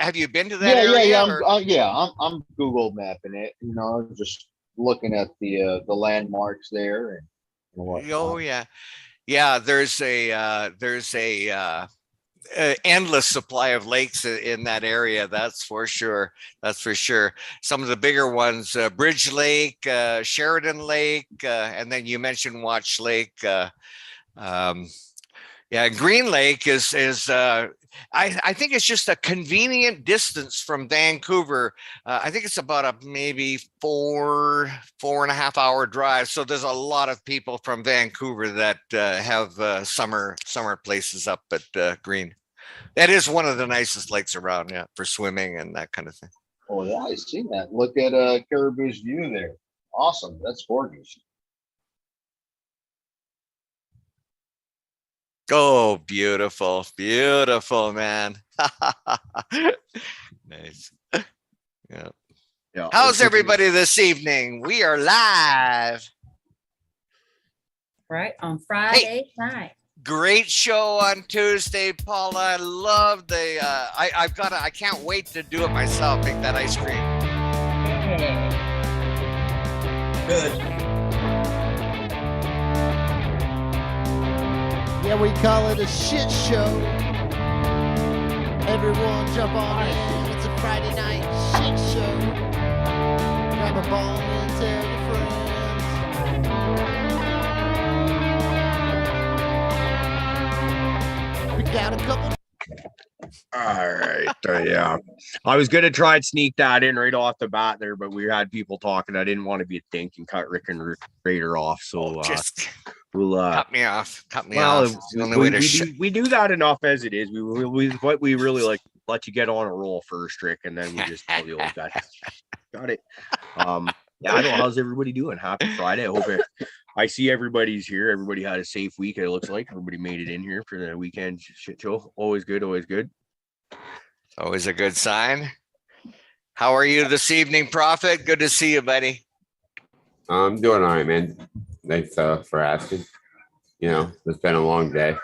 have you been to that area? I'm Google mapping it. You know, just looking at the landmarks there and whatnot. Oh yeah, yeah. There's a endless supply of lakes in that area. That's for sure. That's for sure. Some of the bigger ones, Bridge Lake, Sheridan Lake, and then you mentioned Watch Lake. Yeah, Green Lake is I think it's just a convenient distance from Vancouver. I think it's about a maybe 4.5 hour drive. So there's a lot of people from Vancouver that have summer places up at Green. That is one of the nicest lakes around, yeah, for swimming and that kind of thing. Oh yeah, I seen that. Look at Cariboo's view there. Awesome. That's gorgeous. Oh, beautiful, beautiful, man. Nice. Yeah. Yeah. How's everybody this evening? We are live. Right on Friday night. Great show on Tuesday, Paula. I love the I can't wait to do it myself, make that ice cream. Good. Yeah, we call it a shit show. Everyone jump on in. It's a Friday night shit show. Grab a bone and tell your friends. We got a couple. All right. Yeah. I was going to try and sneak that in right off the bat there, but we had people talking. I didn't want to be a dink and cut Rick and Raider off. So just we'll cut me off. It's the only way to we do that enough as it is. We really like let you get on a roll first, Rick, and then we just tell you all that. Got it. Yeah, I don't know. How's everybody doing? Happy Friday. I hope I see everybody's here. Everybody had a safe week. It looks like everybody made it in here for the weekend shit show. Always good. Always good. Always a good sign. How are you this evening, Prophet? Good to see you, buddy. I'm doing all right, man. Thanks for asking. You know, it's been a long day.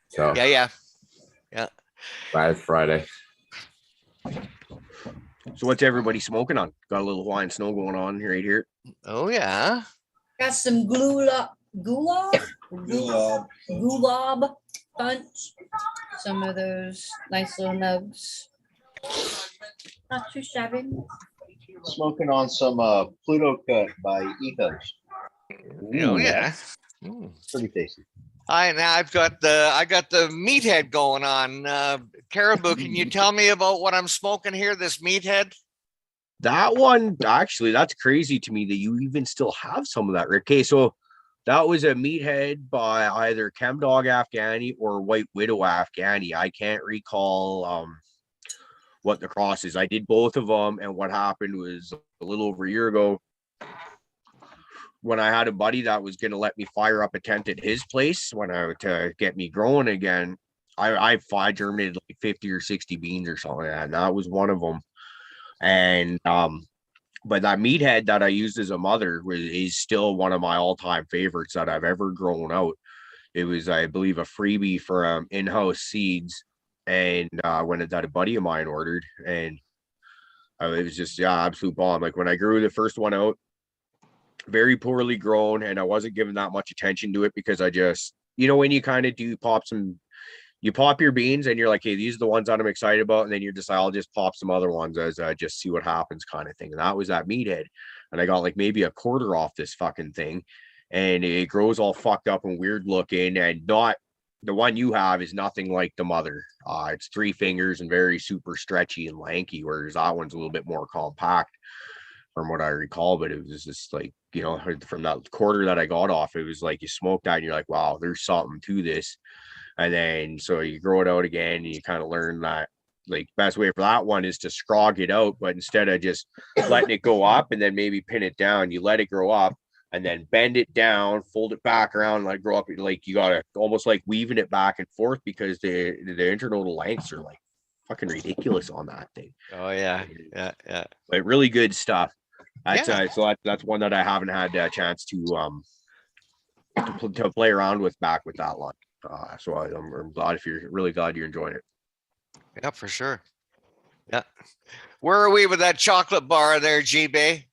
So yeah. Glad it's Friday. So what's everybody smoking on? Got a little Hawaiian snow going on right here. Oh yeah. Got some gulab punch. Some of those nice little nugs. Not too shabby. Smoking on some Pluto Cut by Ethos. Oh yeah. Pretty tasty. I've got the meathead going on. Caribou, can you tell me about what I'm smoking here? This meathead. That one, actually, that's crazy to me that you even still have some of that, Rick. Okay, so that was a meathead by either Chemdog Afghani or White Widow Afghani. I can't recall what the cross is. I did both of them, and what happened was a little over a year ago when I had a buddy that was going to let me fire up a tent at his place to get me growing again. I germinated like 50 or 60 beans or something like that, and that was one of them. And but that meathead that I used as a mother is still one of my all-time favorites that I've ever grown out. It was, I believe, a freebie from In-House Seeds, and that a buddy of mine ordered, and it was just absolute bomb. Like when I grew the first one out, very poorly grown, and I wasn't giving that much attention to it because I just, when you kind of do you pop your beans and you're like, hey, these are the ones that I'm excited about. And then you're just like, I'll just pop some other ones as I just see what happens kind of thing. And that was that meathead. And I got like maybe a quarter off this fucking thing. And it grows all fucked up and weird looking. And not the one you have is nothing like the mother. It's 3 fingers and very super stretchy and lanky, whereas that one's a little bit more compact from what I recall. But it was just like, from that quarter that I got off, it was like you smoke that and you're like, wow, there's something to this. And then so you grow it out again and you kind of learn that like best way for that one is to scrog it out, but instead of just letting it go up and then maybe pin it down, you let it grow up and then bend it down, fold it back around, like grow up. Like you gotta almost like weaving it back and forth because the internodal lengths are like fucking ridiculous on that thing. Oh yeah. But really good stuff. That's so that's one that I haven't had a chance to play around with back with that line. So I'm glad, if you're really glad you're enjoying it. Yeah, for sure. Yeah. Where are we with that chocolate bar there, G-Bay?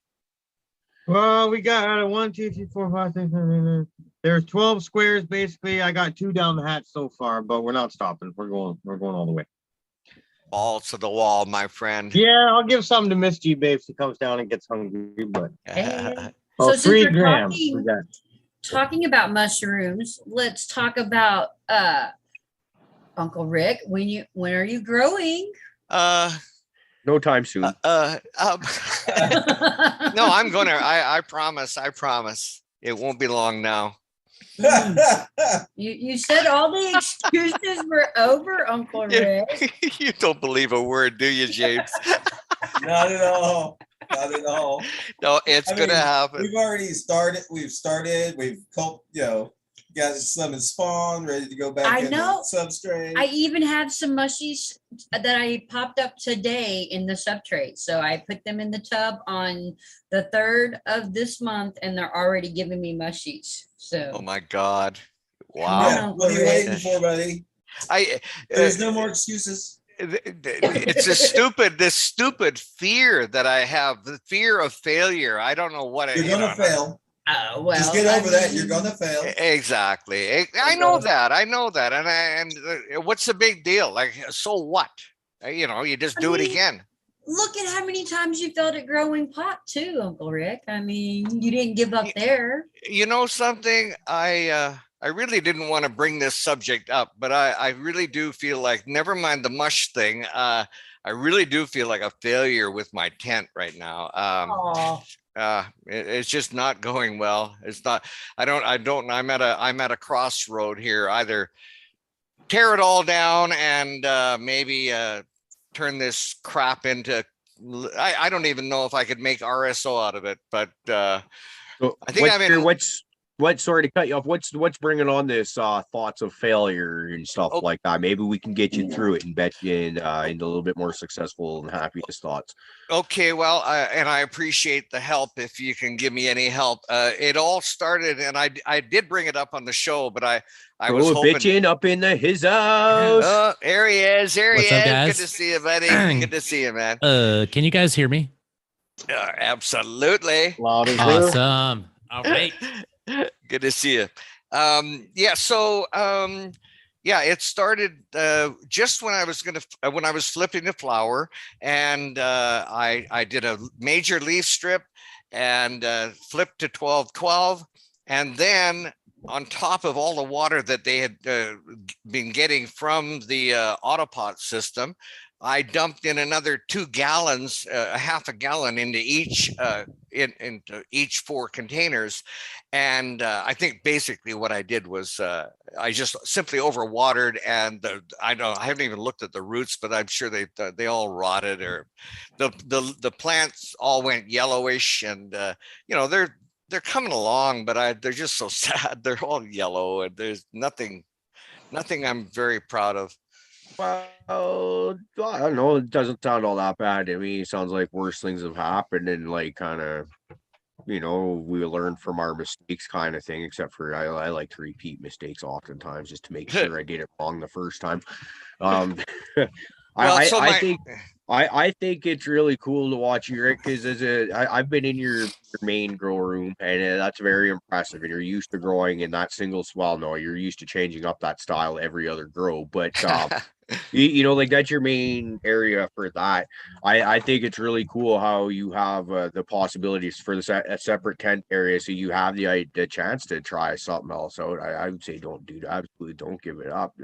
Well, we got a 1, 2, 3, 4, 5, 6, 7, 8. There's 12 squares basically. I got 2 down the hatch so far, but we're not stopping. We're going all the way. Ball to the wall, my friend. Yeah, I'll give some to Miss G Babe if she comes down and gets hungry. But Hey. oh, So since 3 we're grams. We got talking about mushrooms, let's talk about Uncle Rick. When are you growing? No time soon. No, I'm gonna. I promise. It won't be long now. You said all the excuses were over, Uncle Rick. You don't believe a word, do you, James? Not at all. Not at all. No, it's gonna happen. We've already started. We've got some in spawn, ready to go back. I in know. The substrate. I even have some mushies that I popped up today in the substrate. So I put them in the tub on the 3rd of this month, and they're already giving me mushies. So Oh my God! Come Wow. on, Yeah, Uncle what are you Rick. waiting for, buddy? There's no more excuses. It's this stupid fear that I have, the fear of failure. I don't know what You're gonna fail. Well, Just get I over that. mean, You're gonna fail. Exactly. I know that. And what's the big deal? Like, so what? You just do it mean, again. Look at how many times you failed at growing pot too, Uncle Rick. I mean, you didn't give up there. You know something? I really didn't want to bring this subject up, but I really do feel like, never mind the mush thing. I really do feel like a failure with my tent right now. Oh, It's just not going well. It's not. I'm at a crossroad here. Either tear it all down and maybe turn this crap into. I don't even know if I could make RSO out of it, but So I think sorry to cut you off. What's bringing on this thoughts of failure and stuff like that? Maybe we can get you through it and bet you into a little bit more successful and happiest thoughts. Okay, well, and I appreciate the help if you can give me any help. It all started, and I did bring it up on the show, but I was hoping. Bitching up in his house. Oh, there he is. What's up, guys? Good to see you, buddy. Good to see you, man. Can you guys hear me? Absolutely. loud and clear. Awesome. All right. Good to see you. It started just when I was flipping the flower, and I did a major leaf strip and flipped to 12-12, and then on top of all the water that they had been getting from the autopot system, I dumped in another 2 gallons, a half a gallon into each into each 4 containers. And I think basically what I did was I just simply overwatered, and I haven't even looked at the roots, but I'm sure they all rotted, or the plants all went yellowish, and they're coming along, but they're just so sad. They're all yellow, and there's nothing I'm very proud of. Well, I don't know. It doesn't sound all that bad to me. It sounds like worse things have happened, and like kind of, we learn from our mistakes, kind of thing. Except for I like to repeat mistakes oftentimes just to make sure I did it wrong the first time. I think it's really cool to watch you, Rick, because I've been in your main grow room, and that's very impressive. And you're used to growing in that single swell. No, you're used to changing up that style every other grow, but like that's your main area for that. I think it's really cool how you have the possibilities for a separate tent area, so you have the chance to try something else out. I would say don't do that. Absolutely don't give it up.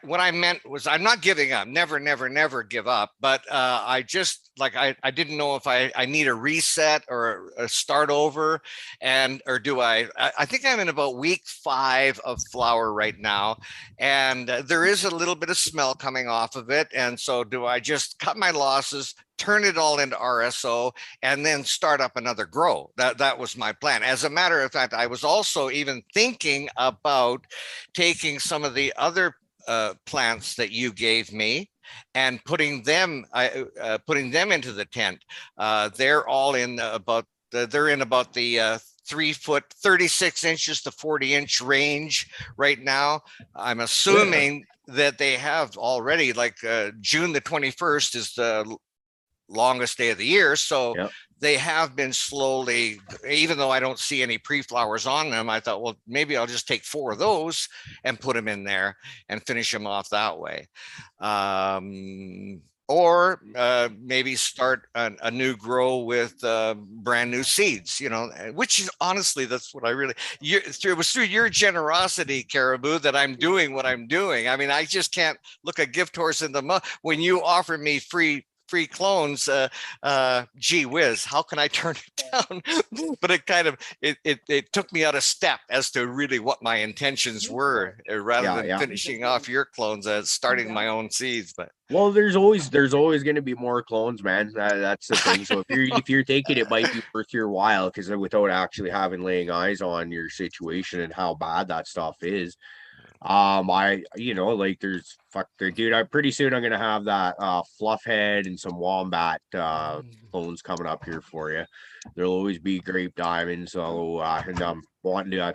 What I meant was, I'm not giving up. Never give up. But I just I didn't know if I need a reset or a start over, or do I think I'm in about week 5 of flower right now, and there is a little bit of smell coming off of it. And so do I just cut my losses, turn it all into RSO, and then start up another grow? That was my plan. As a matter of fact, I was also even thinking about taking some of the other plants that you gave me and putting them into the tent. They're all in about the 3 foot 36 inches to 40 inch range right now. I'm assuming that they have already, like June the 21st is the longest day of the year. So Yep. they have been slowly, even though I don't see any pre-flowers on them, I thought, well, maybe I'll just take 4 of those and put them in there and finish them off that way. Or maybe start a new grow with brand new seeds, which is honestly, that's what I really, it was through your generosity, Caribou, that I'm doing what I'm doing. I mean, I just can't look a gift horse in the mouth. When you offer me free clones, gee whiz, how can I turn it down? But it kind of it took me out of step as to really what my intentions were, rather than finishing off your clones, starting my own seeds. But well, there's always going to be more clones, man. That's the thing. So if you're thinking it might be worth your while, because without actually laying eyes on your situation and how bad that stuff is, there's dude, pretty soon I'm gonna have that fluff head and some wombat clones coming up here for you. There'll always be grape diamonds. So and I'm wanting to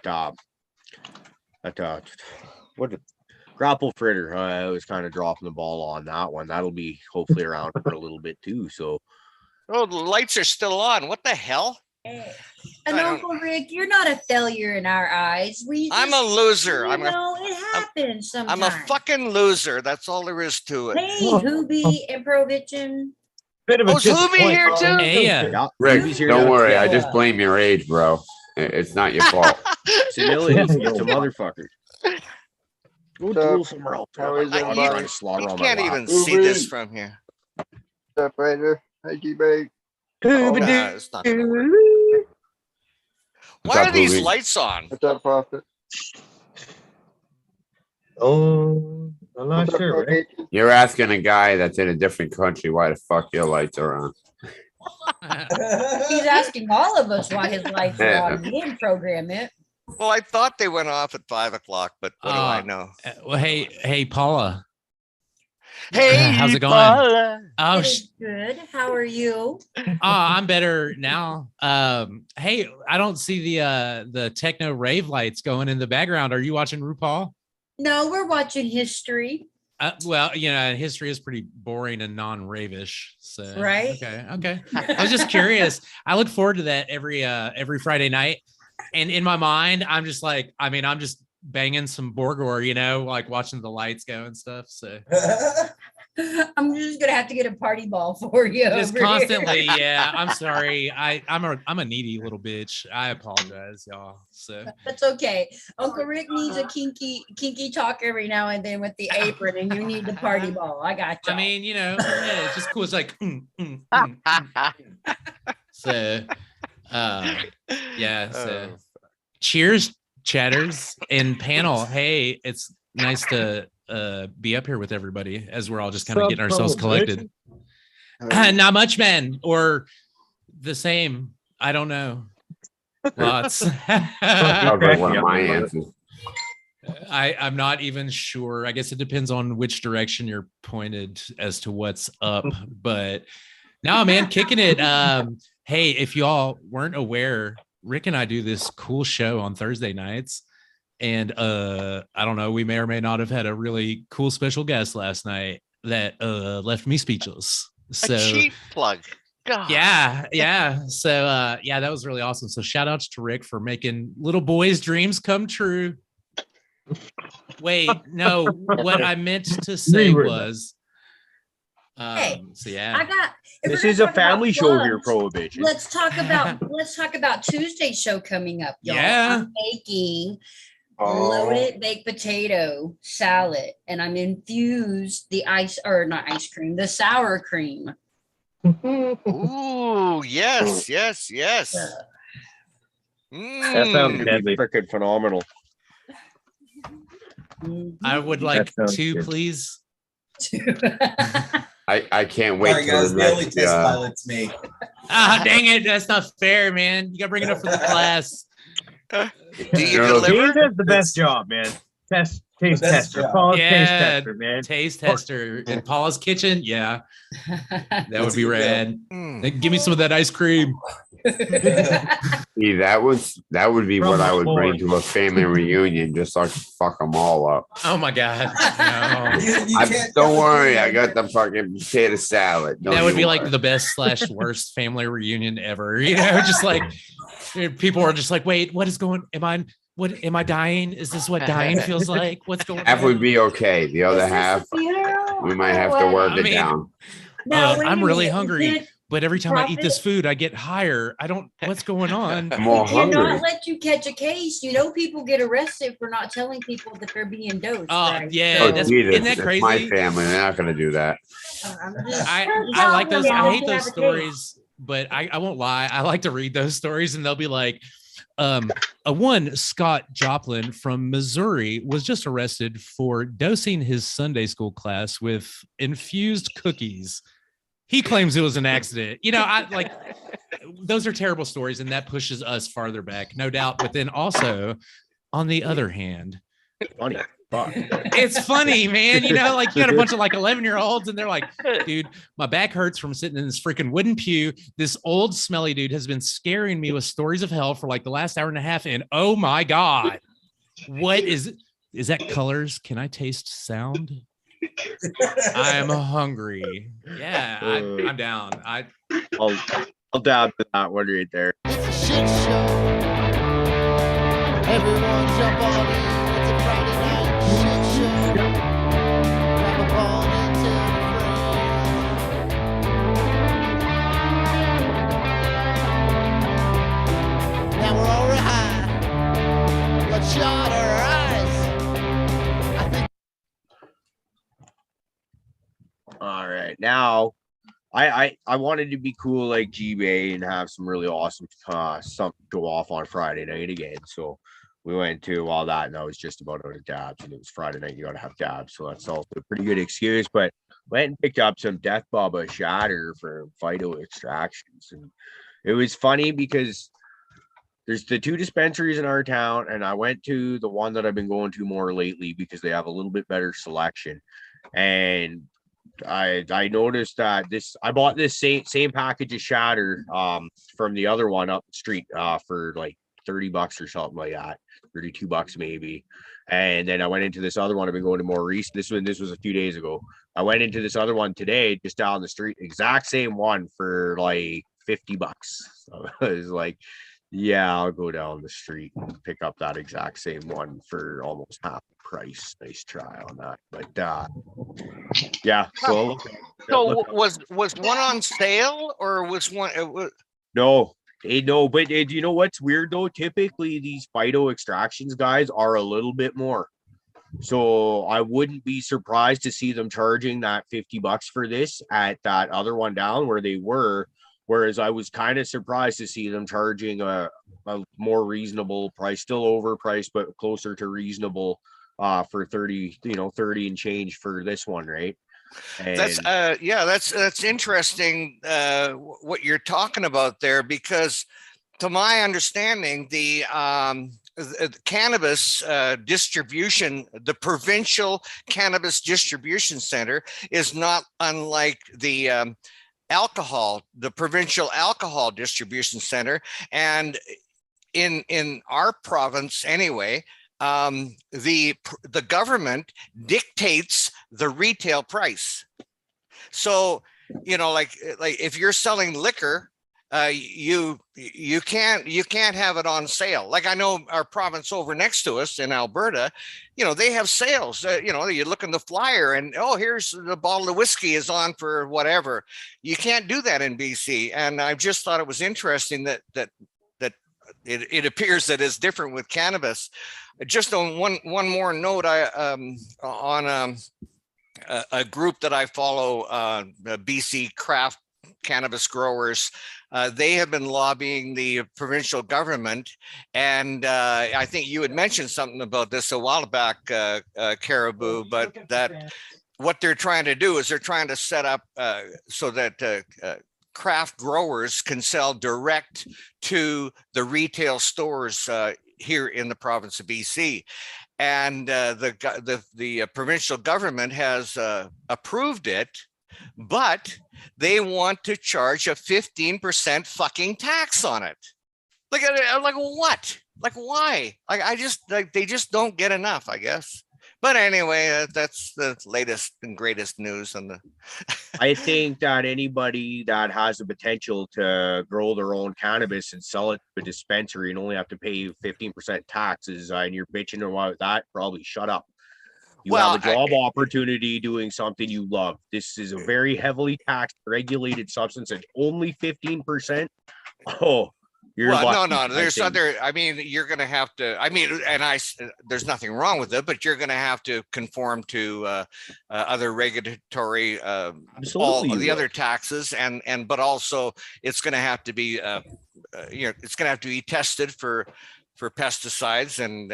grapple fritter. I was kind of dropping the ball on that one. That'll be hopefully around for a little bit too. So the lights are still on. What the hell? And Uncle Rick, you're not a failure in our eyes. I'm a loser. It happens sometimes. I'm a fucking loser. That's all there is to it. Hey, Hoobie and Provichin. Oh, is Hoobie here too? Hey, Rick, don't worry. I just blame your age, bro. It's not your fault. Senility, it's a motherfucker. Go duel somewhere else. How is I everybody? can't even see this from here. Separator. Hey, G-Bake. Nah, it's not gonna work. Why are these lights on? What's up, Prophet? Oh, I'm not What's sure. up, Right? You're asking a guy that's in a different country why the fuck your lights are on. He's asking all of us why his lights are on. He didn't program it. Well, I thought they went off at 5 o'clock, but what do I know? Well, hey, Paula. Hey, how's it going? Paula. Oh, Good. How are you? I'm better now. Hey, I don't see the techno rave lights going in the background. Are you watching RuPaul? No, we're watching history. Well, history is pretty boring and non-ravish. So Right. Okay. I was just curious. I look forward to that every Friday night. And in my mind, I'm just like, I'm just banging some Borgor, like watching the lights go and stuff. So I'm just gonna have to get a party ball for you. just over constantly, here. yeah. I'm sorry. I'm a needy little bitch. I apologize, y'all. So That's okay. Uncle Rick needs a kinky talk every now and then with the apron, and you need the party ball. I got you. yeah, it's just cool. It's like, so, yeah. So, cheers, chatters and panel. Hey, it's nice to be up here with everybody as we're all just kind of getting ourselves collected. Not much, man, or the same. I don't know. Lots. Sounds like one of my answers. I'm not even sure. I guess it depends on which direction you're pointed as to what's up. But no, man, kicking it. Hey, if y'all weren't aware, Rick and I do this cool show on Thursday nights. And I don't know, we may or may not have had a really cool special guest last night that left me speechless. So a cheap plug. God. Yeah. So yeah, that was really awesome. So shout outs to Rick for making little boys' dreams come true. Wait, no, what I meant to say was Hey, so yeah. I got. This is a family show here, Prohibition. Let's talk about Tuesday's show coming up, y'all. Yeah. I'm making loaded baked potato salad, and I'm infused the the sour cream. Ooh, yes. That sounds deadly. Freaking phenomenal. I would like sounds to good. please. I can't wait Sorry, till guys. the The only next. test pilot's me. Dang it, that's not fair, man. You gotta bring it up for the class. Do you No, He deliver? does the best job, man. Taste best tester. job. Paula's taste Yeah, tester, man. taste tester in Paula's kitchen. Yeah, that would That's be a good rad. Mm. Then give me some of that ice cream. See, that would be what I would bring to a family reunion, just like fuck them all up. Oh my God. No. Don't worry, I got the fucking potato salad. That would be like the best / worst family reunion ever. You know, just like people are just like, wait, what is going? Am I dying? Is this what dying feels like? What's going on? Half would be okay. The other half, we might have to work it down. No, wait I'm a really minute. hungry, but every time I eat this food, I get higher. What's going on? I'm more We cannot hungry. let you catch a case. You know, people get arrested for not telling people that they're being dosed. Right? Yeah, Oh, isn't that that's crazy? my family. They're not going to do that. I like those. I hate those stories, but I won't lie. I like to read those stories, and they'll be like, one Scott Joplin from Missouri was just arrested for dosing his Sunday school class with infused cookies. He claims it was an accident. You know, I like those are terrible stories, and that pushes us farther back, no doubt. But then also, on the other hand, Funny. Fuck. it's funny, man. You know, like you got a bunch of like 11-year-olds, and they're like, dude, my back hurts from sitting in this freaking wooden pew. This old smelly dude has been scaring me with stories of hell for like the last hour and a half. And oh my God, what is that colors? Can I taste sound? I'm hungry. Yeah, I'm down. I'll dab to that one right there. It's a shit show. Everyone jump on in. It's a Friday night shit show. Grab a ball and tell a friend. Now we're all high. Let's shut our eyes. I think All right, now I wanted to be cool like G-Bay and have some really awesome something to go off on Friday night again. So we went to all that, and I was just about out of dabs, and it was Friday night. You got to have dabs, so that's also a pretty good excuse. But went and picked up some Death Bubba shatter for phyto extractions, and it was funny because there's the 2 dispensaries in our town, and I went to the one that I've been going to more lately because they have a little bit better selection. And I noticed that I bought this same package of shatter from the other one up the street for like $30 or something like that, $32 maybe. And then I went into this other one. I've been going to more recent. This was a few days ago. I went into this other one today, just down the street, exact same one for like $50. So I was like, yeah, I'll go down the street and pick up that exact same one for almost half the price. Nice try on that. But yeah, so was one on sale, or was one no, but you know what's weird though? Typically these phyto extractions guys are a little bit more. So I wouldn't be surprised to see them charging that $50 for this at that other one down where they were. Whereas I was kind of surprised to see them charging a more reasonable price, still overpriced, but closer to reasonable for 30 and change for this one, right? And that's interesting what you're talking about there, because to my understanding, the cannabis distribution, the provincial cannabis distribution center is not unlike the provincial alcohol distribution center. And in our province anyway, the government dictates the retail price. So, you know, like if you're selling liquor, you can't have it on sale. Like I know our province over next to us in Alberta, you know, they have sales. You know, you look in the flyer and, oh, here's the bottle of whiskey is on for whatever. You can't do that in BC. And I just thought it was interesting that it appears that it's different with cannabis. Just on one more note, on a group that I follow, BC craft cannabis growers, they have been lobbying the provincial government, and I think you had mentioned something about this a while back, Cariboo, but that what they're trying to do is they're trying to set up so that craft growers can sell direct to the retail stores here in the province of BC. And the provincial government has approved it, but they want to charge a 15% fucking tax on it. Like what? Like why? Like I just like they just don't get enough, I guess. But anyway, that's the latest and greatest news on the. I think that anybody that has the potential to grow their own cannabis and sell it to a dispensary and only have to pay 15% taxes, and you're bitching about that, probably shut up. You have a job opportunity doing something you love. This is a very heavily taxed, regulated substance at only 15%. Oh, you're lucky, no. There's other. I mean, you're going to have to. I mean, there's nothing wrong with it, but you're going to have to conform to other regulatory, all the other taxes, but also it's going to have to be, it's going to have to be tested for pesticides and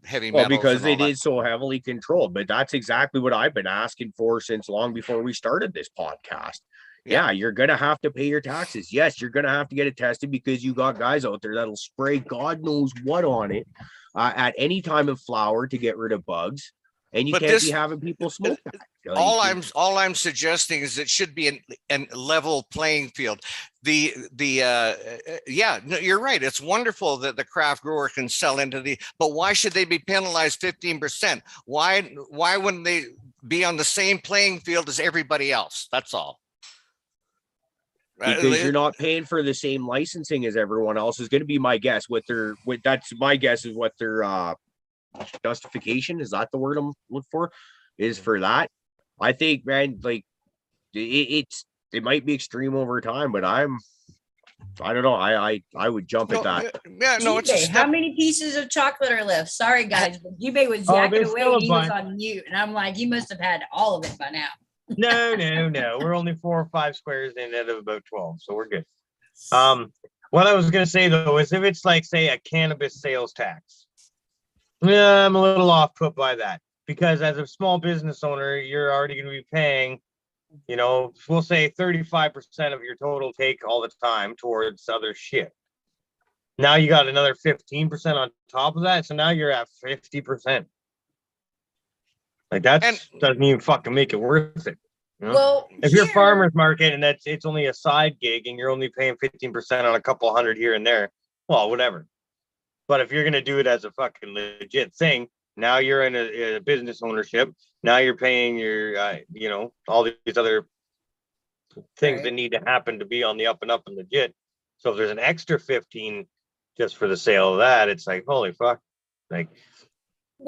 heavy metals. Because it is so heavily controlled. But that's exactly what I've been asking for since long before we started this podcast. Yeah, you're going to have to pay your taxes. Yes, you're going to have to get it tested because you got guys out there that'll spray God knows what on it at any time of flower to get rid of bugs. And you can't be having people smoke that. All I'm suggesting is it should be a level playing field. You're right. It's wonderful that the craft grower can sell into but why should they be penalized 15%? Why wouldn't they be on the same playing field as everybody else? That's all. Because you're not paying for the same licensing as everyone else is going to be my guess. That's my guess is what their justification, is that the word I'm looking for, is for that. I think, man, like it might be extreme over time, but I don't know. I would jump at that. It's how many pieces of chocolate are left? Sorry guys, but Jubei was yakking away and he was on mute, and I'm like, you must have had all of it by now. No. We're only 4 or 5 squares in out of about 12, so we're good. What I was gonna say though is if it's like, say, a cannabis sales tax, I'm a little off put by that, because as a small business owner, you're already going to be paying, we'll say 35% of your total take all the time towards other shit. Now you got another 15% on top of that, so now you're at 50%. Like that doesn't even fucking make it worth it. Well, if you're farmer's market and it's only a side gig and you're only paying 15% on a couple hundred here and there, well, whatever. But if you're going to do it as a fucking legit thing, now you're in a business ownership. Now you're paying your, all these other things that need to happen to be on the up and up and legit. So if there's an extra 15 just for the sale of that, it's like, holy fuck. Like,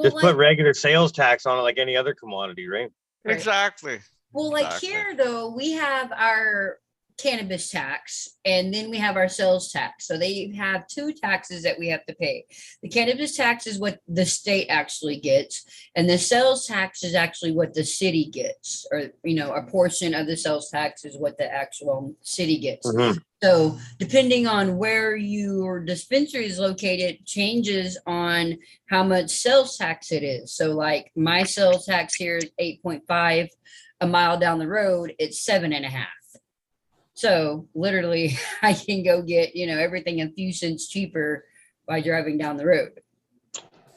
just put regular sales tax on it like any other commodity, right? Exactly. Well, like here, though, we have our cannabis tax and then we have our sales tax. So they have 2 taxes that we have to pay. The cannabis tax is what the state actually gets, and the sales tax is actually what the city gets, or a portion of the sales tax is what the actual city gets. Mm-hmm. So depending on where your dispensary is located changes on how much sales tax it is. So like my sales tax here is 8.5. A mile down the road, it's 7.5. So literally I can go get, everything a few cents cheaper by driving down the road.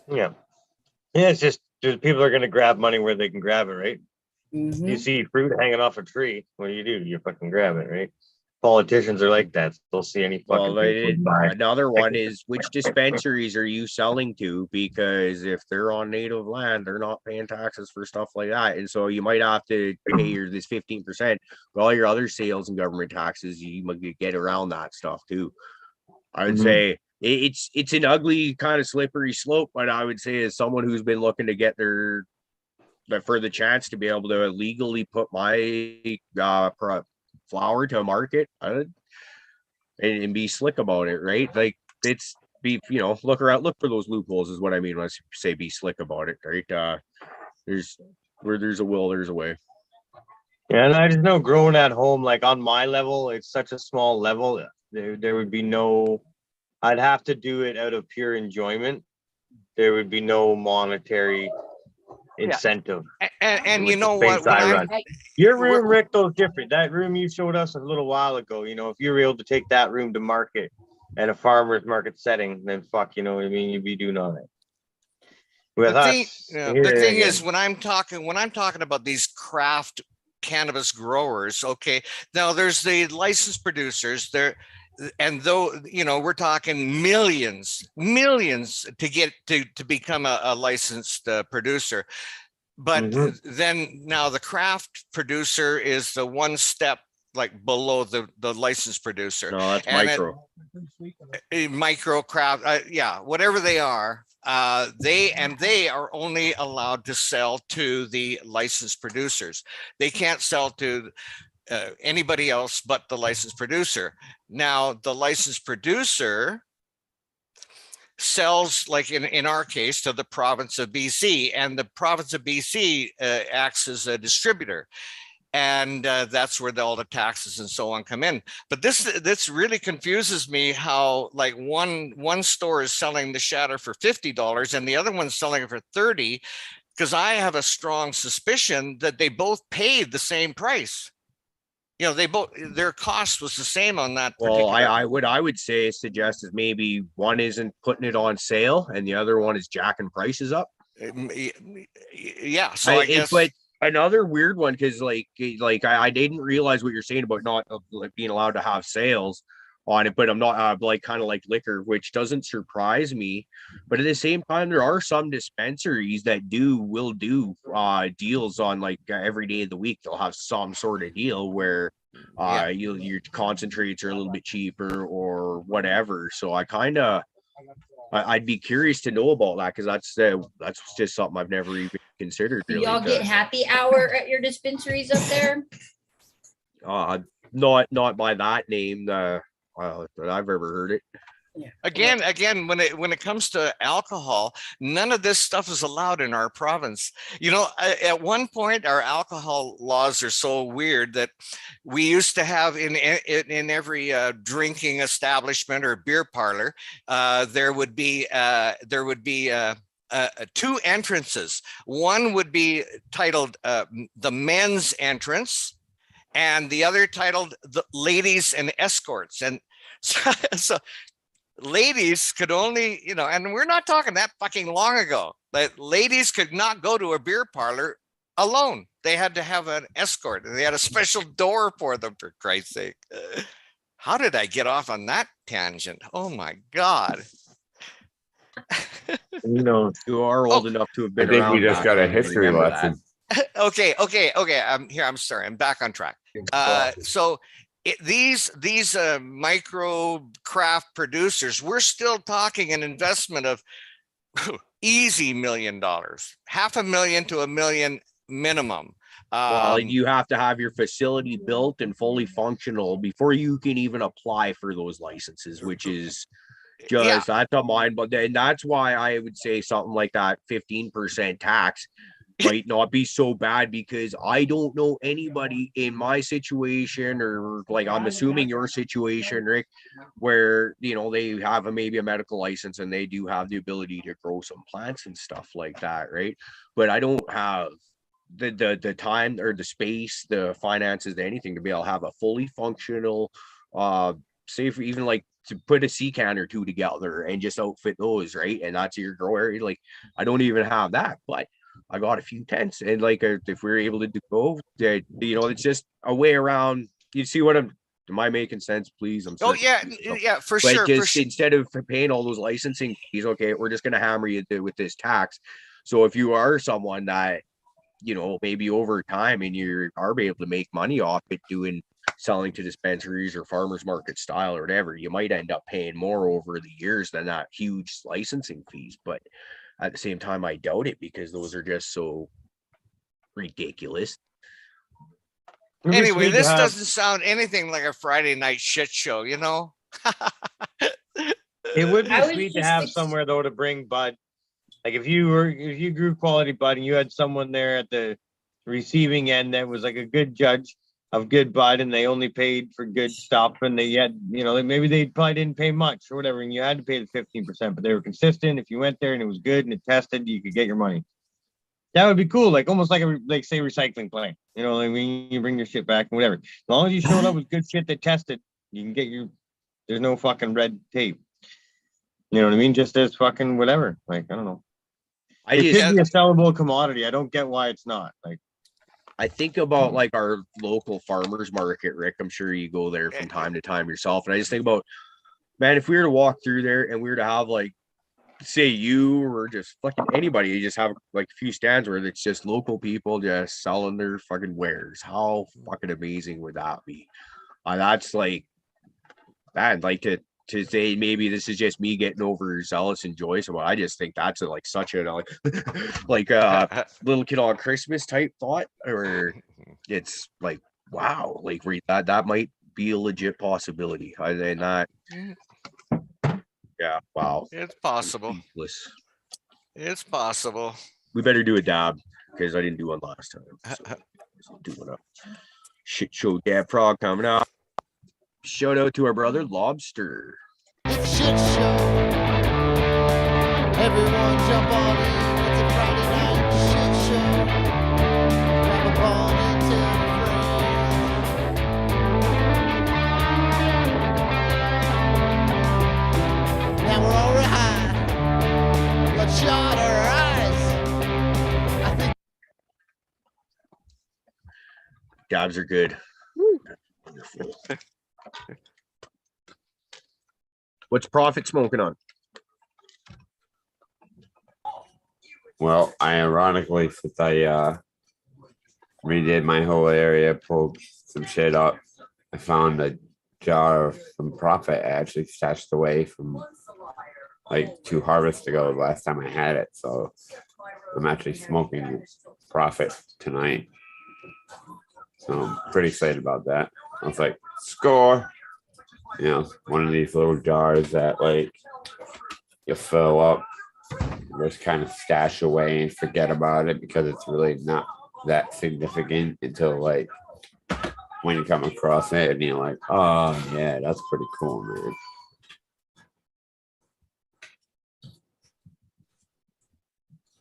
Yeah. It's just people are going to grab money where they can grab it, right? Mm-hmm. You see fruit hanging off a tree. What do? You fucking grab it, right? Politicians are like that. They'll see any fucking another one is, which dispensaries are you selling to? Because if they're on native land, they're not paying taxes for stuff like that. And so you might have to pay this 15%, but all your other sales and government taxes, you might get around that stuff too. I would say it's an ugly kind of slippery slope, but I would say as someone who's been looking to get for the chance to be able to legally put my flower to market and be slick about it, right? Like look for those loopholes is what I mean when I say be slick about it, right? There's a will, there's a way. Yeah, and I just know growing at home, like on my level, it's such a small level. There would be no, I'd have to do it out of pure enjoyment. There would be no monetary incentive. And you know what? Your room, Rick, though, is different. That room you showed us a little while ago, if you were able to take that room to market and a farmer's market setting, then fuck, you'd be doing all that. The thing is, when I'm talking about these craft cannabis growers. Okay, now there's the licensed producers there, and though we're talking millions to get to become a licensed producer, but then now the craft producer is the one step like below the licensed producer. No, that's And micro. craft, yeah, whatever they are. They are only allowed to sell to the licensed producers. They can't sell to anybody else but the licensed producer. Now, the licensed producer sells, like in our case, to the province of BC, and the province of BC acts as a distributor. And that's where all the taxes and so on come in. But this really confuses me, how like one store is selling the shatter for $50 and the other one's selling it for $30, because I have a strong suspicion that they both paid the same price. They both, their cost was the same on that. Well, I would suggest is maybe one isn't putting it on sale and the other one is jacking prices up. Yeah. So I guess. But another weird one, because I didn't realize what you're saying about not being allowed to have sales on it, but I'm not kind of like liquor, which doesn't surprise me. But at the same time, there are some dispensaries that will do deals on like every day of the week. They'll have some sort of deal where your concentrates are a little bit cheaper or whatever. So I'd be curious to know about that, because that's just something I've never even considered. Do y'all get happy hour at your dispensaries up there? Not by that name that I've ever heard it. Yeah. Again, when it comes to alcohol, none of this stuff is allowed in our province. At one point, our alcohol laws are so weird that we used to have in every drinking establishment or beer parlor, there would be two entrances. One would be titled the men's entrance, and the other titled the ladies and escorts. And so ladies could only, and we're not talking that fucking long ago, that ladies could not go to a beer parlor alone. They had to have an escort, and they had a special door for them, for Christ's sake. How did I get off on that tangent? Oh my God. You are old enough to have been I think around. we just got a history lesson. Okay. I'm sorry. I'm back on track. So these micro craft producers, we're still talking an investment of easy $1 million, $500,000 to $1 million minimum. Well, you have to have your facility built and fully functional before you can even apply for those licenses, which is just that's a mind. But then that's why I would say something like that 15% tax might not be so bad, because I don't know anybody in my situation, or like I'm assuming your situation, Rick, where they have maybe a medical license and they do have the ability to grow some plants and stuff like that, right? But I don't have the time or the space, the finances, anything to be able to have a fully functional say for even like to put a sea can or two together and just outfit those, right? And that's your grow area. Like I don't even have that, but I got a few tents, and like if we're able to go, it's just a way around. You see what am I making sense? Please, I'm sorry. For but sure. Just instead of paying all those licensing fees, okay, we're just gonna hammer you with this tax. So if you are someone that maybe over time and you are able to make money off it selling to dispensaries or farmers market style or whatever, you might end up paying more over the years than that huge licensing fees. But at the same time, I doubt it, because those are just so ridiculous. Anyway, this doesn't sound anything like a Friday night shit show, It would be sweet to have somewhere though to bring bud. Like if you grew quality bud and you had someone there at the receiving end that was like a good judge of good bud, and they only paid for good stuff, and they had, maybe they probably didn't pay much or whatever, and you had to pay the 15%, but they were consistent. If you went there and it was good and it tested, you could get your money. That would be cool, like almost like say recycling plant. You bring your shit back and whatever. As long as you showed up with good shit that tested, you can get there's no fucking red tape. You know what I mean? Just as fucking whatever. Like, I don't know. It could be a sellable commodity. I don't get why it's not. Like, I think about like our local farmers market, Rick. I'm sure you go there from time to time yourself. And I just think about, man, if we were to walk through there and we were to have like, say you or just fucking anybody, you just have like a few stands where it's just local people just selling their fucking wares. How fucking amazing would that be? That's like, man, like to say maybe this is just me getting overzealous and joyous about. I just think that's like such a like like little kid on Christmas type thought, or it's like wow, like that might be a legit possibility. And that, yeah, wow, It's possible. Speechless. It's possible. We better do a dab because I didn't do one last time. So doing a shit show dab prog coming out. Shout out to our brother Lobster. It's a shit show. Everyone jump on in. It's a Friday night shit show. Grab a ball and tell a friend. Now we're all high. Let's shut our eyes. I think Dabs are good. Wonderful. What's Prophet smoking on? Well, I ironically, since I redid my whole area, pulled some shit up, I found a jar of some Prophet actually stashed away from like 2 harvests ago, the last time I had it. So I'm actually smoking Prophet tonight. So I'm pretty excited about that. I was like, score. You know, one of these little jars that like you fill up, just kind of stash away and forget about it because it's really not that significant until like when you come across it and you're like, oh yeah, that's pretty cool, man.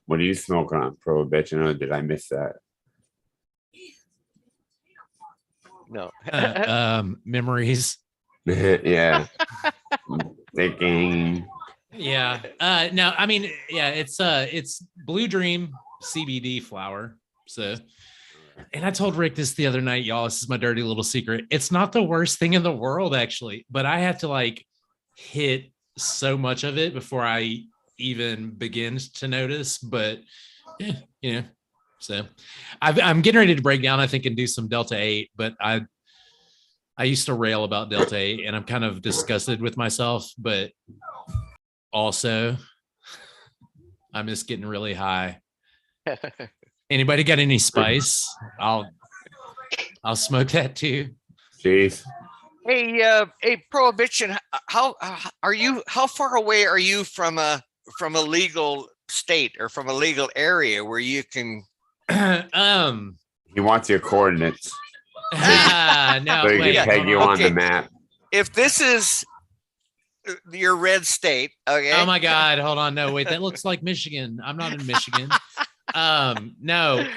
What are you smoking on, Prohibition, or did I miss that? No. Memories. Yeah. Thinking. Yeah. No, I mean, yeah, it's Blue Dream CBD flower. So, and I told Rick this the other night, y'all. This is my dirty little secret. It's not the worst thing in the world, actually, but I have to like hit so much of it before I even begin to notice. But yeah, you know, so I'm getting ready to break down, I think, and do some Delta 8, but I used to rail about Delta 8 and I'm kind of disgusted with myself, but also I miss getting really high. Anybody got any spice? I'll smoke that too. Jeez. Hey, Prohibition. How far away are you from a legal state or from a legal area where you can? He wants your coordinates. No, So he wait, can peg hold you on. on the map. If this is your red state, okay. Oh my God, hold on. No, wait, that looks like Michigan. I'm not in Michigan. No.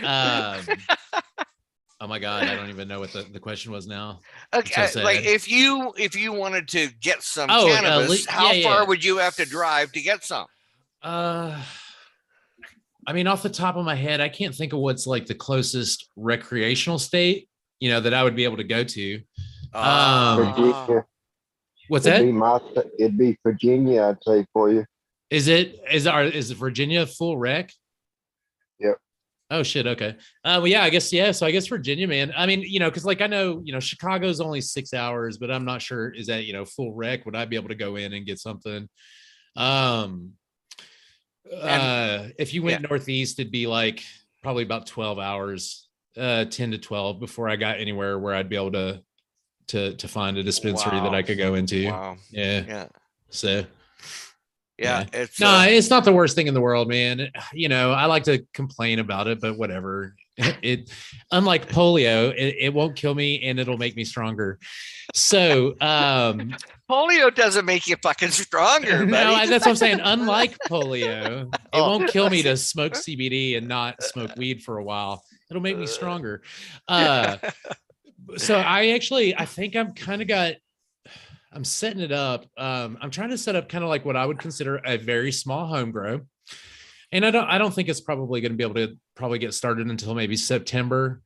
Oh my God, I don't even know what the question was now. Okay, So like sad. if you wanted to get some Oh, cannabis, how yeah, far yeah. would you have to drive to get some? I mean, off the top of my head, I can't think of what's like the closest recreational state, you know, that I would be able to go to. Virginia. What's that? It'd be Virginia, I'd say, for you. Is it Virginia full rec? Yep. Oh shit. Okay. Well, yeah, I guess, yeah. So I guess Virginia, man. I mean, you know, cause like I know, you know, Chicago's only 6 hours, but I'm not sure, is that, you know, full rec? Would I be able to go in and get something? If you went northeast, it'd be like probably about 12 hours, 10 to 12 before I got anywhere where I'd be able to find a dispensary that I could go into. Wow. Yeah. So it's it's not the worst thing in the world, man. You know, I like to complain about it, but whatever. It unlike polio, it won't kill me and it'll make me stronger. So polio doesn't make you fucking stronger, buddy. no, that's what I'm saying. Unlike polio, it won't kill me to smoke CBD and not smoke weed for a while. It'll make me stronger. So I think I'm setting it up. I'm trying to set up kind of like what I would consider a very small home grow. And I don't think it's probably going to be able to get started until maybe September.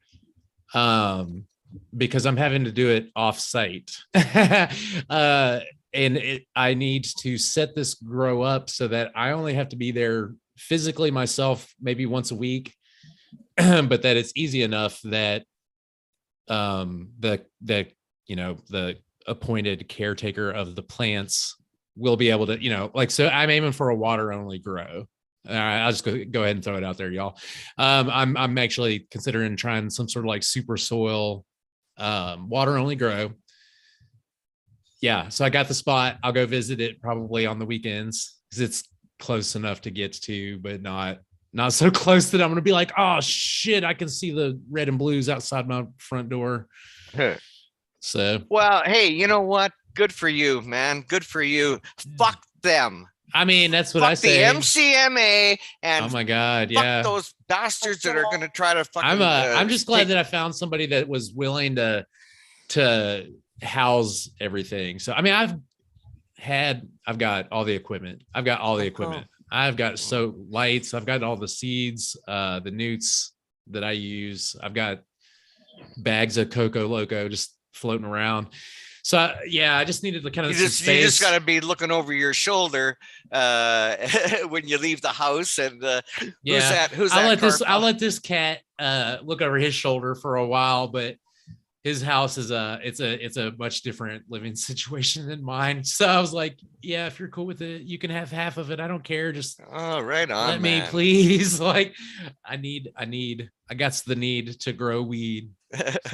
because I'm having to do it off site. And I need to set this grow up so that I only have to be there physically myself, maybe once a week, but that it's easy enough that the appointed caretaker of the plants will be able to, so I'm aiming for a water only grow. All right, I'll just go ahead and throw it out there, y'all. I'm actually considering trying some sort of like super soil water only grow. Yeah, so I got the spot. I'll go visit it probably on the weekends because it's close enough to get to, but not so close that I'm gonna be like, oh shit, I can see the red and blues outside my front door. So, well, hey, you know what? Good for you, man. Good for you. Fuck them. I mean, that's what fuck I say. The MCMA and oh my god, fuck yeah, those bastards that are going to try to fucking. I'm just glad that I found somebody that was willing to house everything. So I mean, I've got all the equipment. I've got lights. I've got all the seeds, the newts that I use. I've got bags of Coco Loco just floating around. So I just needed to kind of you just got to be looking over your shoulder when you leave the house. And I'll let this cat look over his shoulder for a while, but his house is it's a much different living situation than mine. So I was like, yeah, if you're cool with it, you can have half of it. I don't care. Just right on, let me, please. Like I got the need to grow weed.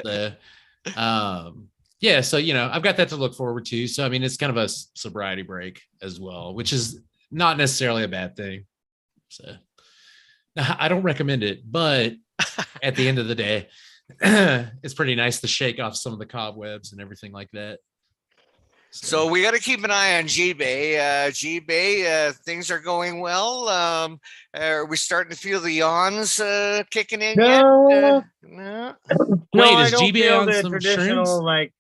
So, yeah, so I've got that to look forward to. So I mean, it's kind of a sobriety break as well, which is not necessarily a bad thing. So I don't recommend it, but at the end of the day, it's pretty nice to shake off some of the cobwebs and everything like that. So we got to keep an eye on G-Bay. G-Bay, things are going well. Are we starting to feel the yawns kicking in yet? No. Wait, is G-Bay on some traditional shrooms?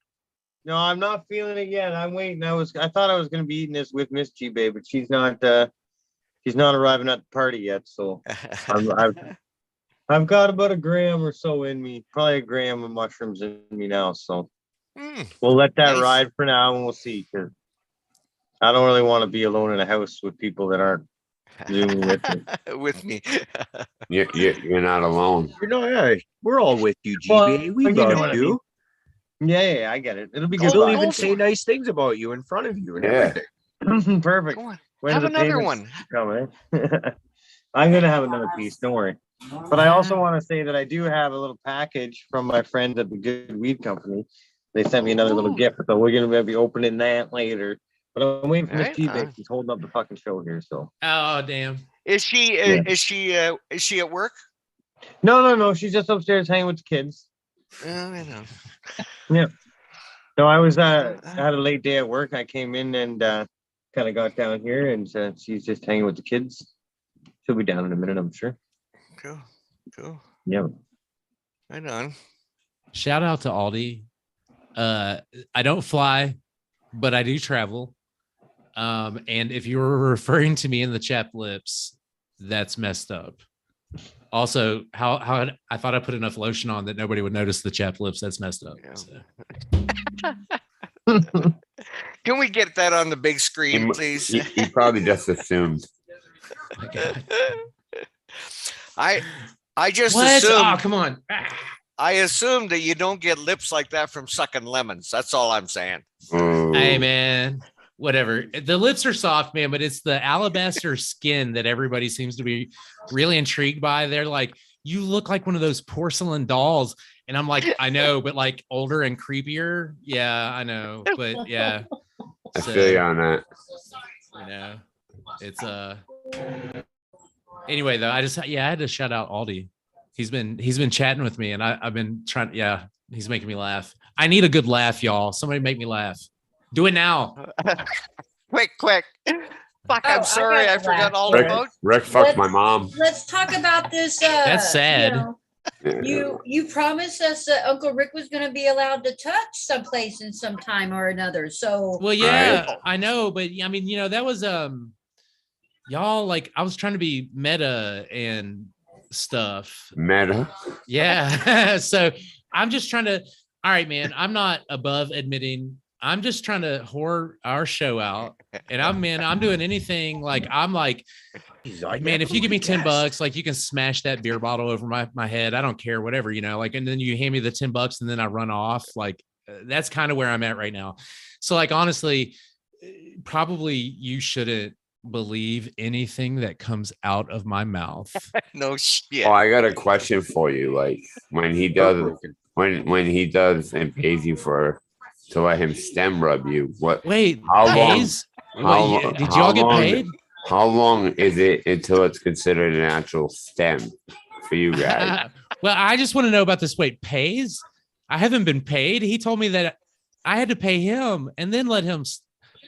No, I'm not feeling it yet. I'm waiting. I thought I was going to be eating this with Miss G-Bay, but she's not arriving at the party yet. So I've got about a gram or so in me, probably a gram of mushrooms in me now. So we'll let that ride for now, and we'll see. Because I don't really want to be alone in a house with people that aren't zooming with me. With me. You're not alone. We're all with you, GB. We love you. Yeah, I get it. It'll be good. They'll even say nice things about you in front of you and everything. Perfect. Have another one. I'm gonna have another piece. Don't worry. But I also want to say that I do have a little package from my friends at the Good Weed Company. They sent me another little gift, so we're gonna be opening that later. But I'm waiting for Miss G-Bay. She's holding up the fucking show here. So. Oh damn. Is she at work? No. She's just upstairs hanging with the kids. I know. Yeah. No, I was I had a late day at work. I came in and kind of got down here, and she's just hanging with the kids. She'll be down in a minute, I'm sure. Cool. Yeah. Right on. Shout out to Aldi. I don't fly, but I do travel. And if you were referring to me in the chapped lips, that's messed up. Also, how I thought I put enough lotion on that nobody would notice the chapped lips. That's messed up. Yeah. So. Can we get that on the big screen, please? He probably just assumed. Oh my God. I just what? assumed. Oh, come on. I assume that you don't get lips like that from sucking lemons. That's all I'm saying. Hey, man. Whatever. The lips are soft, man, but it's the alabaster skin that everybody seems to be really intrigued by. They're like, you look like one of those porcelain dolls. And I'm like, I know, but like older and creepier. Yeah, I know. But yeah. I feel you on that. It's anyway, though, I had to shout out Aldi. He's been chatting with me and I've been trying. Yeah, he's making me laugh. I need a good laugh, y'all. Somebody make me laugh. Do it now. Quick. Fuck, I'm sorry. I forgot all about. Rick fucked my mom. Let's talk about this. That's sad. You promised us that Uncle Rick was going to be allowed to touch someplace in some time or another. So well, yeah, right. I know, but I mean, that was y'all, like, I was trying to be meta and stuff. Meta. Yeah. So I'm just trying to. All right, man. I'm not above admitting. I'm just trying to whore our show out, and I'm doing anything. Like I'm like, man, if you give me $10, like you can smash that beer bottle over my head. I don't care, whatever, like, and then you hand me the $10 and then I run off. Like that's kind of where I'm at right now. So like, honestly, probably you shouldn't believe anything that comes out of my mouth. No shit. Oh, I got a question for you. Like when he does and pays you to let him stem rub you, how long did y'all get paid? How long is it until it's considered an actual stem for you guys? Well, I just want to know about this. Wait, pays? I haven't been paid. He told me that I had to pay him and then let him.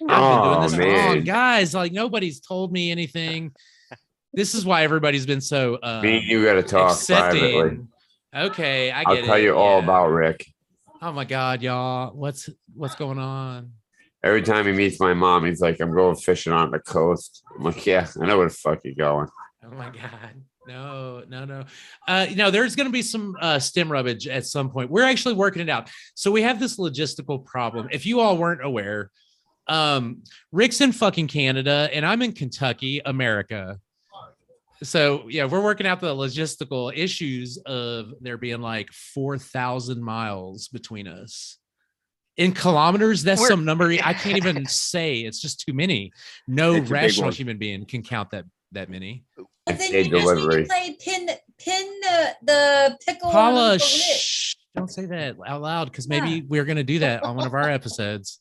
I've been doing this long, guys. Like nobody's told me anything. This is why everybody's been so. Me and you got to talk privately. Okay, I'll tell you all about Rick. Oh my God, y'all! What's going on? Every time he meets my mom, he's like, "I'm going fishing on the coast." I'm like, "Yeah, I know where the fuck you're going." Oh my God. No. There's going to be some stem rubbage at some point. We're actually working it out. So we have this logistical problem. If you all weren't aware, Rick's in fucking Canada and I'm in Kentucky, America. So yeah, we're working out the logistical issues of there being like 4,000 miles between us. In kilometers, that's some number I can't even say. It's just too many. No rational human being can count that many. But then you just need to play pin the pickle. Paula, shh, don't say that out loud because maybe we're gonna do that on one of our episodes.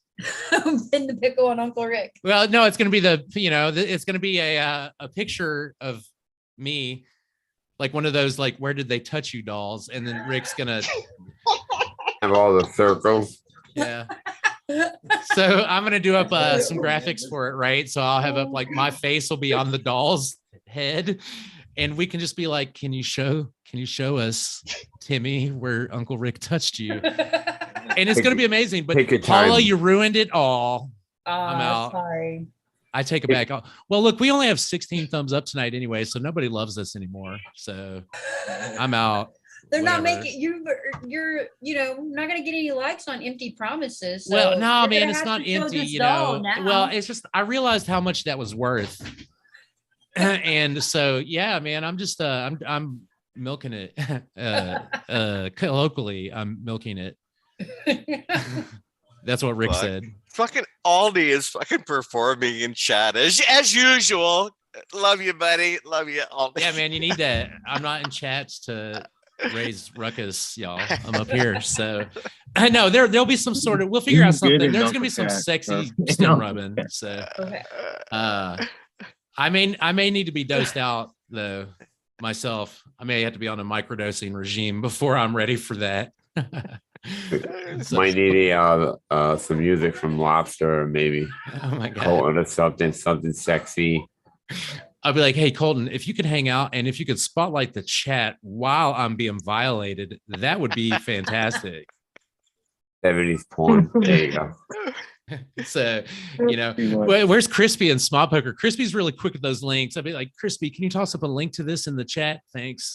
Pin the pickle on Uncle Rick. Well, no, it's gonna be it's gonna be a picture of me, like one of those like where did they touch you dolls, and then Rick's gonna have all the circles. Yeah. So I'm gonna do up some graphics for it, right? So I'll have up like my face will be on the doll's head, and we can just be like, "Can you show us, Timmy, where Uncle Rick touched you?" And it's gonna be amazing. But Paula, you ruined it all. I'm out. Sorry. I take it back. Well, look, we only have 16 thumbs up tonight anyway, so nobody loves us anymore. So I'm out. They're not making you're not gonna get any likes on empty promises. So well, no, man, it's not empty, Well, it's just I realized how much that was worth. And so yeah, man, I'm just I'm milking it. Locally, I'm milking it. That's what Rick said. Fucking Aldi is fucking performing in chat as usual. Love you, buddy. Love you, Aldi. Yeah, man, you need that. I'm not in chats to raise ruckus, y'all. I'm up here, so I know there'll be some sort of. We'll figure out something. There's gonna be some sexy stem rubbing. So, I may need to be dosed out though myself. I may have to be on a microdosing regime before I'm ready for that. So, might need some music from Lobster, or maybe. Oh my God. Colton or something sexy. I'll be like, hey, Colton, if you could hang out and if you could spotlight the chat while I'm being violated, that would be fantastic. 70s porn. There you go. So, where's Crispy and Small Poker? Crispy's really quick with those links. I'd be like, Crispy, can you toss up a link to this in the chat? Thanks.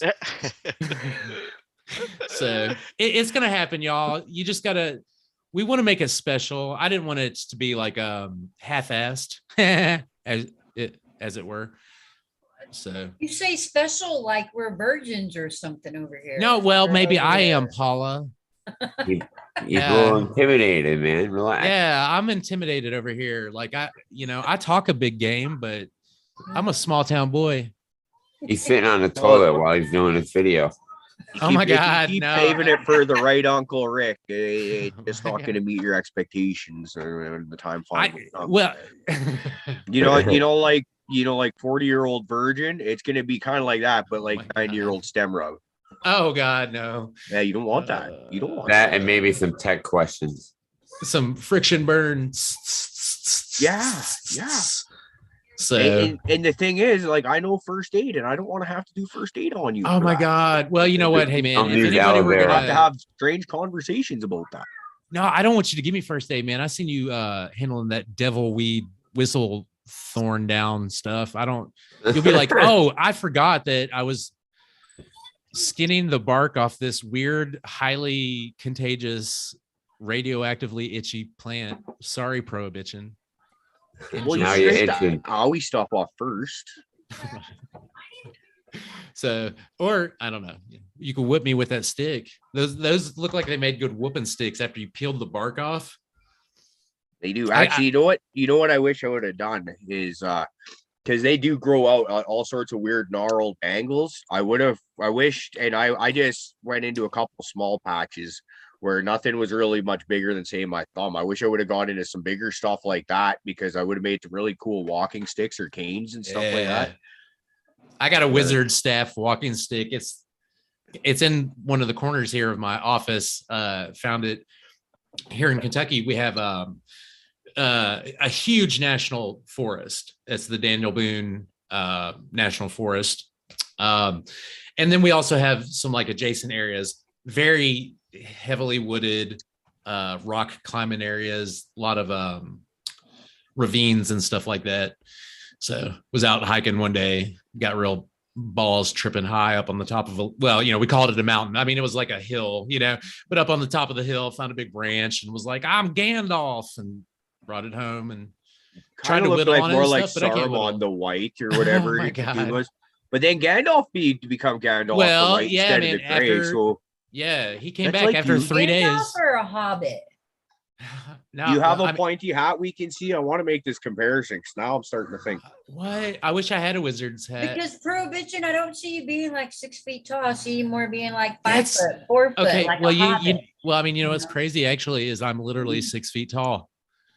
So it's going to happen, y'all. You just got to, we want to make it special. I didn't want it to be like half-assed as it were. So you say special like we're virgins or something over here. No, well, maybe I am, Paula. You're intimidated, man. Relax. Yeah, I'm intimidated over here. Like I talk a big game, but I'm a small town boy. He's sitting on the toilet while he's doing this video. Oh my God! Keep no, paving it for the right Uncle Rick. It's not going to meet your expectations or the time. Well, like 40-year-old virgin. It's going to be kind of like that, but like 90-year-old stem rub. Oh God, no! Yeah, you don't want that. You don't want that, and maybe some tech questions. Some friction burns. Yeah. So and the thing is, like, I know first aid, and I don't want to have to do first aid on you. Oh my God! Well, you know what? Hey man, if anybody were gonna have to have strange conversations about that. No, I don't want you to give me first aid, man. I seen you handling that devil weed whistle thorn down stuff. You'll be like, oh, I forgot that I was skinning the bark off this weird, highly contagious, radioactively itchy plant. Sorry, Prohibition. Well, you Now Enjoy. you're scrape the itching. owie stuff off first. So, or I don't know, you could whip me with that stick. Those look like they made good whooping sticks after you peeled the bark off. They do. Actually, you know what? You know what I wish I would have done is because they do grow out all sorts of weird gnarled angles. I wished, and I just went into a couple small patches where nothing was really much bigger than, say, my thumb. I wish I would have gone into some bigger stuff like that, because I would have made some really cool walking sticks or canes and stuff like that. I got a wizard staff walking stick. It's in one of the corners here of my office. Found it here in Kentucky. We have a huge national forest. It's the Daniel Boone National Forest. And then we also have some like adjacent areas, very heavily wooded rock climbing areas, a lot of ravines and stuff like that. So was out hiking one day, got real balls tripping high up on the top of we called it a mountain. I mean, it was like a hill, but up on the top of the hill, found a big branch and was like, I'm Gandalf, and brought it home and tried to whittle on it. More like stuff, but I can't Saruman whittle. the White or whatever my it God. was. But then Gandalf to become Gandalf Well, the White yeah, instead man, of the Gray. So he came That's back like after you. 3 Gandalf days. or a hobbit? No, you have well, a I mean, pointy hat we can see. I want to make this comparison because now I'm starting to think. what? I wish I had a wizard's hat. Because Prohibition, I don't see you being like 6 feet tall. I see you more being like 5 That's- foot, 4 foot. Okay, like well, a you hobbit. well, I mean, what's crazy actually is I'm literally 6 feet tall.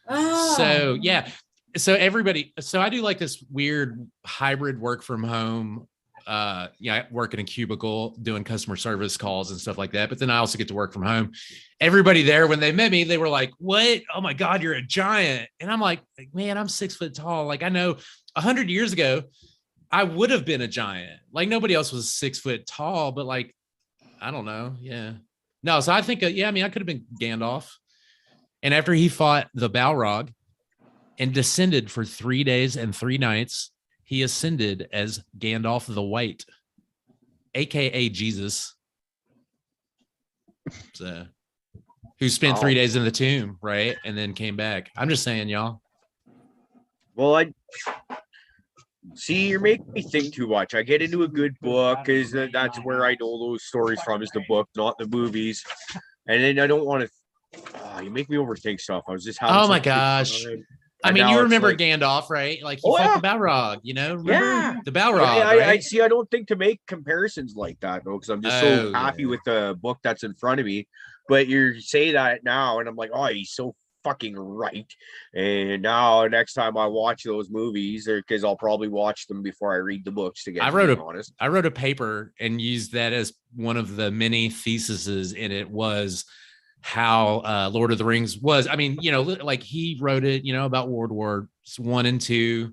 Oh. So yeah, so I do like this weird hybrid work from home. I work in a cubicle doing customer service calls and stuff like that, but then I also get to work from home. Everybody there, when they met me, they were like, what? Oh my God, you're a giant. And I'm like, man, I'm 6 foot tall. Like, I know 100 years ago, I would have been a giant. Like, nobody else was 6 foot tall, but like, I don't know. Yeah. No, so I think, I could have been Gandalf. And after he fought the Balrog and descended for 3 days and 3 nights, he ascended as Gandalf the White, aka Jesus. So, who spent 3 days in the tomb, right? And then came back. I'm just saying, y'all. Well, I see you're making me think too much. I get into a good book because that's where I know those stories from, is the book, not the movies. And then I don't want to. You make me overthink stuff. I was just having. Oh my such a good gosh. time. I And mean, now you it's remember like- Gandalf, right? Like he fought the Balrog, remember Yeah. the Balrog, I right? see. I don't think to make comparisons like that though, because I'm just so happy with the book that's in front of me. But you say that now, and I'm like, oh, he's so fucking right. And now next time I watch those movies, because I'll probably watch them before I read the books to get. I wrote honest. I wrote a paper and used that as one of the many theses in it, was how Lord of the Rings was. I mean, like he wrote it, about World War I and II.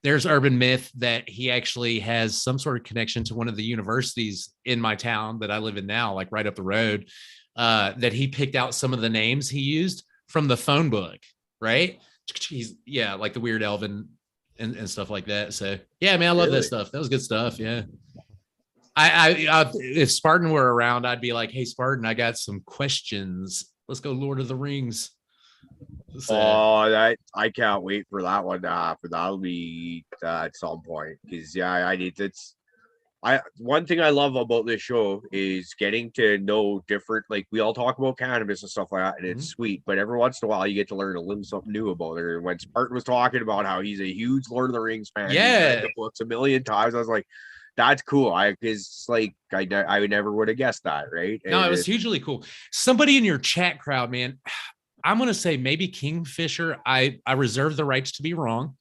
There's urban myth that he actually has some sort of connection to one of the universities in my town that I live in now, like right up the road, that he picked out some of the names he used from the phone book, right? He's like the weird elven and stuff like that. So yeah, man, I love that stuff. That was good stuff. Yeah. I if Spartan were around, I'd be like, hey, Spartan, I got some questions. Let's go Lord of the Rings. So, I can't wait for that one to happen. That'll be at some point, because one thing I love about this show is getting to know different, like we all talk about cannabis and stuff like that, and it's sweet, but every once in a while you get to learn a little something new about it. When Spartan was talking about how he's a huge Lord of the Rings fan, he's read the books a million times, I was like, that's cool. I never would have guessed that, right? No, it was hugely cool. Somebody in your chat crowd, man, I'm gonna say maybe Kingfisher. I reserve the rights to be wrong,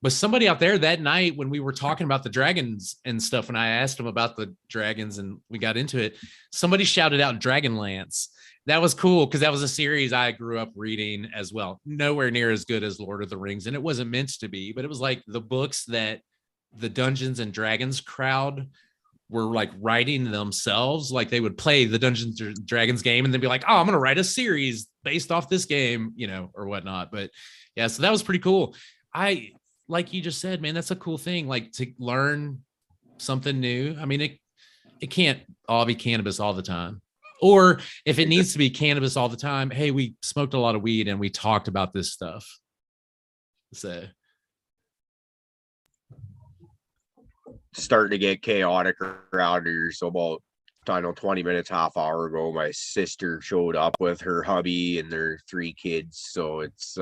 but somebody out there that night when we were talking about the dragons and stuff, when I asked him about the dragons and we got into it, somebody shouted out Dragonlance. That was cool because that was a series I grew up reading as well. Nowhere near as good as Lord of the Rings, and it wasn't meant to be, but it was like the books that the Dungeons and Dragons crowd were like writing themselves. Like they would play the Dungeons and Dragons game and then be like, oh, I'm going to write a series based off this game, or whatnot. But yeah, so that was pretty cool. Like you just said, man, that's a cool thing. Like to learn something new. I mean, it can't all be cannabis all the time. Or if it needs to be cannabis all the time, hey, we smoked a lot of weed and we talked about this stuff. So starting to get chaotic around here. So about, I don't know, 20 minutes, half hour ago, my sister showed up with her hubby and their 3 kids. So it's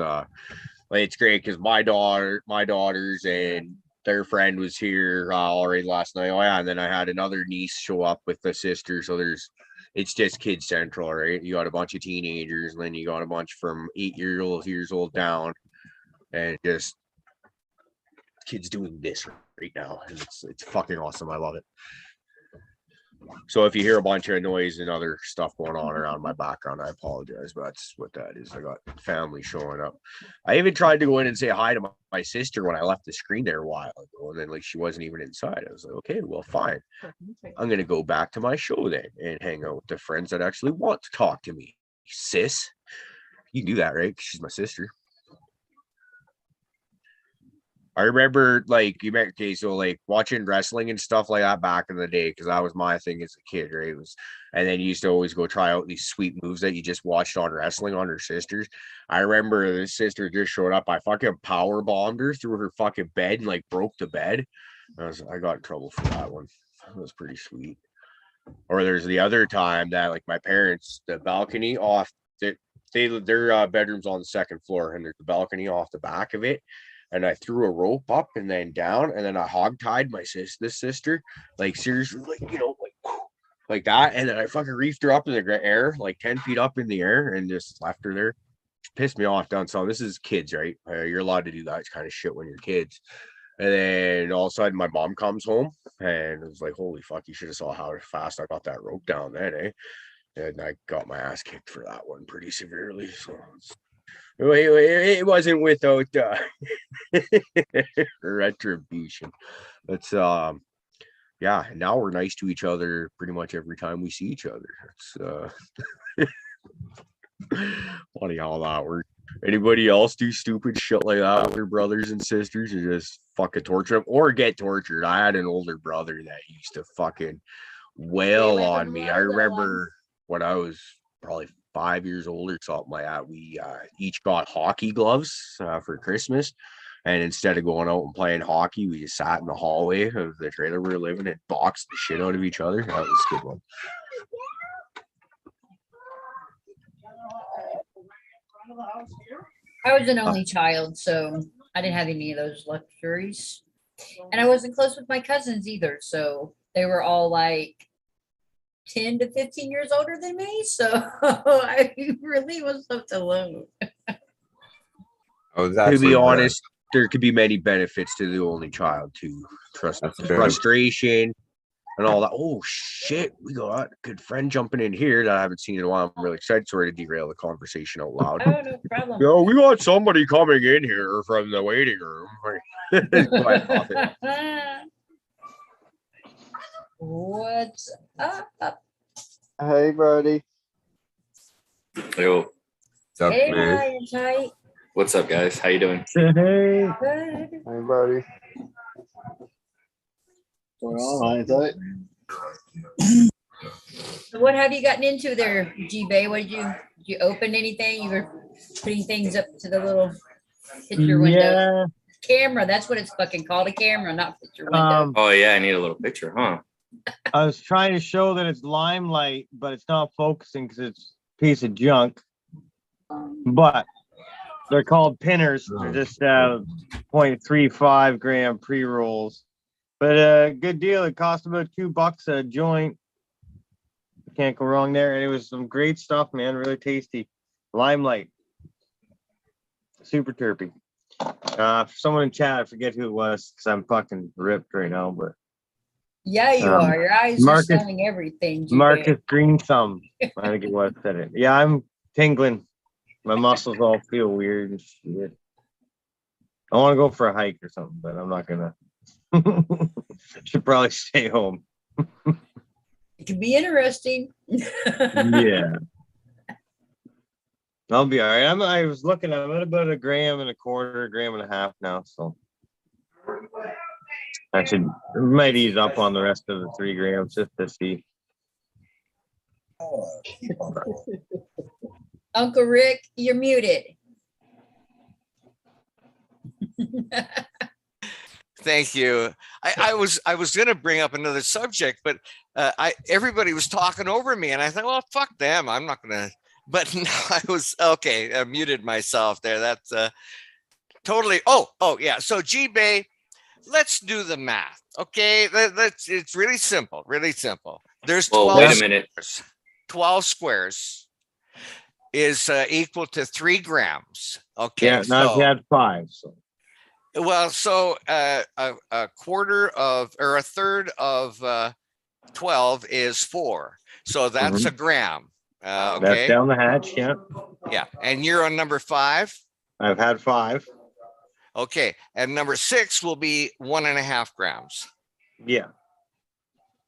great because my daughters and their friend was here already last night. Oh yeah, and then I had another niece show up with the sister. So it's just kid central, right? You got a bunch of teenagers, and then you got a bunch from 8 years old down, and just kids doing this right now. And it's fucking awesome. I love it. So if you hear a bunch of noise and other stuff going on around my background, I apologize, but that's what that is. I got family showing up. I even tried to go in and say hi to my sister when I left the screen there a while ago, and then like she wasn't even inside. I was like, okay, well, fine. I'm gonna go back to my show then and hang out with the friends that actually want to talk to me. Sis, you can do that, right? She's my sister. I remember like okay, so like watching wrestling and stuff like that back in the day, because that was my thing as a kid, right? And then you used to always go try out these sweet moves that you just watched on wrestling on her sisters. I remember this sister just showed up. I fucking power bombed her through her fucking bed and like broke the bed. I got in trouble for that one. That was pretty sweet. Or there's the other time that like my parents, the balcony off their bedroom's on the second floor, and there's the balcony off the back of it. And I threw a rope up and then down, and then I hog-tied this sister, like seriously, like that. And then I fucking reefed her up in the air, like 10 feet up in the air, and just left her there. She pissed me off down. So this is kids, right? You're allowed to do that kind of shit when you're kids. And then all of a sudden my mom comes home, and it was like, holy fuck, you should have saw how fast I got that rope down then, eh? And I got my ass kicked for that one pretty severely. So it wasn't without retribution. It's yeah, now we're nice to each other pretty much every time we see each other. It's funny how that works. Anybody else do stupid shit like that with their brothers and sisters, or just fucking torture them or get tortured? I had an older brother that used to fucking wail on me. I remember when I was probably 5 years old or something like that, we each got hockey gloves for Christmas, and instead of going out and playing hockey, we just sat in the hallway of the trailer we were living in, boxed the shit out of each other. That was a good one. I was an only child, so I didn't have any of those luxuries, and I wasn't close with my cousins either, so they were all like 10 to 15 years older than me, so I really was left alone. To be honest, there could be many benefits to the only child too. Frustration and all that. Oh shit, we got a good friend jumping in here that I haven't seen in a while. I'm really excited. Sorry to derail the conversation out loud. Oh, no problem. Yo, we got somebody coming in here from the waiting room. What's up? Hey, buddy. Yo. What's up, Hey, man? Ryan, tight. What's up, guys? How you doing? Hey. Good. Hey, buddy. What's going on, So what have you gotten into there, G-Bay? Did you open anything? You were putting things up to the little picture window. Yeah. Camera, that's what it's fucking called, a camera, not picture window. Oh yeah, I need a little picture, huh? I was trying to show that it's limelight, but it's not focusing because it's a piece of junk. But they're called pinners. They're just 0.35 gram pre-rolls. But good deal. It cost about $2 a joint. Can't go wrong there. And it was some great stuff, man. Really tasty. Limelight. Super terpy. For someone in chat, I forget who it was because I'm fucking ripped right now, but Yeah, you are. Your eyes Marcus- are showing everything. G-Bay. Marcus Green Thumb. I think it was said it. Yeah, I'm tingling. My muscles all feel weird and shit. I want to go for a hike or something, but I'm not gonna. Should probably stay home. It could be interesting. Yeah. I'll be all right. I was looking, I'm at about 1.25 grams, 1.5 grams now. So I might ease up on the rest of the 3 grams just to see. Oh, keep on going. Uncle Rick, you're muted. Thank you. I was going to bring up another subject, but everybody was talking over me, and I thought, well, fuck them. I'm not going to. But no, I was okay. I muted myself there. That's totally. Oh, yeah. So G-Bay, let's do the math. Okay, it's really simple. Really simple. There's 12. Well, wait a minute. 12 squares is equal to 3 grams. Okay. Yeah, now you had 5. So. Well, so a quarter of or a third of 12 is 4. So that's a gram. That's Okay. down the hatch. Yeah. Yeah. And you're on number 5. I've had 5. Okay. And number 6 will be 1.5 grams. Yeah.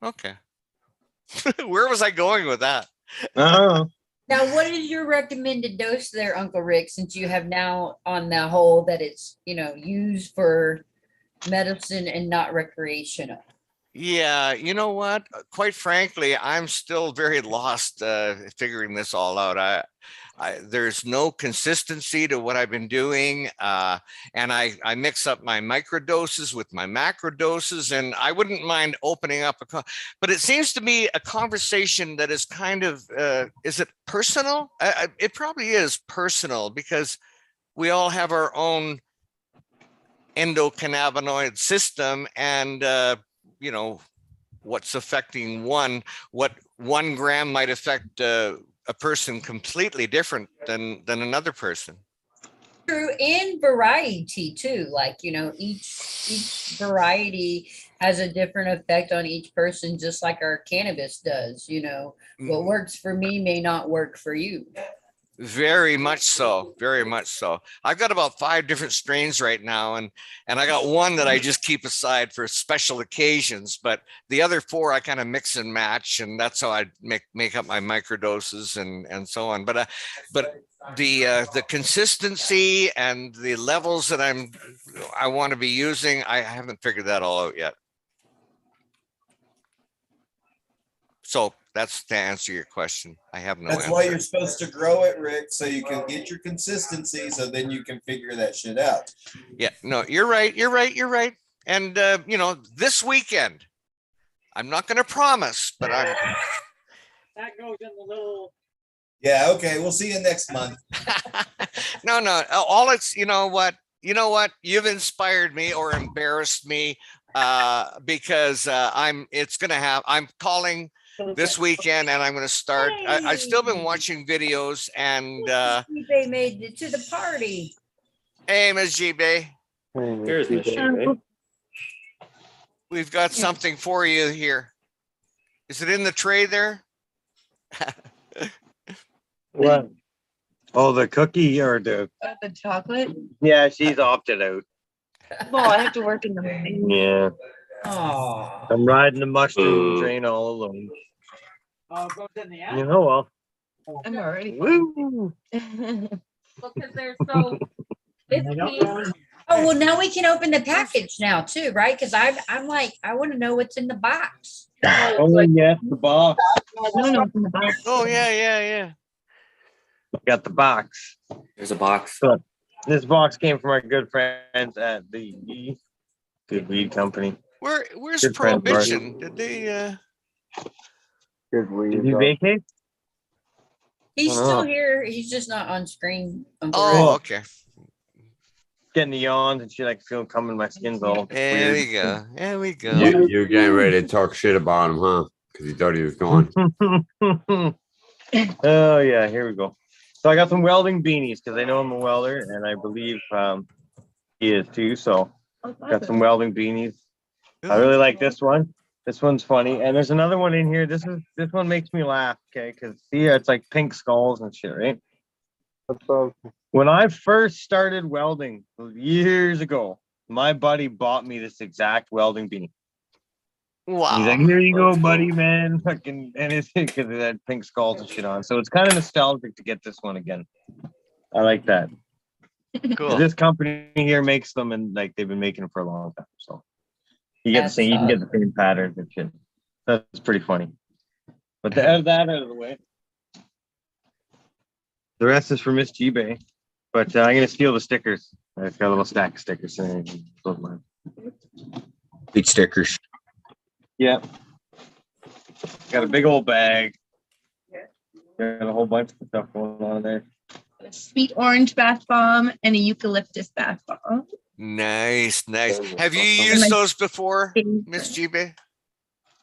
Okay. Where was I going with that? Oh. Now, what is your recommended dose there, Uncle Rick, since you have now on the whole that it's, used for medicine and not recreational? Yeah, you know what? Quite frankly, I'm still very lost figuring this all out. There's no consistency to what I've been doing, and I mix up my microdoses with my macro doses, and I wouldn't mind opening up but it seems to me a conversation that is kind of is it personal? It probably is personal because we all have our own endocannabinoid system, and what's affecting what 1 gram might affect a person completely different than another person. True, and variety too. Like, each variety has a different effect on each person, just like our cannabis does. What works for me may not work for you. Very much so. Very much so. I've got about 5 different strains right now, and I got one that I just keep aside for special occasions, but the other 4 I kind of mix and match, and that's how I make up my microdoses and so on. But the consistency and the levels that I want to be using, I haven't figured that all out yet. So that's to answer your question. I have no That's answer. why you're supposed to grow it, Rick, so you can get your consistency, so then you can figure that shit out. Yeah, no, you're right. And this weekend, I'm not going to promise, but I'm. That goes in the little. Yeah, okay. We'll see you next month. No. All it's you know what? You've inspired me or embarrassed me because I'm calling this weekend, and I'm going to start. I've still been watching videos, and They made it to the party. hey, Ms. G-Bay, Here's Miss G-Bay. we've got something for you here. Is it in the tray there? What? Oh, the cookie or the chocolate? Yeah, she's opted out. Well, I have to work in the morning. Yeah. Oh. I'm riding the mushroom train all alone. Oh, it goes in the app. Well. I'm already. Woo! Because they're so. Oh, well, now we can open the package now too, right? Because I'm like, I want to know what's in the box. Oh, yes, the box. Oh, yeah. Got the box. There's a box. So, this box came from our good friends at the Good Weed Company. Where's Good friend, Prohibition? Did they? Good weed. Did you vacate? He's Oh. still here. He's just not on screen. Oh, okay. Getting the yawns and she like feel coming. My skin's all. There weird. we go. There we go. You're getting ready to talk shit about him, huh? Because you thought he was gone. Oh yeah, here we go. So I got some welding beanies because I know I'm a welder, and I believe he is too. So got some welding beanies. I really like this one. This one's funny, and there's another one in here. This one makes me laugh. Okay, because see, it's like pink skulls and shit, right? When I first started welding years ago, my buddy bought me this exact welding beanie. Wow. He's like, here you go, buddy, man. Fucking, and it's because it had pink skulls and shit on. So it's kind of nostalgic to get this one again. I like that. Cool. This company here makes them, and like they've been making them for a long time. So You get the same. You can get the same patterns and shit. That's pretty funny. But out of that out of the way, the rest is for Miss G-Bay. But I'm gonna steal the stickers. I've got a little stack of stickers. Big stickers. Yeah. Got a big old bag. Got a whole bunch of stuff going on there. A sweet orange bath bomb and a eucalyptus bath bomb. Nice. Have you used those before, Miss G-Bay?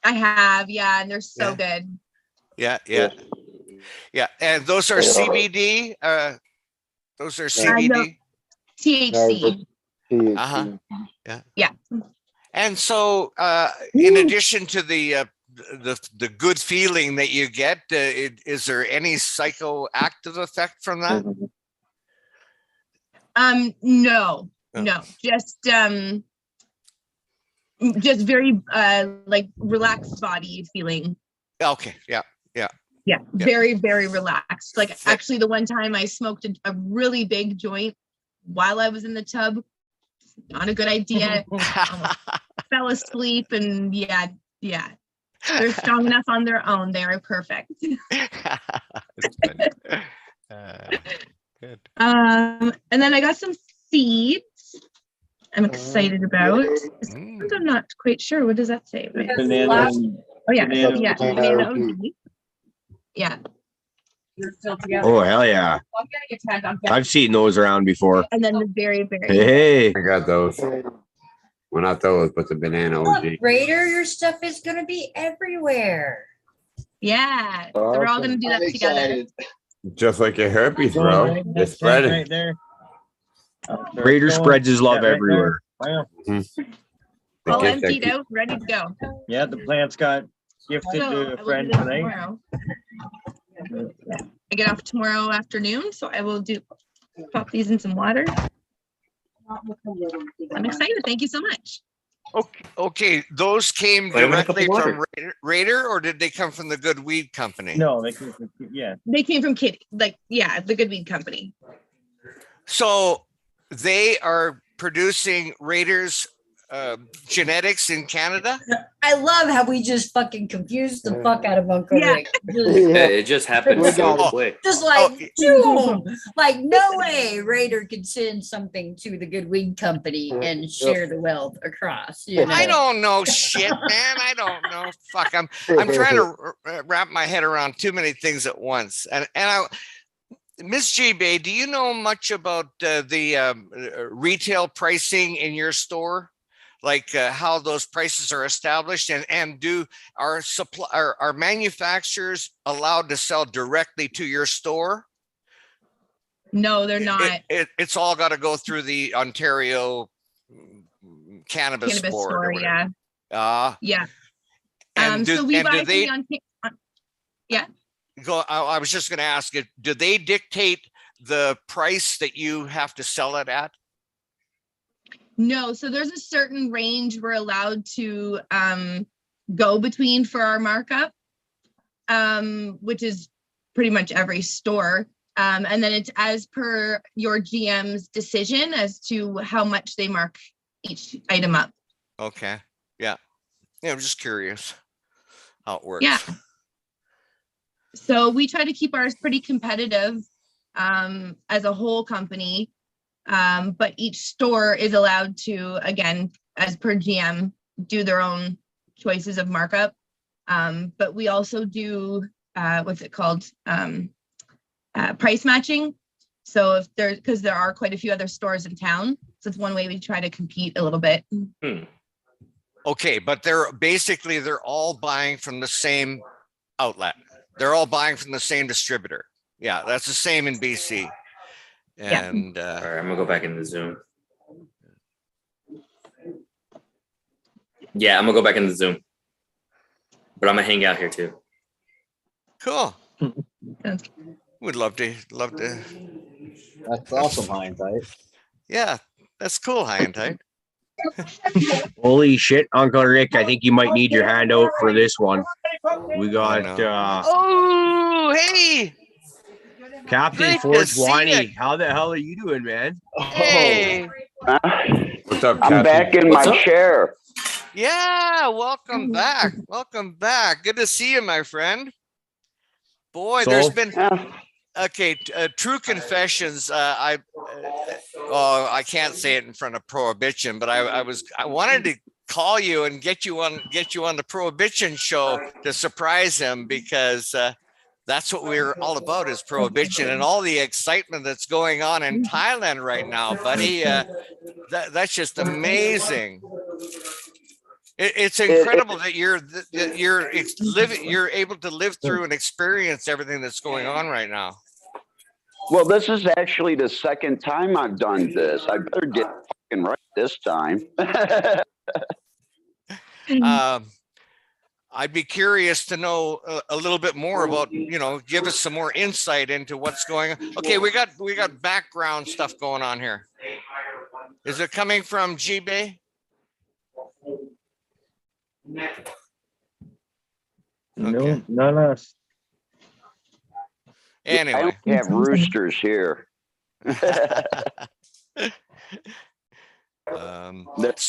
I have, yeah, and they're so good. Yeah. And those are CBD. Those are CBD. THC. Yeah. And so, in addition to the good feeling that you get, is there any psychoactive effect from that? No, just very like relaxed body feeling. Okay. Yeah. Very, very relaxed. Like actually the one time I smoked a really big joint while I was in the tub. Not a good idea. Fell asleep and yeah. They're strong enough on their own. They're perfect. Good. And then I got some seeds I'm excited about. I'm not quite sure. What does that say? Banana. Oh yeah, Banana. banana OG. Yeah. Oh hell yeah! I've seen those around before. And then the very, very. Hey, I got those. Well, not those, but the banana OG. Look, Raider, your stuff is gonna be everywhere. Yeah, so we're all gonna do that together. Just like your herpes, bro. They're spreading. Right there. Raider spreads his love everywhere. Wow. All emptied out, ready to go. Yeah, the plants got gifted to a friend tonight. I get off tomorrow afternoon, so I will pop these in some water. I'm excited. Thank you so much. Okay. Those came directly from Raider, or did they come from the Good Weed Company? No, they came from Kitty. The Good Weed Company. So they are producing Raiders genetics in Canada. I love how we just fucking confused the fuck out of Uncle Rick. It just happened so quick. Just like, boom. Like, no way Raider could send something to the Good Weed Company and share the wealth across. You know? I don't know shit, man. I don't know. Fuck. I'm trying to wrap my head around too many things at once. And Miss G-Bay, do you know much about the retail pricing in your store? Like how those prices are established, and are manufacturers allowed to sell directly to your store? No, they're not. It's all got to go through the Ontario Cannabis Board. Store, yeah. Yeah. So we buy yeah. I was just going to ask it. Do they dictate the price that you have to sell it at? No, so there's a certain range we're allowed to go between for our markup, which is pretty much every store. And then it's as per your GM's decision as to how much they mark each item up. Okay. Yeah. I'm just curious how it works. Yeah. So we try to keep ours pretty competitive as a whole company. But each store is allowed to, again, as per GM, do their own choices of markup. But we also do, what's it called? Price matching. So because there are quite a few other stores in town. So it's one way we try to compete a little bit. Okay, but they're all buying from the same outlet. They're all buying from the same distributor. Yeah, that's the same in BC. And all right, I'm gonna go back into Zoom. Yeah, I'm gonna go back into Zoom, but I'm gonna hang out here too. Cool. Would love to. That's awesome, hindsight. Yeah, that's cool, high and tight. Holy shit, Uncle Rick! I think you might need your hand out for this one. We got. Oh, hey. Captain Ford Wani, how the hell are you doing, man? Hey. What's up, I'm Captain? back in my chair. Yeah, welcome back. Welcome back. Good to see you, my friend. Boy, So- there's been Yeah. okay. True confessions. I can't say it in front of Prohibition, but I wanted to call you and get you on the Prohibition show to surprise him because that's what we're all about is Prohibition and all the excitement that's going on in Thailand right now, buddy. That's just amazing. It's incredible that you're able to live through and experience everything that's going on right now. Well, this is actually the second time I've done this. I better get fucking right this time. I'd be curious to know a little bit more about, give us some more insight into what's going on. Okay, we got background stuff going on here. Is it coming from G-Bay? No, not us. Anyway. I have roosters here. There's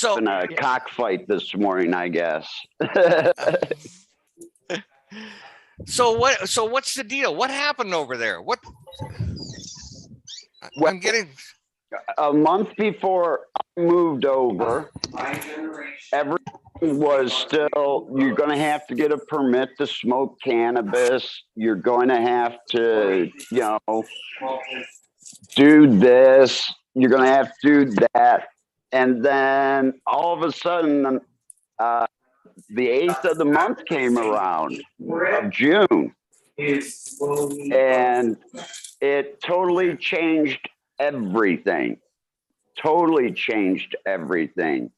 been a cockfight this morning, I guess. So what's the deal? What happened over there? I'm getting a month before I moved over, everything was still, you're going to have to get a permit to smoke cannabis. You're going to have to, do this. You're going to have to do that. And then all of a sudden, the 8th of the month came around of June. And it totally changed everything. Totally changed everything.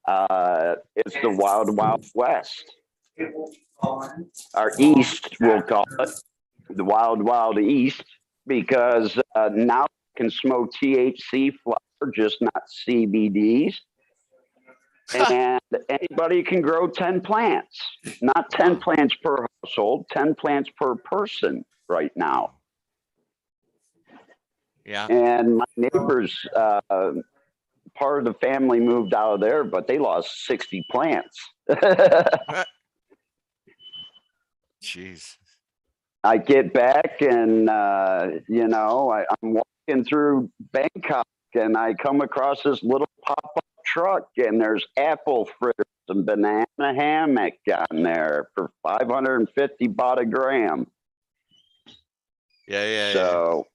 It's the wild, wild west. Our east, we'll call it the wild, wild east, because now you can smoke THC flower, just not CBDs. And anybody can grow 10 plants, not 10 plants per household, 10 plants per person right now. Yeah. And my neighbors, part of the family moved out of there, but they lost 60 plants. Jeez. I get back and, I'm walking through Bangkok and I come across this little pop-up truck and there's apple fritters and banana hammock on there for 550 baht a gram. Yeah. So,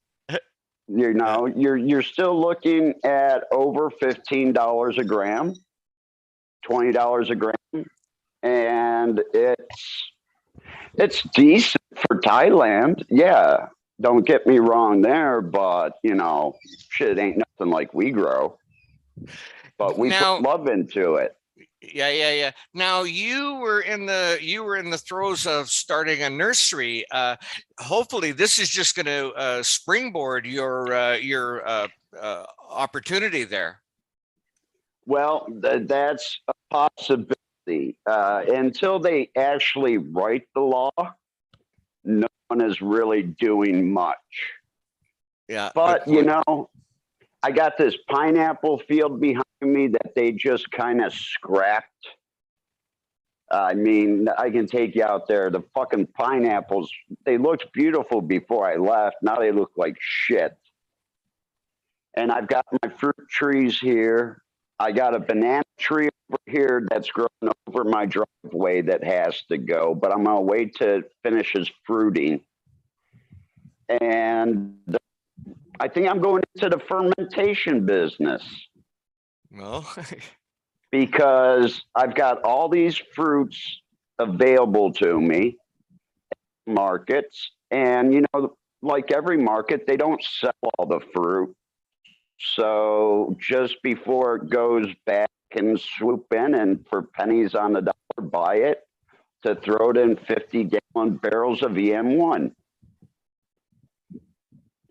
you're still looking at over $15 a gram, $20 a gram. And it's decent for Thailand. Yeah. Don't get me wrong there, but shit ain't nothing like we grow. But we put love into it. Yeah. Now you were in the throes of starting a nursery. Hopefully, this is just going to springboard your opportunity there. Well, that's a possibility. Until they actually write the law, no one is really doing much. Yeah, but I got this pineapple field behind me that they just kind of scrapped. I mean, I can take you out there. The fucking pineapples, they looked beautiful before I left. Now they look like shit. And I've got my fruit trees here. I got a banana tree over here that's grown over my driveway that has to go, but I'm going to wait to finish his fruiting. And I think I'm going into the fermentation business. Well, because I've got all these fruits available to me, markets, and like every market, they don't sell all the fruit. So just before it goes back and swoop in and for pennies on the dollar, buy it to throw it in 50-gallon barrels of EM1.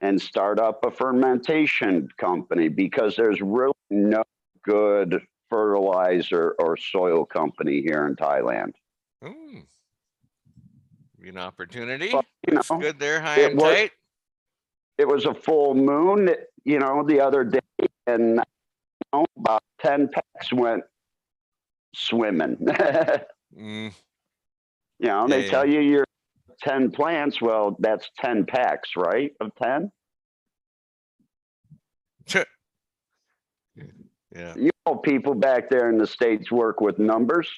And start up a fermentation company because there's really no good fertilizer or soil company here in Thailand. An opportunity. But, Looks good there, high and tight. It was a full moon, the other day, and about 10 packs went swimming. Mm, You know, they yeah, tell you you're 10 plants. Well, that's 10 packs, right? Of 10. yeah. You know, people back there in the States work with numbers.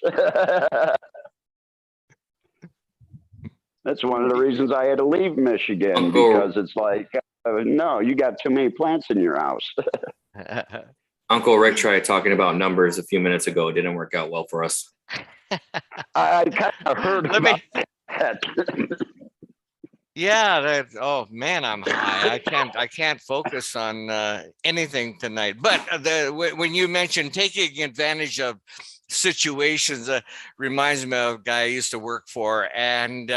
That's one of the reasons I had to leave Michigan, Uncle- because it's like, no, you got too many plants in your house. Uncle Rick tried talking about numbers a few minutes ago. It didn't work out well for us. I kind of heard Let about me. that. Yeah, that, oh man, I'm high. I can't focus on anything tonight. But when you mentioned taking advantage of situations, reminds me of a guy I used to work for, and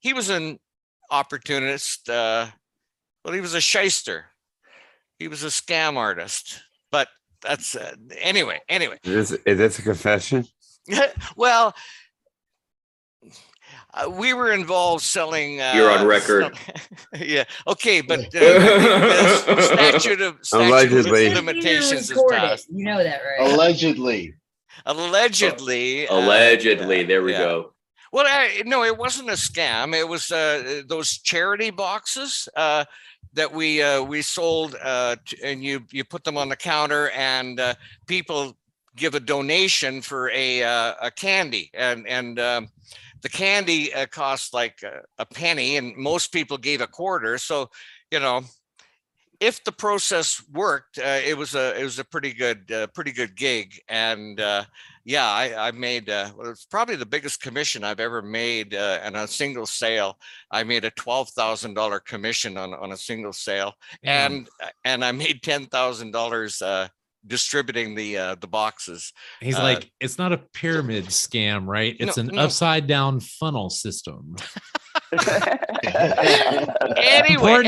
he was an opportunist. Well, he was a shyster. He was a scam artist. But that's anyway. Is this a confession? Well, we were involved selling. You're on record. Yeah. Okay, but the statute of Allegedly. limitations is Record it. passed. You know that, right? Allegedly. Allegedly. Allegedly. There we yeah. go. Well, no, it wasn't a scam. It was those charity boxes that we sold, and you put them on the counter, and people give a donation for a candy, and the candy cost like a penny, and most people gave a quarter. So, you know, if the process worked, it was a pretty good gig, and yeah, I made well, it's probably the biggest commission I've ever made on a single sale. I made a $12,000 commission on a single sale, and I made $10,000 distributing the boxes. He's like, it's not a pyramid scam, right? It's an no. upside down funnel system. Important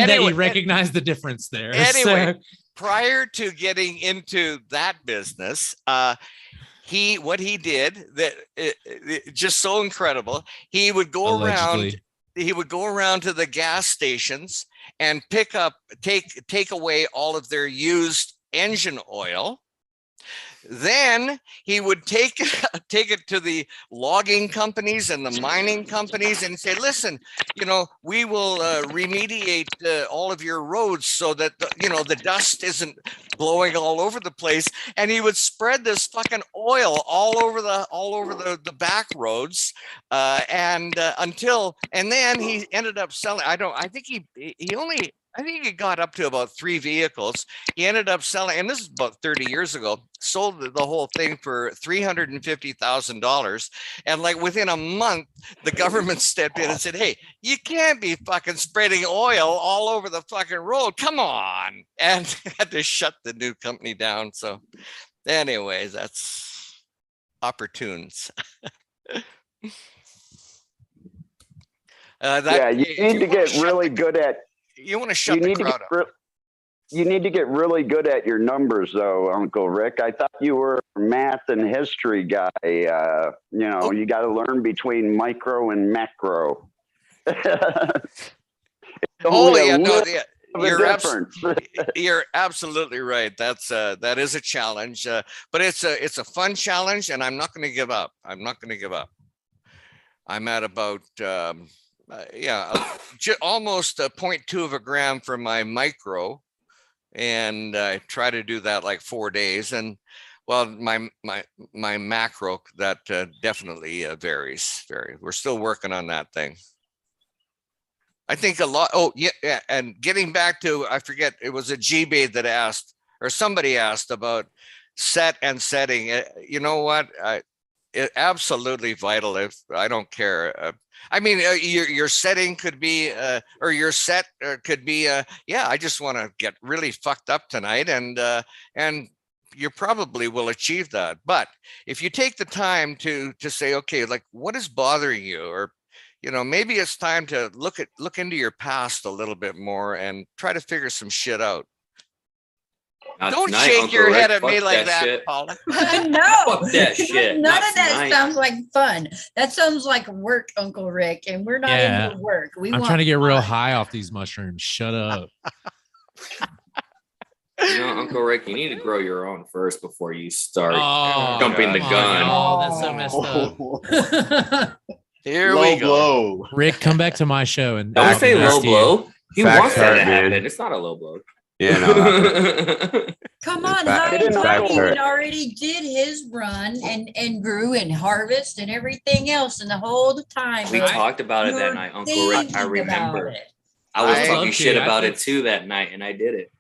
that you recognize the difference there. Anyway, So- prior to getting into that business, what he did that just so incredible. He would go around. He would go around to the gas stations and take away all of their used engine oil. Then he would take it to the logging companies and the mining companies and say, listen, you know, we will remediate all of your roads so that the dust isn't blowing all over the place. And he would spread this fucking oil all over the back roads, and then he ended up selling. I think he got up to about 3 vehicles. He ended up selling, and this is about 30 years ago, sold the whole thing for $350,000. And like within a month, the government stepped in and said, hey, you can't be fucking spreading oil all over the fucking road. Come on. And had to shut the new company down. So anyways, that's opportunes. Yeah, you need to get really good at. You want to shut the crowd up. You need to get really good at your numbers, though, Uncle Rick. I thought you were a math and history guy. You got to learn between micro and macro. You're absolutely right. That is a challenge, but it's a fun challenge, and I'm not going to give up. I'm at about almost 0.2 of a gram for my micro, and I try to do that like 4 days. And well, my macro, that definitely varies. We're still working on that thing. I think a lot. Oh yeah, and getting back to, I forget, it was a G-Bait that asked, or somebody asked about set and setting. You know what? It absolutely vital. If I don't care. I mean, your setting could be, or your set could be, I just want to get really fucked up tonight, and you probably will achieve that. But if you take the time to say, okay, like, what is bothering you, or maybe it's time to look into your past a little bit more and try to figure some shit out. Don't shake Uncle your Rick, head at me fuck like that that, shit. Paula. No, Fuck that shit. None Not of that tonight. sounds like fun. That sounds like work, Uncle Rick, and we're not Yeah. into work. I'm trying to get real high off these mushrooms. Shut up. You know, Uncle Rick, you need to grow your own first before you start Oh, jumping the come on, gun. y'all. That's so messed up. Here Low we go. blow. Rick, come back to my show and Don't I'll say be nice low to you. blow. He Facts wants that hurt, to happen. man. It's not a low blow. Yeah, no. Come on, Fact- High and fact Mighty hurt. had already did his run and grew and harvest and everything else, and the whole time We of talked about it that you're night, Uncle Rick. I thinking about remember. it. I was I talking love shit to. about it too that night, and I did it.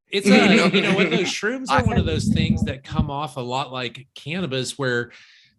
It's you know what, those shrooms are one of those things that come off a lot like cannabis, where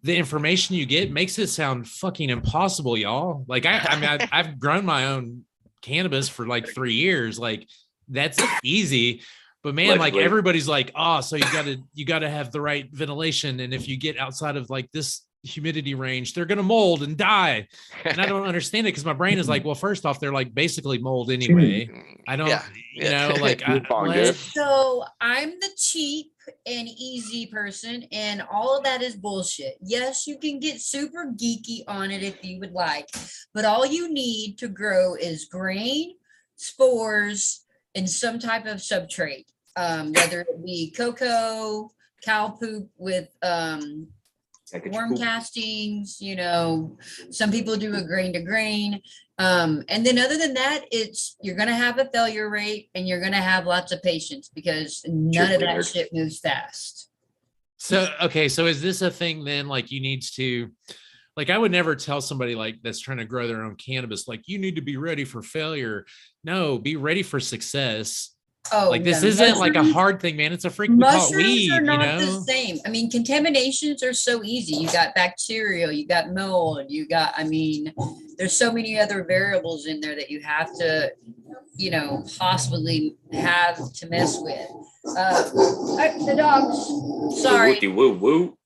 the information you get makes it sound fucking impossible, y'all. Like I mean, I've grown my own cannabis for like 3 years. Like that's easy. But man, like Allegedly. everybody's like, oh, so you gotta have the right ventilation. And if you get outside of like this humidity range, they're gonna mold and die. And I don't understand it because my brain is like, well, first off, they're like basically mold anyway. I don't, you know, like what? So I'm the cheap and easy person, and all of that is bullshit. Yes, you can get super geeky on it if you would like, but all you need to grow is grain, spores, and some type of substrate, whether it be cocoa, cow poop with worm castings, you know, some people do a grain to grain. And then other than that, you're going to have a failure rate and you're going to have lots of patience because none of that shit moves fast. So, okay. So is this a thing then? Like you need to, like, I would never tell somebody like that's trying to grow their own cannabis, like you need to be ready for failure. No, be ready for success. Oh, like this no. isn't like a hard thing, man. It's a freaking we call it Mushrooms weed, are not you know? the same. I mean, contaminations are so easy. You got bacterial, you got mold, you got, I mean, there's so many other variables in there that you have to, you know, possibly have to mess with. The dogs, sorry. Woo woo.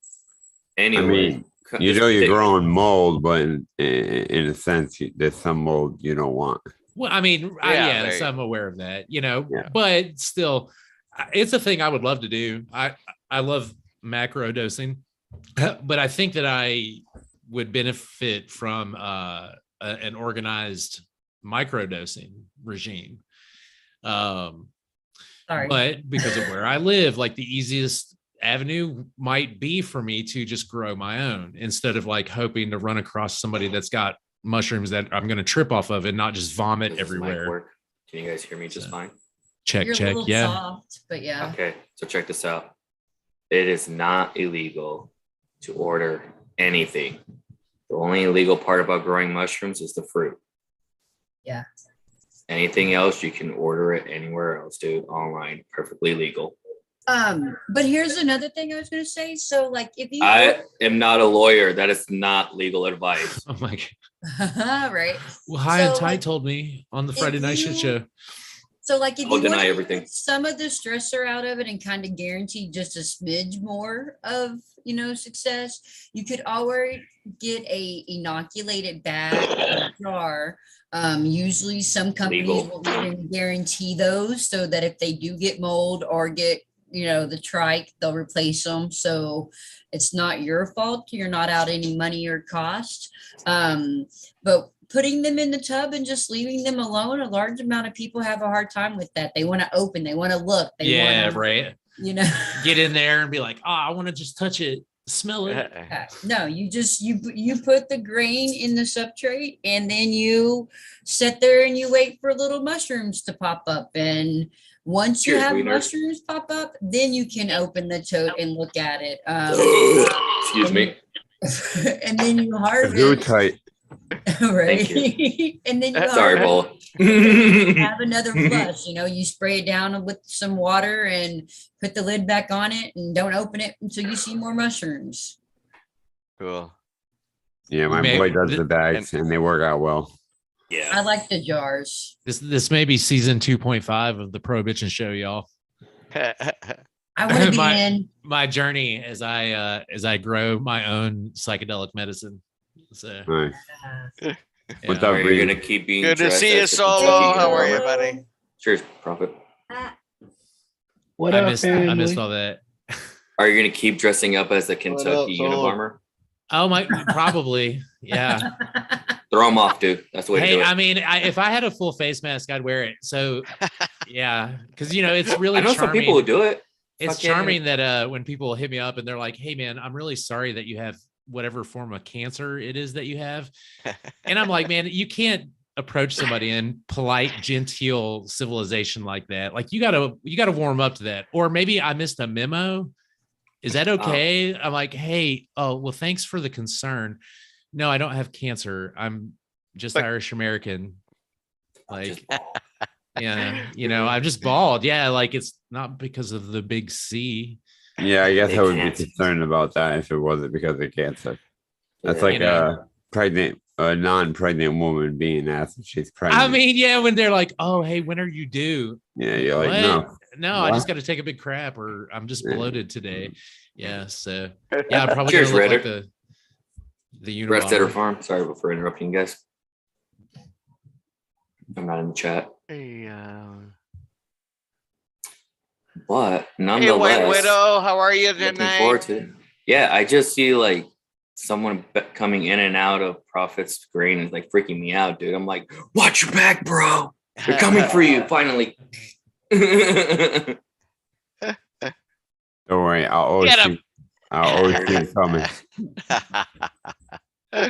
Anyway, I mean, you know you're growing mold, but in a sense, there's some mold you don't want. Well, I mean, yes, I'm aware of that, you know, but still, it's a thing I would love to do. I love macro dosing, but I think that I would benefit from an organized micro dosing regime. But because of where I live, like the easiest avenue might be for me to just grow my own instead of like hoping to run across somebody that's got mushrooms that I'm going to trip off of and not just vomit everywhere. Can you guys hear me just fine? Check. You're a little soft, but yeah. Okay, so check this out. It is not illegal to order anything. The only illegal part about growing mushrooms is the fruit. Yeah. Anything else, you can order it anywhere else, dude, online, perfectly legal. But here's another thing I was going to say. So like if you I am not a lawyer. That is not legal advice. Oh my God. Right. Well, High and Ty told me on the Friday night shit show. So like if I'll you deny want to everything. get some of the stressor out of it and kind of guarantee just a smidge more of, you know, success, you could already get a inoculated bag or jar. Usually some companies will even guarantee those so that if they do get mold or get, you know, the trike, they'll replace them. So it's not your fault. You're not out any money or cost. But putting them in the tub and just leaving them alone, a large amount of people have a hard time with that. They want to open, they want to look. They wanna, right. You know, get in there and be like, oh, I want to just touch it, smell it. No, you just, you put the grain in the substrate and then you sit there and you wait for little mushrooms to pop up. And once you have mushrooms pop up, then you can open the tote and look at it. Excuse me. And then you harvest. Good tight. Right. And then you Sorry, Paula. have another flush. You know, you spray it down with some water and put the lid back on it and don't open it until you see more mushrooms. Cool. Yeah, my boy does the bags and they work out well. Yeah, I like the jars. This may be season 2.5 of the Prohibition Show, y'all. I want to be in my journey as I grow my own psychedelic medicine. So, nice. What's up, are you gonna keep being good to dressed see you, as a Solo? Kentucky How are you, Farmer? buddy? Cheers, Prophet. What I up, missed family? I missed all that. Are you gonna keep dressing up as the Kentucky Solo? Unabomber? Oh my, probably, yeah. Throw them off, dude. That's the way to do Hey, it. I mean, if I had a full face mask, I'd wear it. So, yeah, because it's really I know some people who do it. It's Fuck yeah. charming that when people hit me up and they're like, "Hey, man, I'm really sorry that you have whatever form of cancer it is that you have," and I'm like, "Man, you can't approach somebody in polite, genteel civilization like that. Like, you gotta warm up to that. Or maybe I missed a memo. Is that okay?" I'm like, "Hey, oh, well, thanks for the concern. No, I don't have cancer. I'm just Irish American. Like, yeah, I'm just bald. Yeah, like it's not because of the big C." Yeah, I guess I would be concerned about that if it wasn't because of cancer. That's like a non-pregnant woman being asked if she's pregnant. I mean, yeah, when they're like, "Oh, hey, when are you due?" Yeah, you're like, no, What? I just got to take a big crap, or I'm just bloated today. Yeah, so yeah, I'm probably Cheers, gonna look Ritter. like the Rest at her Unabomber. farm. Sorry for interrupting you guys. I'm not in the chat. Hey, But hey, nonetheless, White Widow, how are you looking tonight? forward to it. Yeah, I just see like someone coming in and out of Prophet's screen is like freaking me out, dude. I'm like, watch your back, bro. They're coming for you, finally. Don't worry, I'll always see it coming. All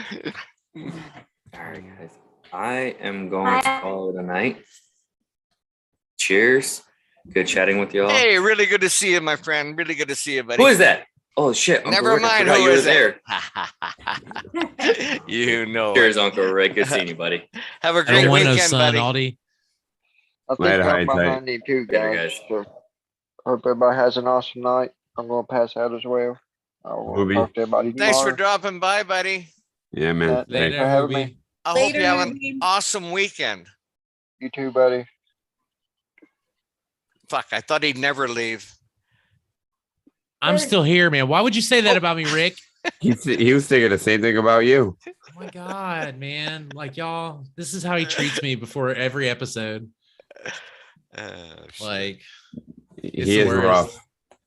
right, guys. I am going to call it a night. Cheers. Good chatting with y'all. Hey, really good to see you, my friend. Really good to see you, buddy. Who is that? Oh shit! Uncle Never Rick, I mind forgot who you were is there. You know. Cheers, Uncle Rick. Good seeing you, buddy. Have a I great don't want no weekend, son, buddy. Aldi. I think Later, I'm hi, behind you too, Later, guys. guys. So, hope everybody has an awesome night. I'm gonna pass out as well. I'll Ruby. talk to everybody Thanks for tomorrow. dropping by, buddy. Yeah, man. Thanks Later, for having me. Ruby. I hope you have an awesome weekend. You too, buddy. Fuck, I thought he'd never leave. I'm still here, man. Why would you say that about me, Rick? He was thinking the same thing about you. Oh my God, man. Like, y'all, this is how he treats me before every episode. Like, it's He the is worst. rough.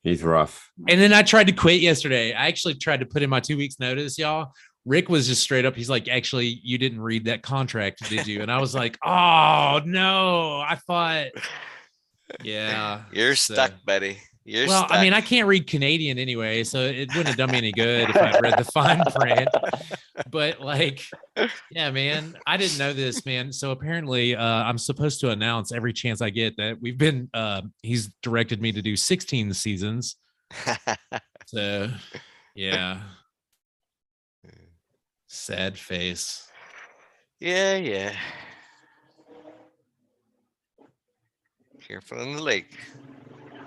He's rough. And then I tried to quit yesterday. I actually tried to put in my 2 weeks notice, y'all. Rick was just straight up. He's like, "Actually, you didn't read that contract, did you?" And I was like, "Oh no, I thought, yeah." You're so- stuck, buddy. You're Well, stuck. I mean, I can't read Canadian anyway, so it wouldn't have done me any good if I'd read the fine print. But like, yeah, man, I didn't know this, man. So apparently, I'm supposed to announce every chance I get that we've been. He's directed me to do 16 seasons. So, yeah. Sad face. Yeah. Careful in the lake.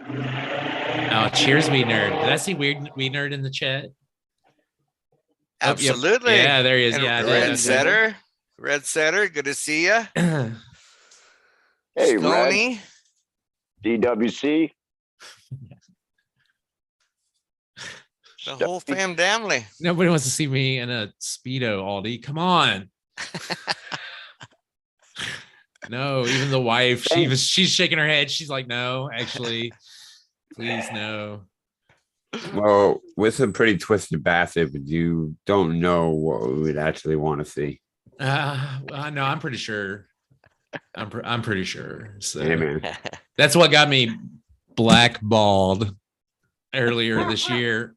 Oh, cheers, Wee Nerd. Did I see weird Wee Nerd in the chat? Oh, yep. Absolutely. Yeah, there he is. And Yeah, I did. Red Setter. Red Setter, good to see you. Hey, Red. Sconey. DWC. The whole fam family. Nobody wants to see me in a Speedo, Aldi. Come on. No, even the wife, she's shaking her head. She's like, "No, actually, please, no." Well, with some pretty twisted bastard, but you don't know what we would actually want to see. No, I'm pretty sure. I'm pretty sure. So Yeah, man. that's what got me blackballed earlier this year.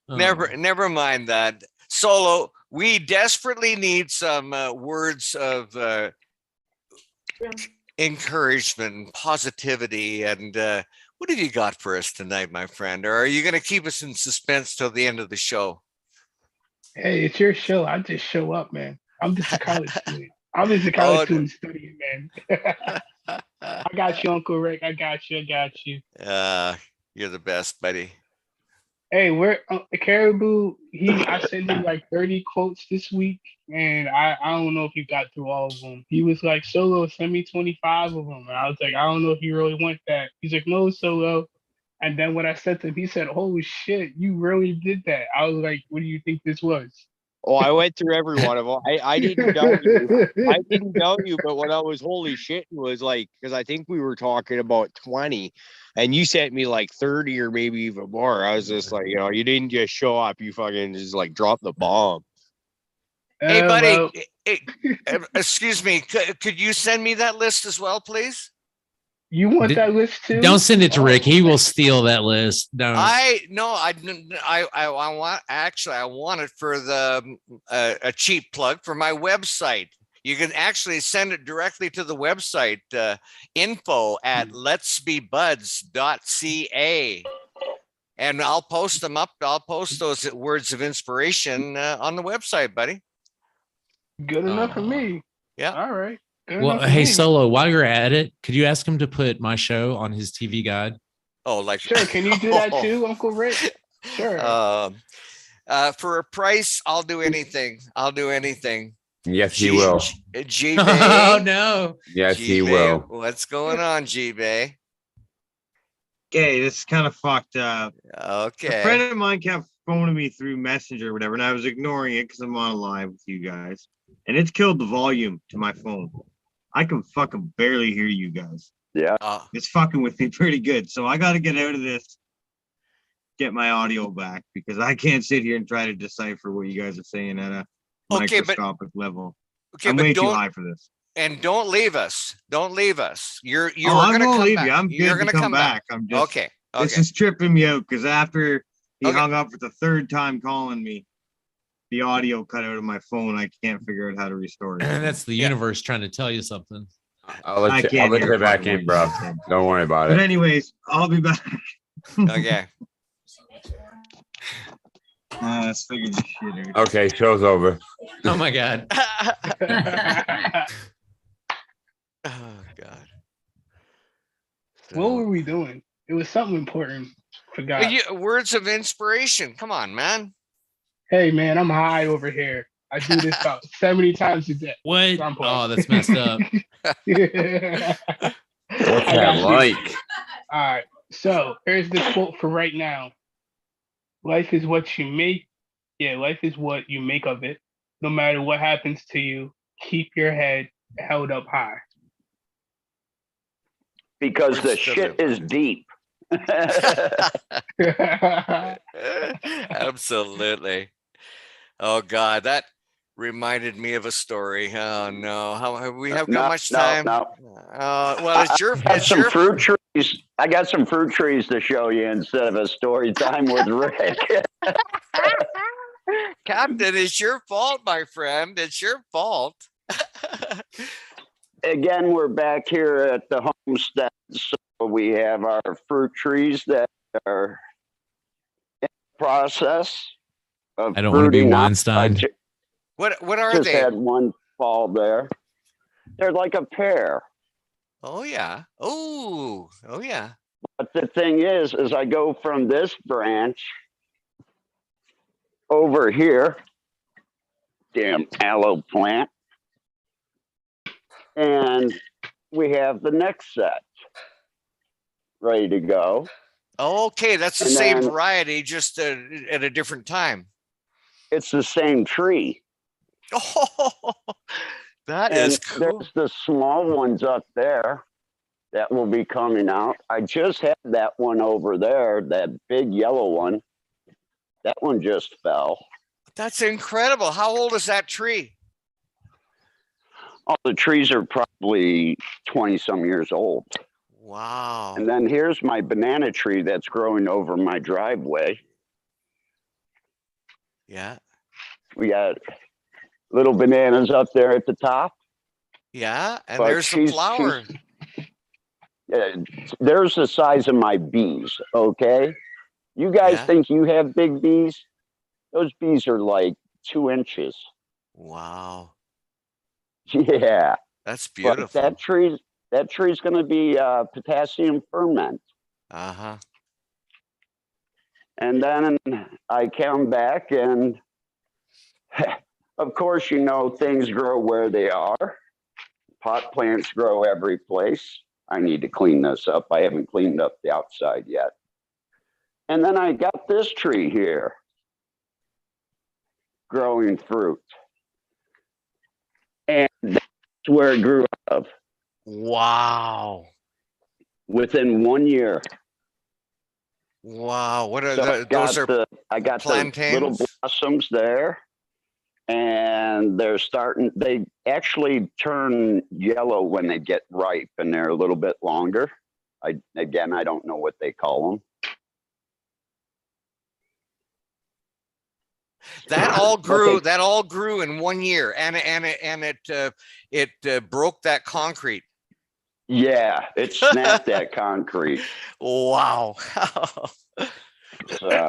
Never mind that. Solo, we desperately need some words of encouragement and positivity. And what have you got for us tonight, my friend? Or are you going to keep us in suspense till the end of the show? Hey, it's your show. I just show up, man. I'm just a college student. I'm just a college student studying, man. I got you, Uncle Rick. I got you. You're the best, buddy. Hey, where Caribou? I sent him like 30 quotes this week, and I don't know if he got through all of them. He was like, "Solo, send me 25 of them," and I was like, "I don't know if you really want that." He's like, "No, Solo." And then when I sent him, he said, "Holy shit, you really did that." I was like, "What do you think this was?" Oh, I went through every one of them. I didn't know you. I didn't know you, but what I was holy shit was like, because I think we were talking about 20, and you sent me like 30 or maybe even more. I was just like, you didn't just show up. You fucking just like dropped the bomb. Hey, buddy. Well, Excuse me. Could you send me that list as well, please? you want that list too? Don't send it to Oh. Rick. He will steal that list. Don't. I want it for the a cheap plug for my website. You can actually send it directly to the website, info@letsbebuds.ca. And I'll post them up. I'll post those words of inspiration on the website, buddy. Good enough for me. Yeah. All right. Good Well, enough for hey, me. Solo, while you're at it, could you ask him to put my show on his TV guide? Oh, like Sure. Can you do that too, Uncle Rick? Sure. For a price, I'll do anything. I'll do anything. Yes, he will. G-Bay. Oh no. Yes, he G-Bay, will. What's going on, G-Bay? Okay, this is kind of fucked up. A Okay. friend of mine kept phoning me through Messenger or whatever, and I was ignoring it because I'm on live with you guys. And it's killed the volume to my phone. I can fucking barely hear you guys. Yeah. It's fucking with me pretty good. So I got to get out of this, get my audio back, because I can't sit here and try to decipher what you guys are saying at a microscopic level. Okay, I'm but way too don't- high for this. And don't leave us. Don't leave us. You're Oh, I gonna won't come leave back. you. I'm You're good gonna to come back. I'm just okay. This is tripping me out because after he hung up for the third time calling me, the audio cut out of my phone. I can't figure out how to restore it. That's the universe trying to tell you something. I'll let you back in, bro. Don't worry about But it. anyways, I'll be back. Okay. Let's figure this shit out. Okay, show's over. Oh my god. Oh God. What were we doing? It was something important. Forgot. Words of inspiration. Come on, man. Hey man, I'm high over here. I do this about 70 times a day. What? So I'm playing. Oh, that's messed up. What's I that got you. like? All right. So here's the quote for right now. Life is what you make. Yeah, life is what you make of it. No matter what happens to you, keep your head held up high. Because the shit is deep. Absolutely. Oh God, that reminded me of a story. Oh no, how we have got much time? No. Well, it's your. I got It's some your. fruit trees. I got some fruit trees to show you instead of a story time with Rick. Captain, it's your fault, my friend. It's your fault. Again, we're back here at the homestead. So we have our fruit trees that are in the process of I don't want to be fruiting out. Weinstein. What are Just they? had one fall there. They're like a pear. Oh yeah. Oh yeah. But the thing is I go from this branch over here, damn aloe plant, and we have the next set ready to go. Okay, that's the And same then- variety, just at a different time. It's the same tree. Oh, that And is cool. there's the small ones up there that will be coming out. I just had that one over there, that big yellow one. That one just fell. That's incredible. How old is that tree? Oh, the trees are probably 20 some years old. Wow. And then here's my banana tree that's growing over my driveway. Yeah. We got little bananas up there at the top. Yeah. And But there's the flower. There's the size of my bees, okay? You guys Yeah. think you have big bees? Those bees are like 2 inches. Wow. Yeah. That's But beautiful. that tree's going to be potassium ferment. Uh-huh. And then I come back and of course, you know, things grow where they are. Pot plants grow every place. I need to clean this up. I haven't cleaned up the outside yet. And then I got this tree here growing fruit. And that's where it grew out of. Wow. Within 1 year. Wow. What are So those? Are I got the little plantains? blossoms there. and they actually turn yellow when they get ripe, and they're a little bit longer. I don't know what they call them. That all grew. That all grew in 1 year, and it broke that concrete. Yeah, it snapped that concrete. Wow. So,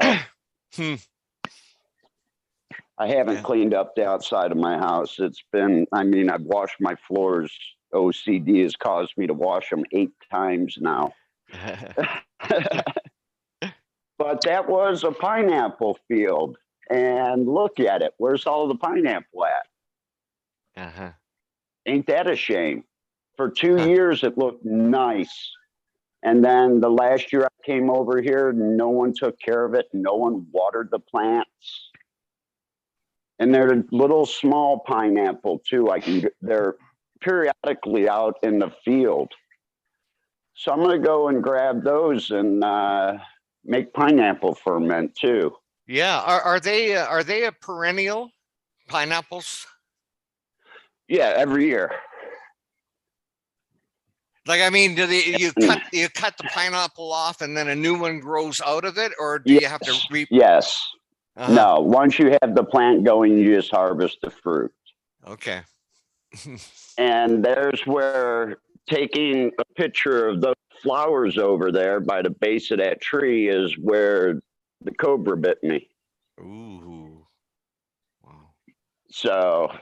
I haven't cleaned up the outside of my house. It's been, I mean, I've washed my floors. OCD has caused me to wash them 8 times now. But that was a pineapple field. And look at it. Where's all the pineapple at? Ain't that a shame? For 2 years, it looked nice. And then the last year I came over here, no one took care of it. No one watered the plants. And they're little small pineapple too. They're periodically out in the field. So I'm going to go and grab those and make pineapple ferment too. Yeah. Are they a perennial pineapples? Yeah, every year. Like, I mean, you cut the pineapple off and then a new one grows out of it, or do you have to Yes. No, once you have the plant going, you just harvest the fruit. Okay. And there's where taking a picture of those flowers over there by the base of that tree is where the cobra bit me. Ooh. Wow. So,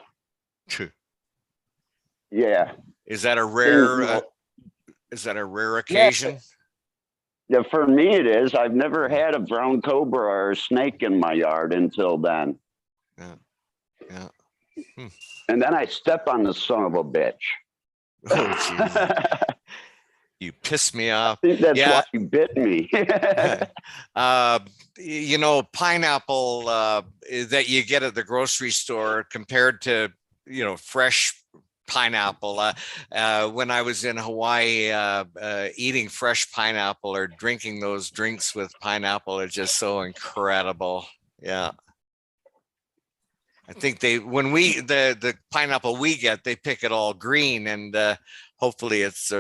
yeah. Is that a rare? Is that a rare occasion? Yeah, for me it is. I've never had a brown cobra or a snake in my yard until then. Yeah. And then I step on the son of a bitch. Oh, geez. You pissed me off. I think that's why you bit me. You know, pineapple that you get at the grocery store compared to, fresh pineapple. When I was in Hawaii, eating fresh pineapple or drinking those drinks with pineapple are just so incredible. Yeah. I think the pineapple we get, they pick it all green, and hopefully it's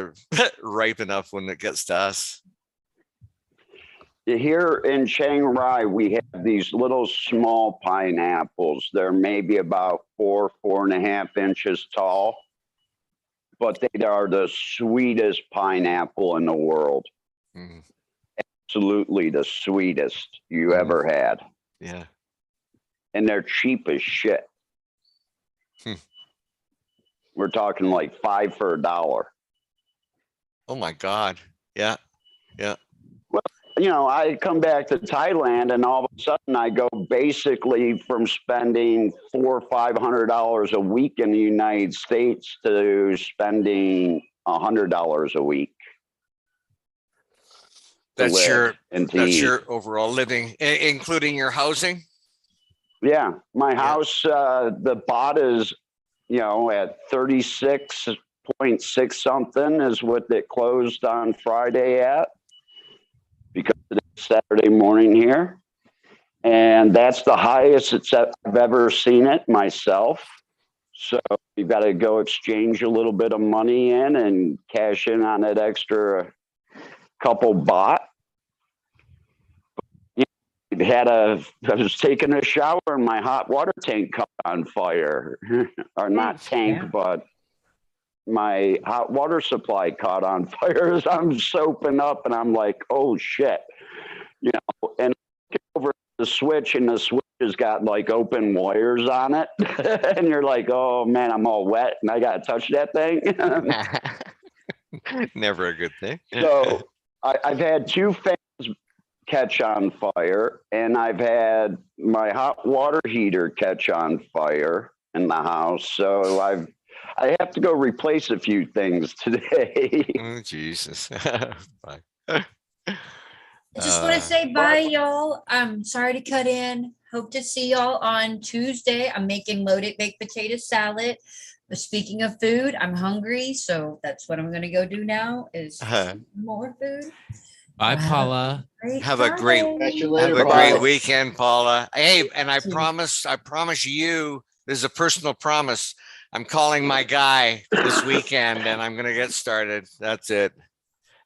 ripe enough when it gets to us. Here in Chiang Rai, we have these little small pineapples. They're maybe about 4.5 inches tall, but they are the sweetest pineapple in the world. Absolutely the sweetest you ever had. Yeah. And they're cheap as shit. We're talking like $5 for $1. Oh my God. Yeah. Yeah. Well, I come back to Thailand and all of a sudden I go basically from spending $400 or $500 a week in the United States to spending $100 a week. That's your overall living, including your housing? Yeah. My house, the bot is, at 36.6 something is what it closed on Friday at, because it's Saturday morning here. And that's the highest I've ever seen it myself. So you've got to go exchange a little bit of money in and cash in on that extra couple baht. I was taking a shower and my hot water tank caught on fire. Or not tank, but my hot water supply caught on fire as I'm soaping up, and I'm like, oh shit. And I look over the switch, and the switch has got like open wires on it. And you're like, oh man, I'm all wet and I gotta touch that thing. Never a good thing. So I've had 2 fans catch on fire, and I've had my hot water heater catch on fire in the house. So I have to go replace a few things today. Oh, Jesus. Bye. I just want to say bye, y'all. I'm sorry to cut in. Hope to see y'all on Tuesday. I'm making loaded baked potato salad. But speaking of food, I'm hungry, so that's what I'm going to go do now is more food. Bye, Paula. Have a great weekend, Paula. Hey, and I promise you This is a personal promise. I'm calling my guy this weekend and I'm going to get started. That's it.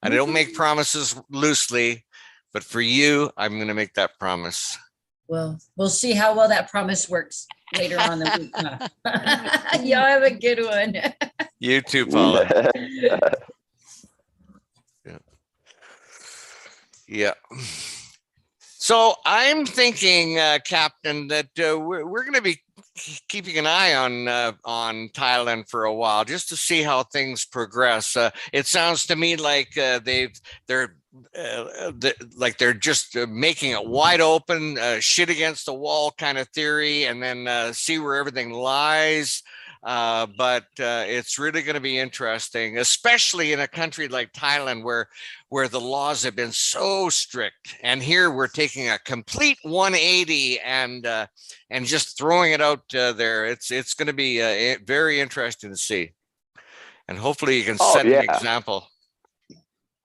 I don't make promises loosely, but for you, I'm going to make that promise. Well, we'll see how well that promise works later on the week. Huh? Y'all have a good one. You too, Paula. Yeah. So I'm thinking, Captain, that we're going to be keeping an eye on Thailand for a while, just to see how things progress. It sounds to me like they're just making it wide open, shit against the wall kind of theory, and then see where everything lies. But it's really going to be interesting, especially in a country like Thailand, where the laws have been so strict. And here we're taking a complete 180 and just throwing it out there. It's going to be very interesting to see, and hopefully you can set an example.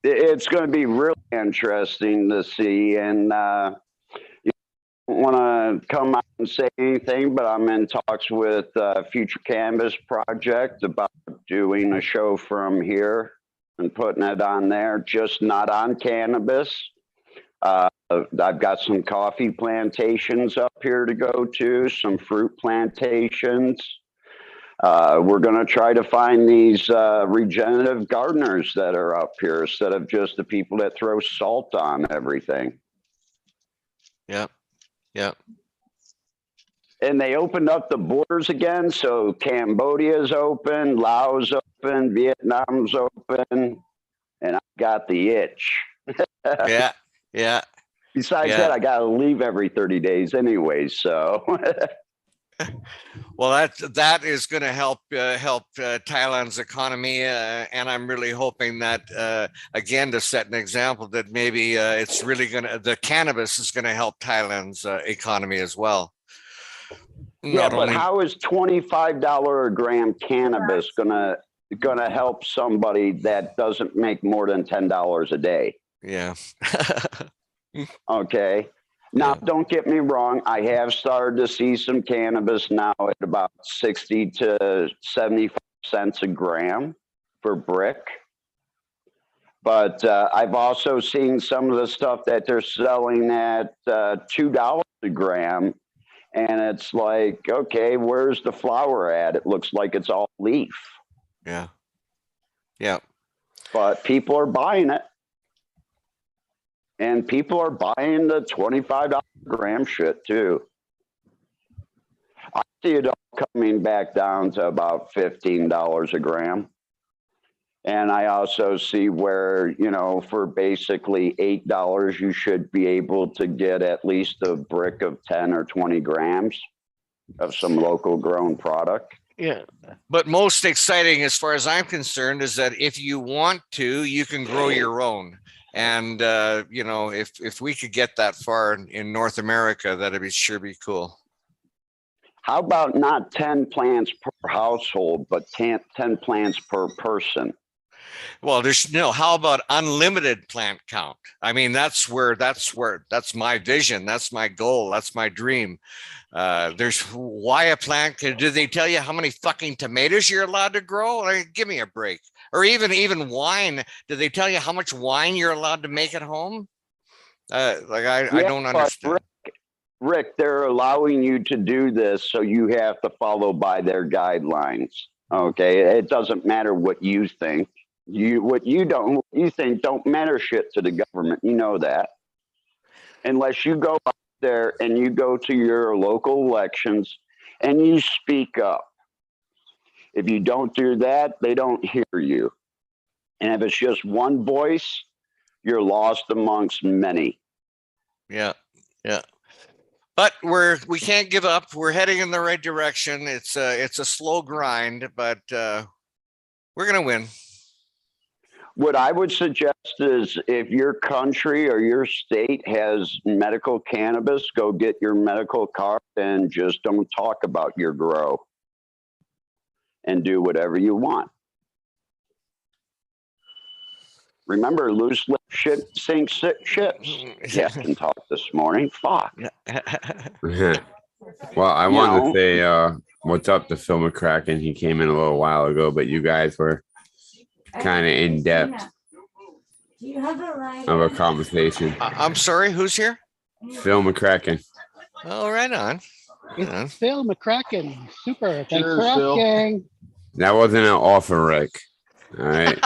It's going to be really interesting to see, and don't want to come out and say anything, but I'm in talks with Future Cannabis Project about doing a show from here and putting it on there, just not on cannabis. I've got some coffee plantations up here to go to, some fruit plantations. We're going to try to find these regenerative gardeners that are up here instead of just the people that throw salt on everything. Yep. Yeah. And they opened up the borders again. So Cambodia's open, Laos open, Vietnam's open, and I got the itch. Yeah. Yeah. Besides that, I got to leave every 30 days anyway. So. Well, that is going to help Thailand's economy, and I'm really hoping that again, to set an example, that maybe it's really the cannabis is going to help Thailand's economy as well. Yeah, but how is $25 a gram cannabis gonna help somebody that doesn't make more than $10 a day? Yeah. Okay. Now, don't get me wrong. I have started to see some cannabis now at about 60 to 75 cents a gram for brick. But I've also seen some of the stuff that they're selling at $2 a gram. And it's like, okay, where's the flower at? It looks like it's all leaf. Yeah. Yeah. But people are buying it. And people are buying the $25 gram shit too. I see it all coming back down to about $15 a gram. And I also see where, for basically $8, you should be able to get at least a brick of 10 or 20 grams of some local grown product. Yeah. But most exciting, as far as I'm concerned, is that if you want to, you can grow your own. And, if we could get that far in North America, that'd sure be cool. How about not 10 plants per household, but 10 plants per person? Well, how about unlimited plant count? I mean, that's my vision. That's my goal. That's my dream. Why a plant? Do they tell you how many fucking tomatoes you're allowed to grow? Give me a break. Or even wine. Do they tell you how much wine you're allowed to make at home? I don't understand. Rick, they're allowing you to do this, so you have to follow by their guidelines. Okay, it doesn't matter what you think. What you think don't matter shit to the government. You know that. Unless you go out there and you go to your local elections and you speak up. If you don't do that, they don't hear you. And if it's just one voice, you're lost amongst many. Yeah. Yeah. But we can't give up. We're heading in the right direction. It's a slow grind, but we're going to win. What I would suggest is if your country or your state has medical cannabis, go get your medical card and just don't talk about your grow and do whatever you want. Remember, loose lip shit sinks ships. Captain talk this morning. Fuck. Well, I You wanted to know? say what's up to Phil McCracken. He came in a little while ago, but you guys were kind of in depth of a conversation. I'm sorry, who's here? Phil McCracken. Oh, right on. Right on. Phil McCracken. Super. Thanks Cheers, for Phil. asking. That wasn't an offer, Rick. All right.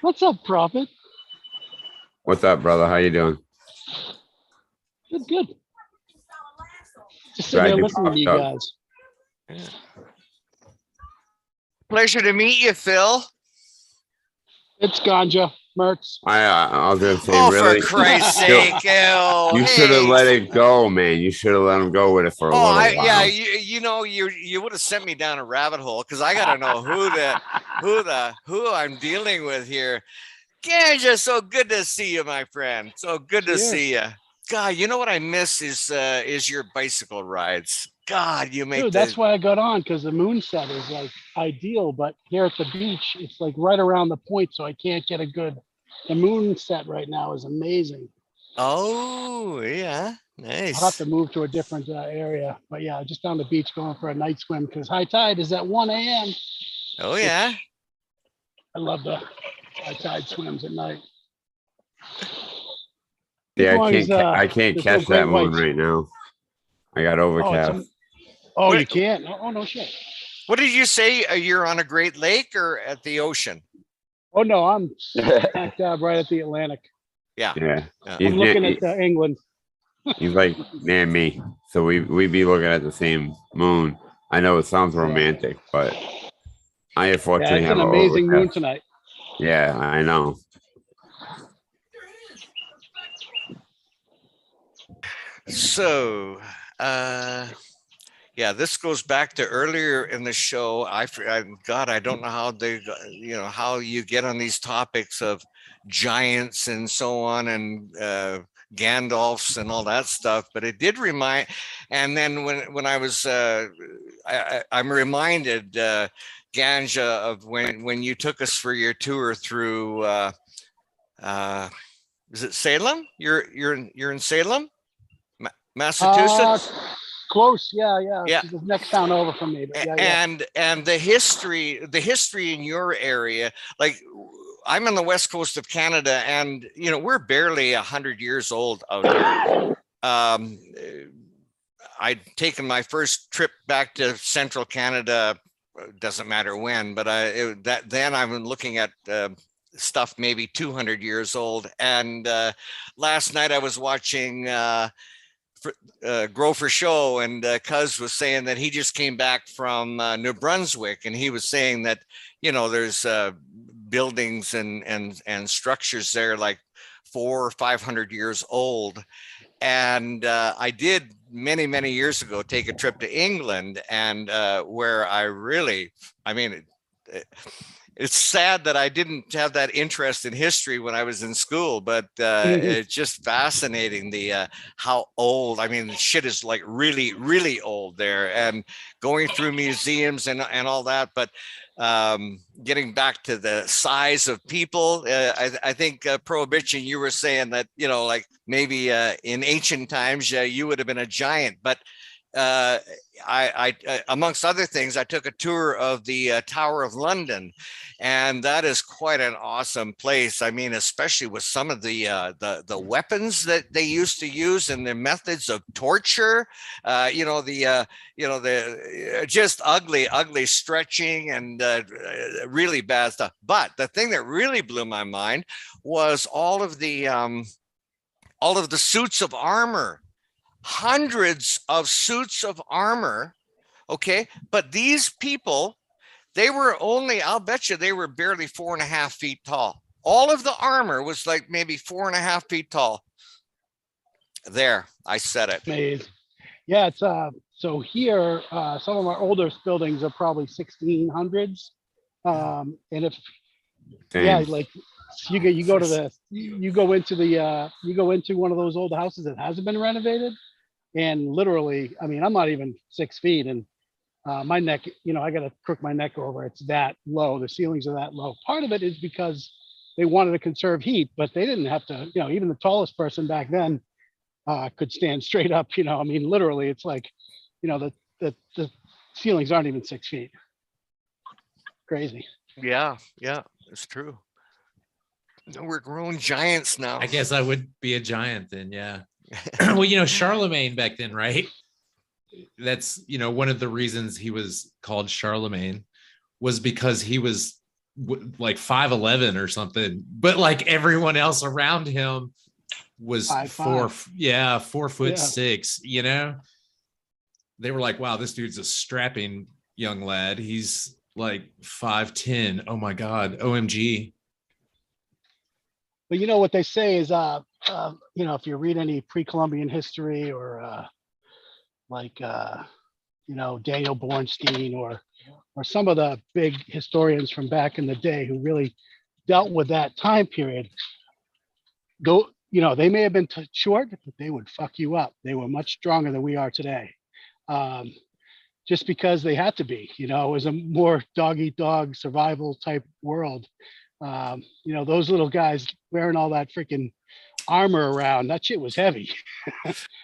What's up, Prophet? What's up, brother? How you doing? Good, good. Just sitting Glad there you listening to you popped up. guys. Pleasure to meet you, Phil. It's ganja, Mertz. I was gonna say, Oh, really? for Christ's sake, Ew. You should have let it go, man. You should have let him go with it for a little while. Yeah, you know, you would have sent me down a rabbit hole because I gotta know who I'm dealing with here. Ganja, so good to see you, my friend. So good to see you. God, you know what I miss is your bicycle rides. God, you make Dude, that's why I got on, because the moonset is like ideal, but here at the beach, it's like right around the point, so I can't get a good. The moonset right now is amazing. Oh, yeah. I'll have Nice. to move to a different area, but yeah, just down the beach going for a night swim because high tide is at 1 a.m. Oh, yeah. I love the high tide swims at night. Yeah, As long as, I can't there's no catch that great moon whites. right now. I got Oh, overcast. you can't? Oh, no shit. What did you say? You're on a Great Lake or at the ocean? Oh, no, I'm smack dab right at the Atlantic. Yeah. Yeah. I'm looking at England. He's like near me, so we be looking at the same moon. I know it sounds romantic, but I Yeah, unfortunately it's have an a amazing moon overcast. tonight. Yeah, I know. So, yeah, this goes back to earlier in the show. God, I don't know how how you get on these topics of giants and so on, and Gandalfs and all that stuff. But it did remind, and then when I was, I'm reminded, Ganja, of when you took us for your tour through, is it Salem? You're in Salem, Massachusetts. Close, yeah. Yeah. It's the next town over from me. But yeah. And the history in your area, like I'm on the west coast of Canada, and we're barely 100 years old out here. I'd taken my first trip back to central Canada, doesn't matter when, but then I'm looking at stuff maybe 200 years old. And last night I was watching Grow for Show, and Cuz was saying that he just came back from New Brunswick, and he was saying that there's buildings and structures there like 400 or 500 years old. And I did many years ago take a trip to England, and where it's sad that I didn't have that interest in history when I was in school, but it's just fascinating how old. I mean, shit is like really old there, and going through museums and all that. But getting back to the size of people, I think Prohibition, you were saying that like maybe in ancient times you would have been a giant, but I amongst other things, I took a tour of the Tower of London, and that is quite an awesome place. I mean, especially with some of the weapons that they used to use and their methods of torture. The just ugly stretching and really bad stuff. But the thing that really blew my mind was all of the suits of armor. Hundreds of suits of armor. Okay. But these people, they were I'll bet you they were barely 4.5 feet tall. All of the armor was like maybe 4.5 feet tall. There, I said it. Amazing. Yeah, it's so here, some of our oldest buildings are probably 1600s. And if like you go into one of those old houses that hasn't been renovated, and literally, I mean, I'm not even 6 feet, and my neck, I got to crook my neck over. It's that low. The ceilings are that low. Part of it is because they wanted to conserve heat, but they didn't have to. Even the tallest person back then, could stand straight up. You know, I mean, literally, it's like, you know, the ceilings aren't even 6 feet. Crazy. Yeah, it's true. No, we're grown giants now. I guess I would be a giant then. Yeah. Well, you know, Charlemagne back then, right? That's, you know, one of the reasons he was called Charlemagne was because he was like 5'11" or something, but like everyone else around him was 5'5". 4'6", you know. They were like, wow, this dude's a strapping young lad. He's like 5'10". Oh my God. OMG. But you know what they say is, you know, if you read any pre-Columbian history or you know, Daniel Bornstein or some of the big historians from back in the day who really dealt with that time period, though, you know, they may have been short, but they would fuck you up. They were much stronger than we are today. Just because they had to be, you know, it was a more dog eat dog survival type world. You know, those little guys wearing all that freaking armor around, that shit was heavy.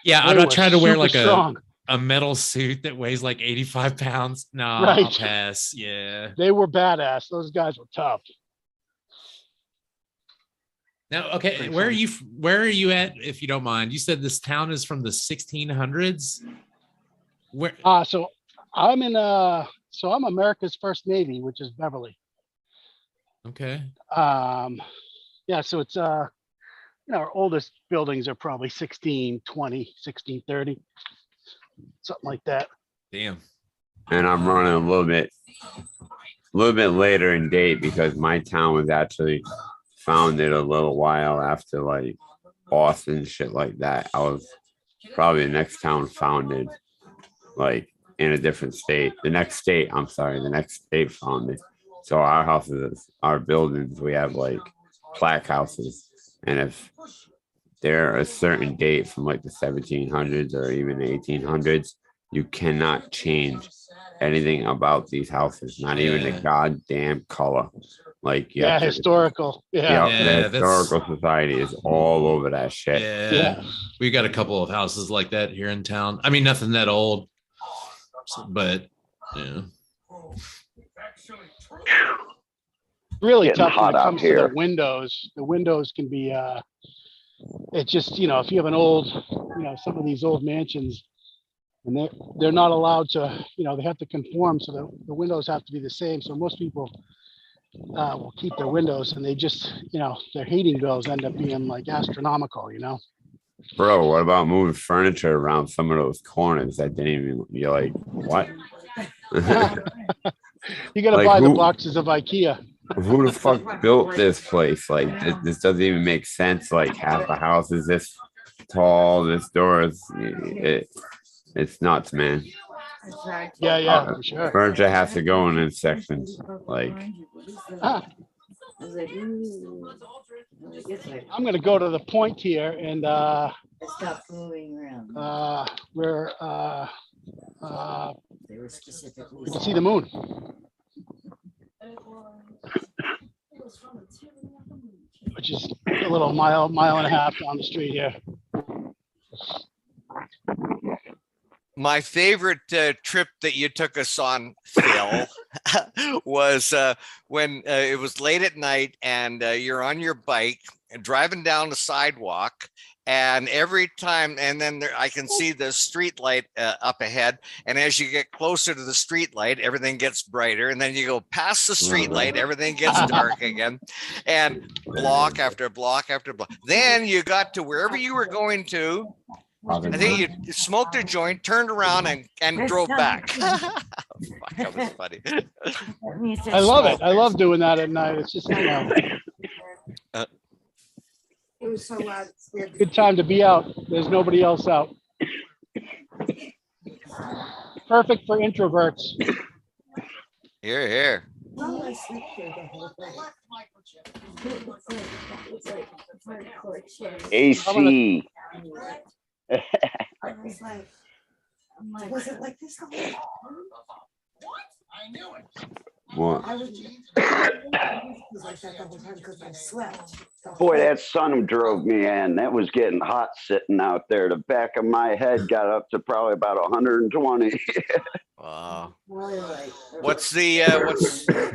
Yeah, I'm not trying to wear like strong. a metal suit that weighs like 85 pounds. No, Right. I'll pass. Yeah. They were badass. Those guys were tough. Now, okay, where are you at, if you don't mind? You said this town is from the 1600s. Where? So I'm in so I'm America's First Navy, which is Beverly. Okay. Yeah, so it's you know, our oldest buildings are probably 1620, 1630, something like that. Damn. And I'm running a little bit later in date because my town was actually founded a little while after like Boston, shit like that. I was probably the next town founded, like in a different state. The next state founded. So our houses, our buildings, we have like plaque houses. And if they're a certain date from like the 1700s or even the 1800s, you cannot change anything about these houses, not even the goddamn color. Like, yeah, historical. Yeah, the historical society is all over that shit. Yeah. We got a couple of houses like that here in town. I mean, nothing that old, but yeah. Really Getting tough when hot it out comes to here. the windows. The windows can be it's just, you know, if you have an old, you know, some of these old mansions, and they're not allowed to, you know, they have to conform, so the windows have to be the same. So most people will keep their windows, and they just, you know, their heating bills end up being like astronomical, you know. Bro, what about moving furniture around some of those corners that didn't even, you're like, what? You gotta Like, buy the boxes of IKEA. Who the fuck built this place? Like, this doesn't even make sense. Like, half the house is this tall, this door is, it's nuts, man. Yeah, for sure. Furniture has to go in sections. Like, I'm gonna go to the point here, and Stop moving around. where They were specifically. we can see the moon. Which is a little mile and a half down the street here. My favorite trip that you took us on, Phil, was when it was late at night and you're on your bike and driving down the sidewalk, and every time, and then I can see the street light up ahead, and as you get closer to the street light, everything gets brighter, and then you go past the street light, everything gets dark again, and block after block after block. Then you got to wherever you were going to. I think you smoked a joint, turned around, and drove back. Fuck, that was funny. I love it. I love doing that at night. It's just, you know, It was so loud. good time to be out. There's nobody else out. Perfect for introverts. Here, here. AC. Was it like this the whole time? what? Boy, that sun drove me in. That was getting hot sitting out there. The back of my head got up to probably about 120. Wow. What's the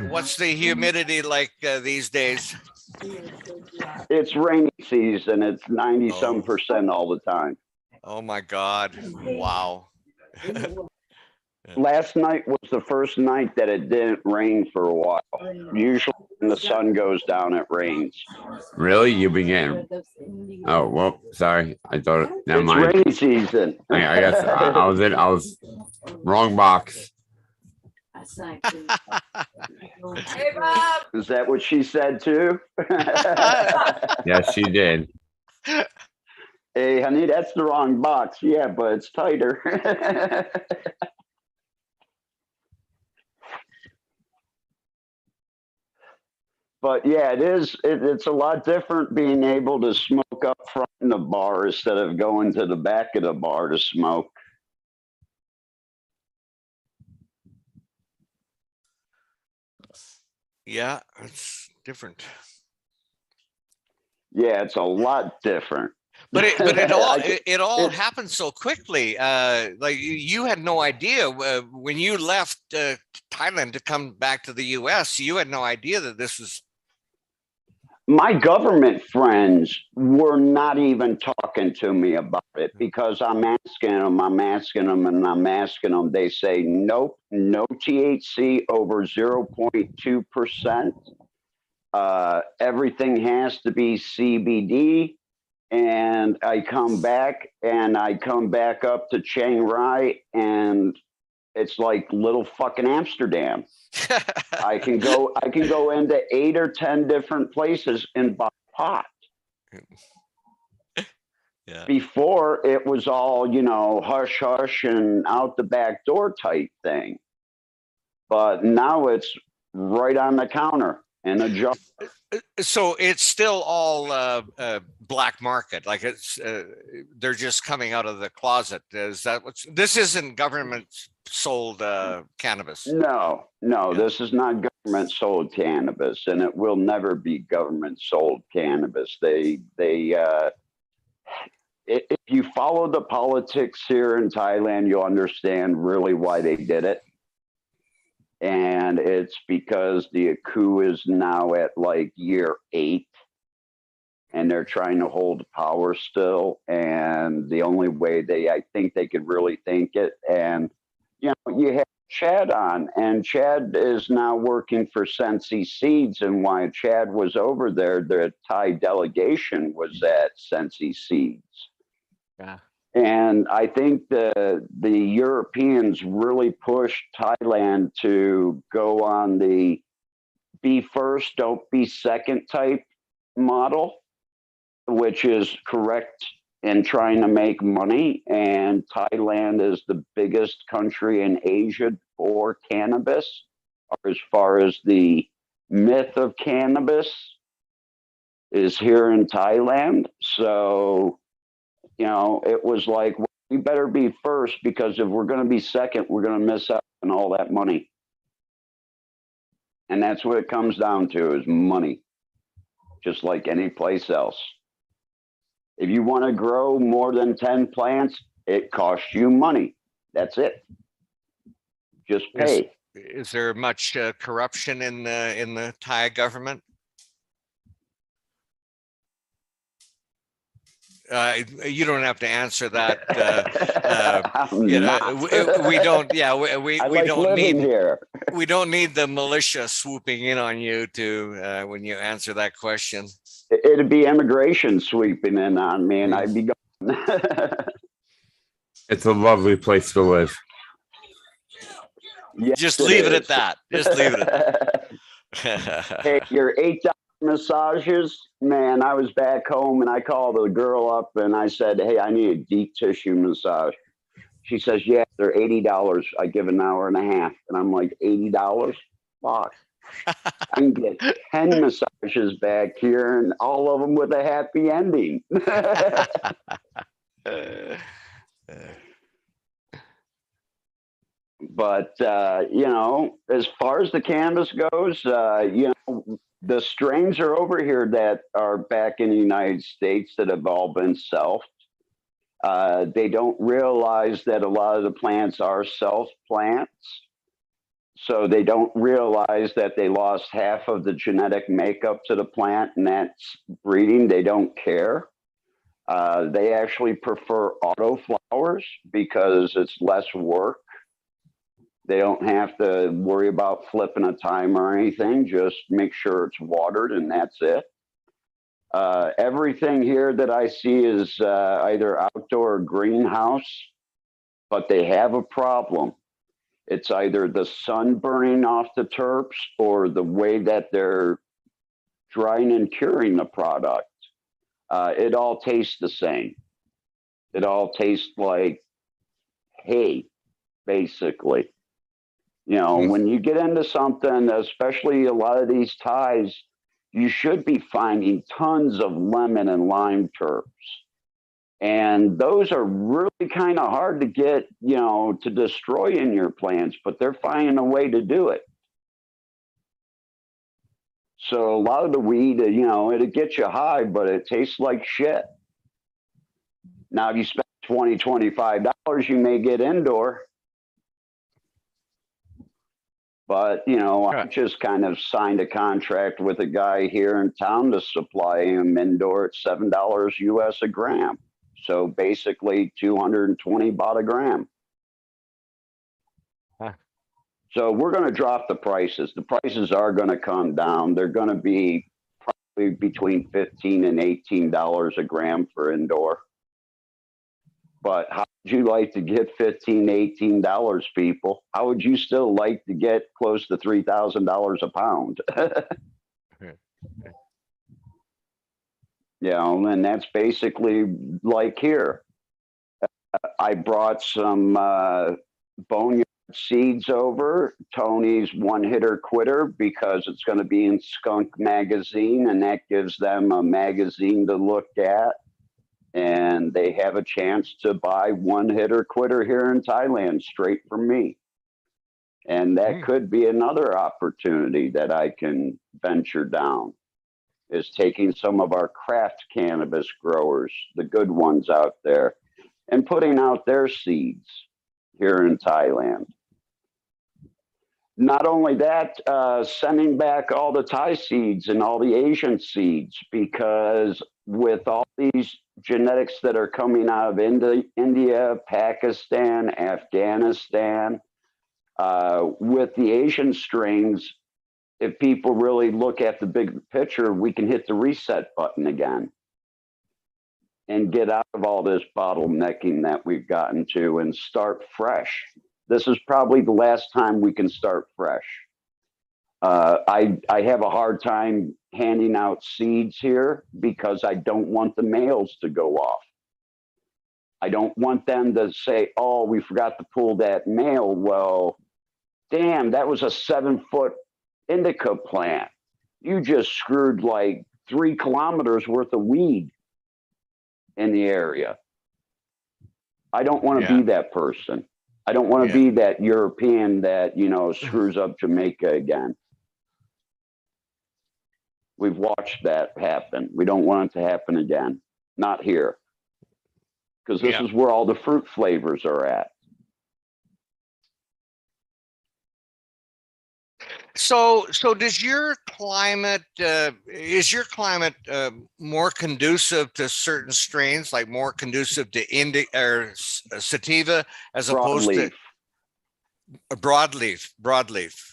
what's the humidity like these days? It's rainy season. It's 90-some% all the time. Oh my God! Wow. Last night was the first night that it didn't rain for a while. Usually when the sun goes down, it rains. Really? You began? Oh, well, sorry. I thought. Never It's mind. rainy season. I guess I was wrong box. Hey, Bob. Is that what she said too? Yes, she did. Hey, honey, that's the wrong box. Yeah, but it's tighter. But yeah, it is. It's a lot different being able to smoke up front in the bar instead of going to the back of the bar to smoke. Yeah, it's different. Yeah, it's a lot different. But it all happened so quickly. Like you had no idea when you left Thailand to come back to the U.S. You had no idea that this was. My government friends were not even talking to me about it because I'm asking them, and I'm asking them. They say, nope, no THC over 0.2%. Everything has to be CBD. And I come back up to Chiang Rai, and it's like little fucking Amsterdam. I can go into 8 or 10 different places and buy pot. Yeah. Before it was all, hush hush and out the back door type thing. But now it's right on the counter in a jar. So it's still all black market, like it's they're just coming out of the closet. Is that what's? This isn't government sold cannabis. No, this is not government sold cannabis, and it will never be government sold cannabis. If you follow the politics here in Thailand, you'll understand really why they did it. And it's because the coup is now at like year 8, and they're trying to hold power still. And the only way I think they could really think it. And, you have Chad on, and Chad is now working for Sensi Seeds. And while Chad was over there, the Thai delegation was at Sensi Seeds. Yeah. And I think the Europeans really pushed Thailand to go on the be first, don't be second type model, which is correct in trying to make money. And Thailand is the biggest country in Asia for cannabis, as far as the myth of cannabis is here in Thailand. So, it was like, we better be first, because if we're going to be second, we're going to miss out on all that money. And that's what it comes down to, is money, just like any place else. If you want to grow more than 10 plants, it costs you money. That's it. Just pay. Is there much corruption in the Thai government? You don't have to answer that. We don't. Yeah, we don't need here. We don't need the militia swooping in on you to when you answer that question. It'd be immigration sweeping in on me, and I'd be gone. It's a lovely place to live. Yes, just leave it at that. Just leave it at that. Hey, your $8 massages, man. I was back home and I called the girl up and I said, hey, I need a deep tissue massage. She says, yeah, they're $80. I give an hour and a half. And I'm like, $80? Fuck. I can get 10 massages back here, and all of them with a happy ending. But, as far as the cannabis goes, the the strains are over here that are back in the United States that have all been self. They don't realize that a lot of the plants are self plants. So they don't realize that they lost half of the genetic makeup to the plant, and that's breeding. They don't care. They actually prefer auto flowers because it's less work. They don't have to worry about flipping a time or anything. Just make sure it's watered, and that's it. Everything here that I see is either outdoor or greenhouse, but they have a problem. It's either the sun burning off the terps or the way that they're drying and curing the product. It all tastes the same. It all tastes like hay, basically. You know, when you get into something, especially a lot of these ties, you should be finding tons of lemon and lime terps. And those are really kind of hard to get, you know, to destroy in your plants, but they're finding a way to do it. So a lot of the weed, you know, it'll get you high, but it tastes like shit. Now, if you spend $20, $25, you may get indoor. But, you know, I just kind of signed a contract with a guy here in town to supply him indoor at $7 US a gram. So basically 220 baht a gram. So we're going to drop the prices. The prices are going to come down. They're going to be probably between $15 and $18 a gram for indoor. But how would you like to get $15, $18, people? How would you still like to get close to $3,000 a pound? You know, and that's basically like here. I brought some boneyard seeds over. Tony's One Hitter Quitter, because it's going to be in Skunk Magazine, and that gives them a magazine to look at. And they have a chance to buy One Hitter Quitter here in Thailand straight from me. And that could be another opportunity that I can venture down, is taking some of our craft cannabis growers, the good ones out there, and putting out their seeds here in Thailand. Not only that, sending back all the Thai seeds and all the Asian seeds, because with all these genetics that are coming out of India, Pakistan, Afghanistan, with the Asian strains, if people really look at the big picture, we can hit the reset button again and get out of all this bottlenecking that we've gotten to and start fresh. This is probably the last time we can start fresh. I have a hard time handing out seeds here because I don't want the males to go off. I don't want them to say, oh, we forgot to pull that male. Well, damn, that was a 7-foot indica plant. You just screwed like 3 kilometers worth of weed in the area. I don't want to be that person. I don't want to be that European that, you know, screws up Jamaica again. We've watched that happen. We don't want it to happen again. Not here. Because this is where all the fruit flavors are at. So does your climate, is your climate more conducive to certain strains, like more conducive to sativa as opposed to broadleaf?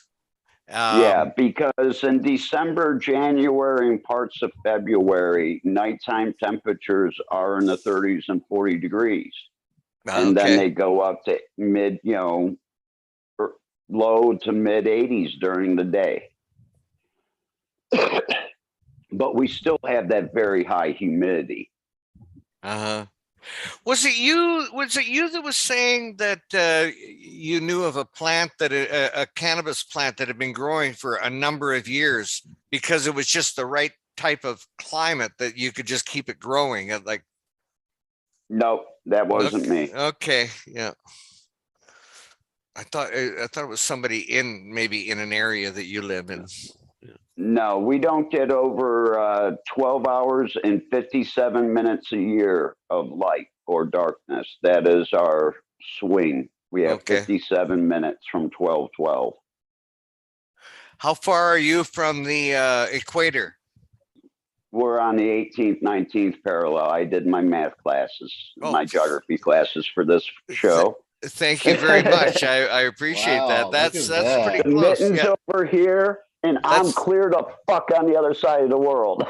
Yeah, because in December, January, and parts of February, nighttime temperatures are in the 30s and 40 degrees. And then they go up to mid, you know, low to mid 80s during the day. But we still have that very high humidity. Was it you that was saying that you knew of a plant that a cannabis plant that had been growing for a number of years because it was just the right type of climate that you could just keep it growing at like? No, that wasn't me. Okay, yeah. I thought it was somebody maybe in an area that you live in. No, we don't get over 12 hours and 57 minutes a year of light or darkness. That is our swing. We have Okay. 57 minutes from 12/12. How far are you from the equator? We're on the 18th, 19th parallel. I did my math classes, my geography classes for this show. Thank you very much. I appreciate that. That's pretty The close. mittens Yeah. over here, and I'm clear the fuck on the other side of the world.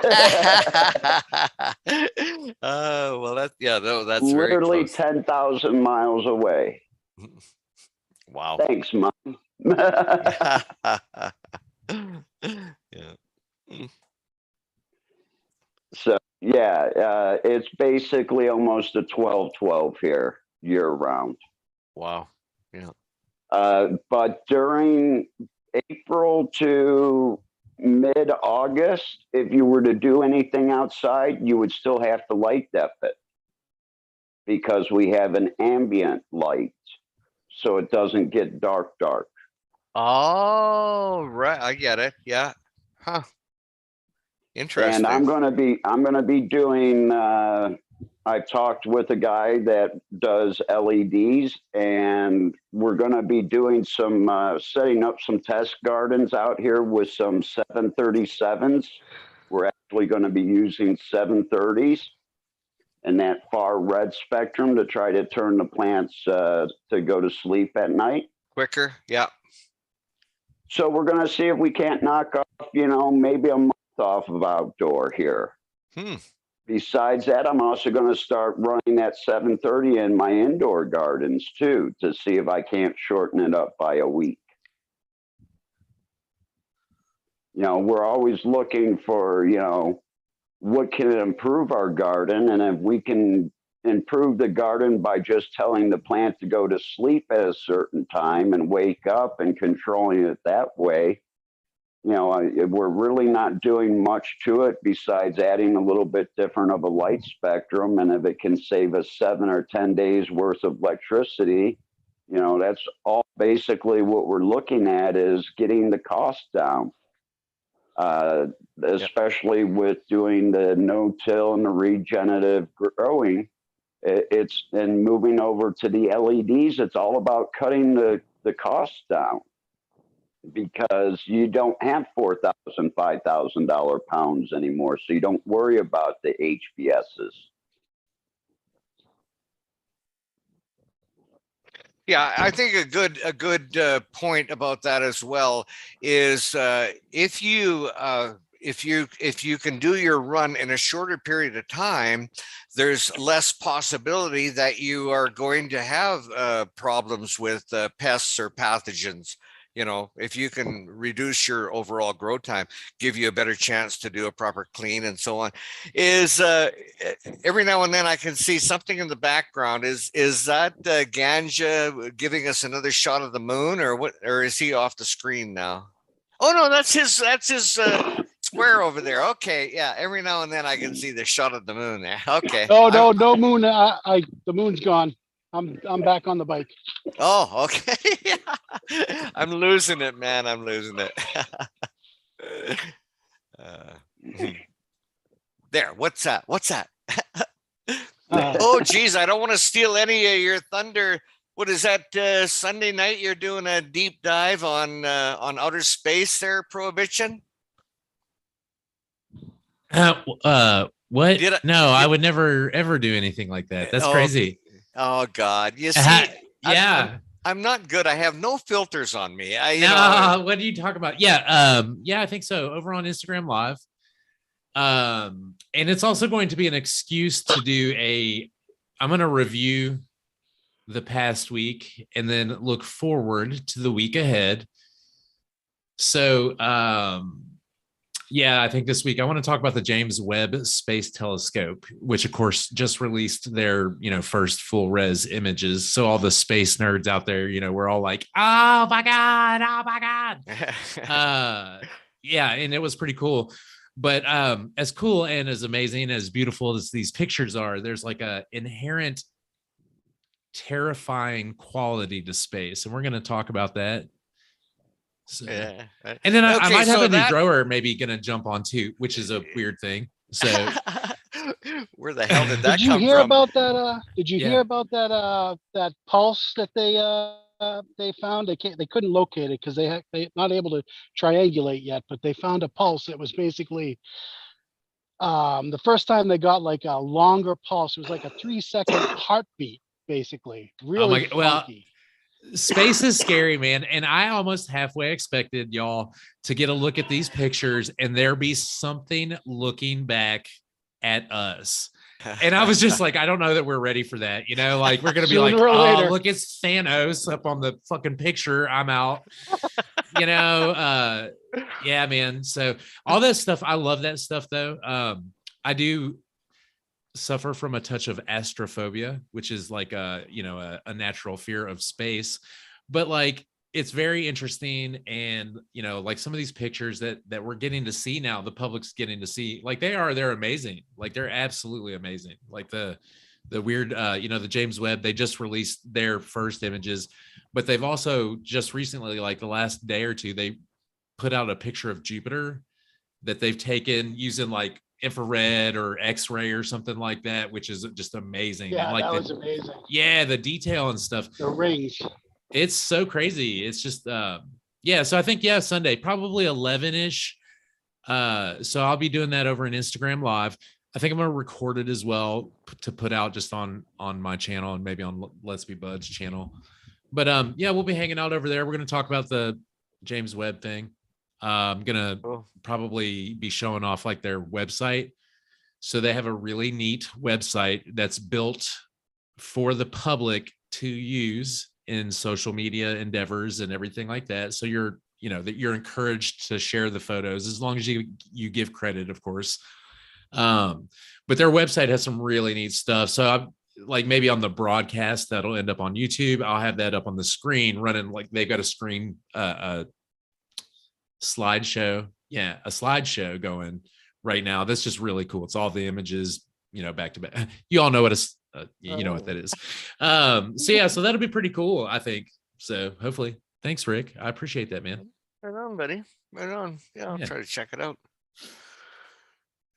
Well, that's very literally close. 10,000 miles away. Wow. Thanks, Mom. Yeah. So yeah, it's basically almost a 12/12 here year round. Wow. Yeah. But during April to mid-August, if you were to do anything outside, you would still have to light dep it because we have an ambient light, so it doesn't get dark. Oh, right. I get it. Yeah. Huh. Interesting. And I'm gonna be doing. I've talked with a guy that does LEDs, and we're gonna be doing some setting up some test gardens out here with some 737s. We're actually going to be using 730s and that far red spectrum to try to turn the plants to go to sleep at night quicker. Yeah. So we're going to see if we can't knock off, maybe a month off of outdoor here. Besides that, I'm also going to start running that 730 in my indoor gardens too, to see if I can't shorten it up by a week. We're always looking for, what can improve our garden? And if we can improve the garden by just telling the plant to go to sleep at a certain time and wake up and controlling it that way, we're really not doing much to it besides adding a little bit different of a light spectrum. And if it can save us 7 or 10 days worth of electricity, that's all basically what we're looking at is getting the cost down. Especially with doing the no-till and the regenerative growing, and moving over to the LEDs, it's all about cutting the costs down because you don't have $4,000, $5,000 pounds anymore, so you don't worry about the HBSs. Yeah, I think a good point about that as well is if you can do your run in a shorter period of time, there's less possibility that you are going to have problems with pests or pathogens. If you can reduce your overall grow time, give you a better chance to do a proper clean and so on. Is every now and then I can see something in the background. Is that Ganja giving us another shot of the moon, or what? Or is he off the screen now? Oh no, that's his square over there. Okay, yeah. Every now and then I can see the shot of the moon there. Okay. No moon. The moon's gone. I'm back on the bike. Oh, okay. I'm losing it, man. I'm losing it. There. What's that? Oh, geez. I don't want to steal any of your thunder. What is that? Sunday night, you're doing a deep dive on outer space there, Prohibition? What? I would never ever do anything like that. That's crazy. Oh God! You see, yeah, I'm not good. I have no filters on me. What do you talk about? Yeah, I think so. Over on Instagram Live, and it's also going to be an excuse to do I'm going to review the past week and then look forward to the week ahead. So, yeah, I think this week I want to talk about the James Webb Space Telescope, which of course just released their, first full res images. So all the space nerds out there, we're all like, oh my God. Yeah. And it was pretty cool. But as cool and as amazing, as beautiful as these pictures are, there's like a inherent terrifying quality to space. And we're going to talk about that So, Yeah. and then I Okay, might have so a new that- grower maybe gonna jump on too, which is a weird thing. So Where the hell did that Did you come hear from? about that? Did you Yeah. hear about that pulse that they found? They couldn't locate it because they're not able to triangulate yet, but they found a pulse that was basically the first time they got like a longer pulse. It was like a 3-second heartbeat, basically. Really well, funky. space is scary, man. And I almost halfway expected y'all to get a look at these pictures and there be something looking back at us. And I was just like, I don't know that we're ready for that. You know, like we're gonna be like, Sooner or oh, later. look, it's Thanos up on the fucking picture. I'm out. You know, yeah, man. So all that stuff, I love that stuff though. I do suffer from a touch of astrophobia, which is like a natural fear of space, but like it's very interesting. And like some of these pictures that we're getting to see now, the public's getting to see, like they're amazing. Like they're absolutely amazing. Like the weird the James Webb, they just released their first images, but they've also just recently, like the last day or two, they put out a picture of Jupiter that they've taken using like infrared or X-ray or something like that, which is just amazing. Yeah, And like that was amazing. yeah, the detail and stuff. The rings. It's so crazy. It's just yeah. So I think Sunday, probably 11-ish. So I'll be doing that over an Instagram Live. I think I'm gonna record it as well to put out just on my channel and maybe on Let's Be Buds channel. But yeah, we'll be hanging out over there. We're gonna talk about the James Webb thing. I'm gonna probably be showing off like their website. So they have a really neat website that's built for the public to use in social media endeavors and everything like that. So you're encouraged to share the photos as long as you give credit, of course. But their website has some really neat stuff. So I'm like, maybe on the broadcast that'll end up on YouTube, I'll have that up on the screen running. Like they've got a screen, a slideshow. Yeah. A slideshow going right now. That's just really cool. It's all the images, back to back. You all know what you know what that is. So yeah, so that'll be pretty cool, I think. So hopefully, thanks, Rick. I appreciate that, man. Right on, buddy. Right on. Yeah, I'll try to check it out.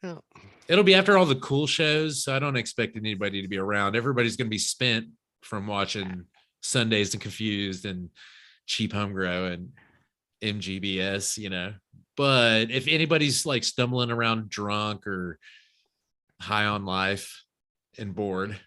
Yeah. It'll be after all the cool shows, so I don't expect anybody to be around. Everybody's going to be spent from watching Sundays and Confused and Cheap Home Grow and MGBS, But if anybody's like stumbling around drunk or high on life and bored.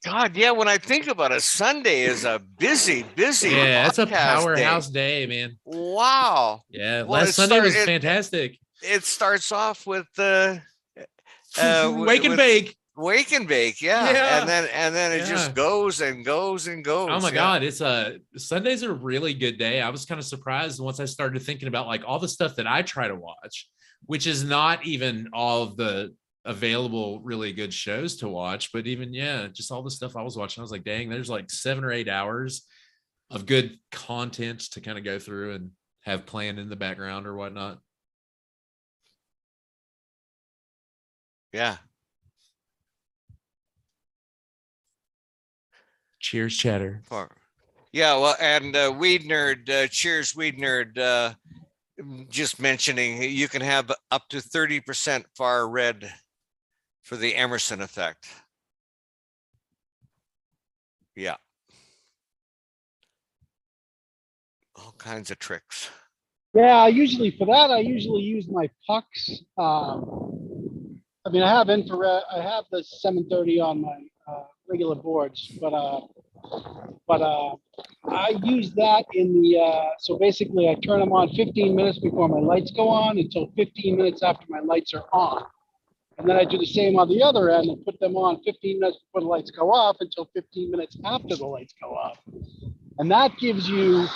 God, yeah. When I think about it, Sunday is a busy. Yeah, it's a powerhouse day, man. Wow. Yeah, last Sunday was fantastic. It starts off with wake and bake. Wake and bake, yeah. And then it just goes and goes and goes. Oh my God, it's Sunday's a really good day. I was kind of surprised once I started thinking about like all the stuff that I try to watch, which is not even all of the available really good shows to watch, but even just all the stuff I was watching. I was like, dang, there's like 7 or 8 hours of good content to kind of go through and have playing in the background or whatnot. Yeah. Cheers, chatter. Yeah, well, and Weed Nerd, cheers, Weed Nerd. Just mentioning, you can have up to 30% far red for the Emerson effect. Yeah. All kinds of tricks. Yeah, I usually use my pucks. I have infrared. I have the 730 on my regular boards, but I use that in the. So basically, I turn them on 15 minutes before my lights go on until 15 minutes after my lights are on, and then I do the same on the other end and put them on 15 minutes before the lights go off until 15 minutes after the lights go off, and that gives you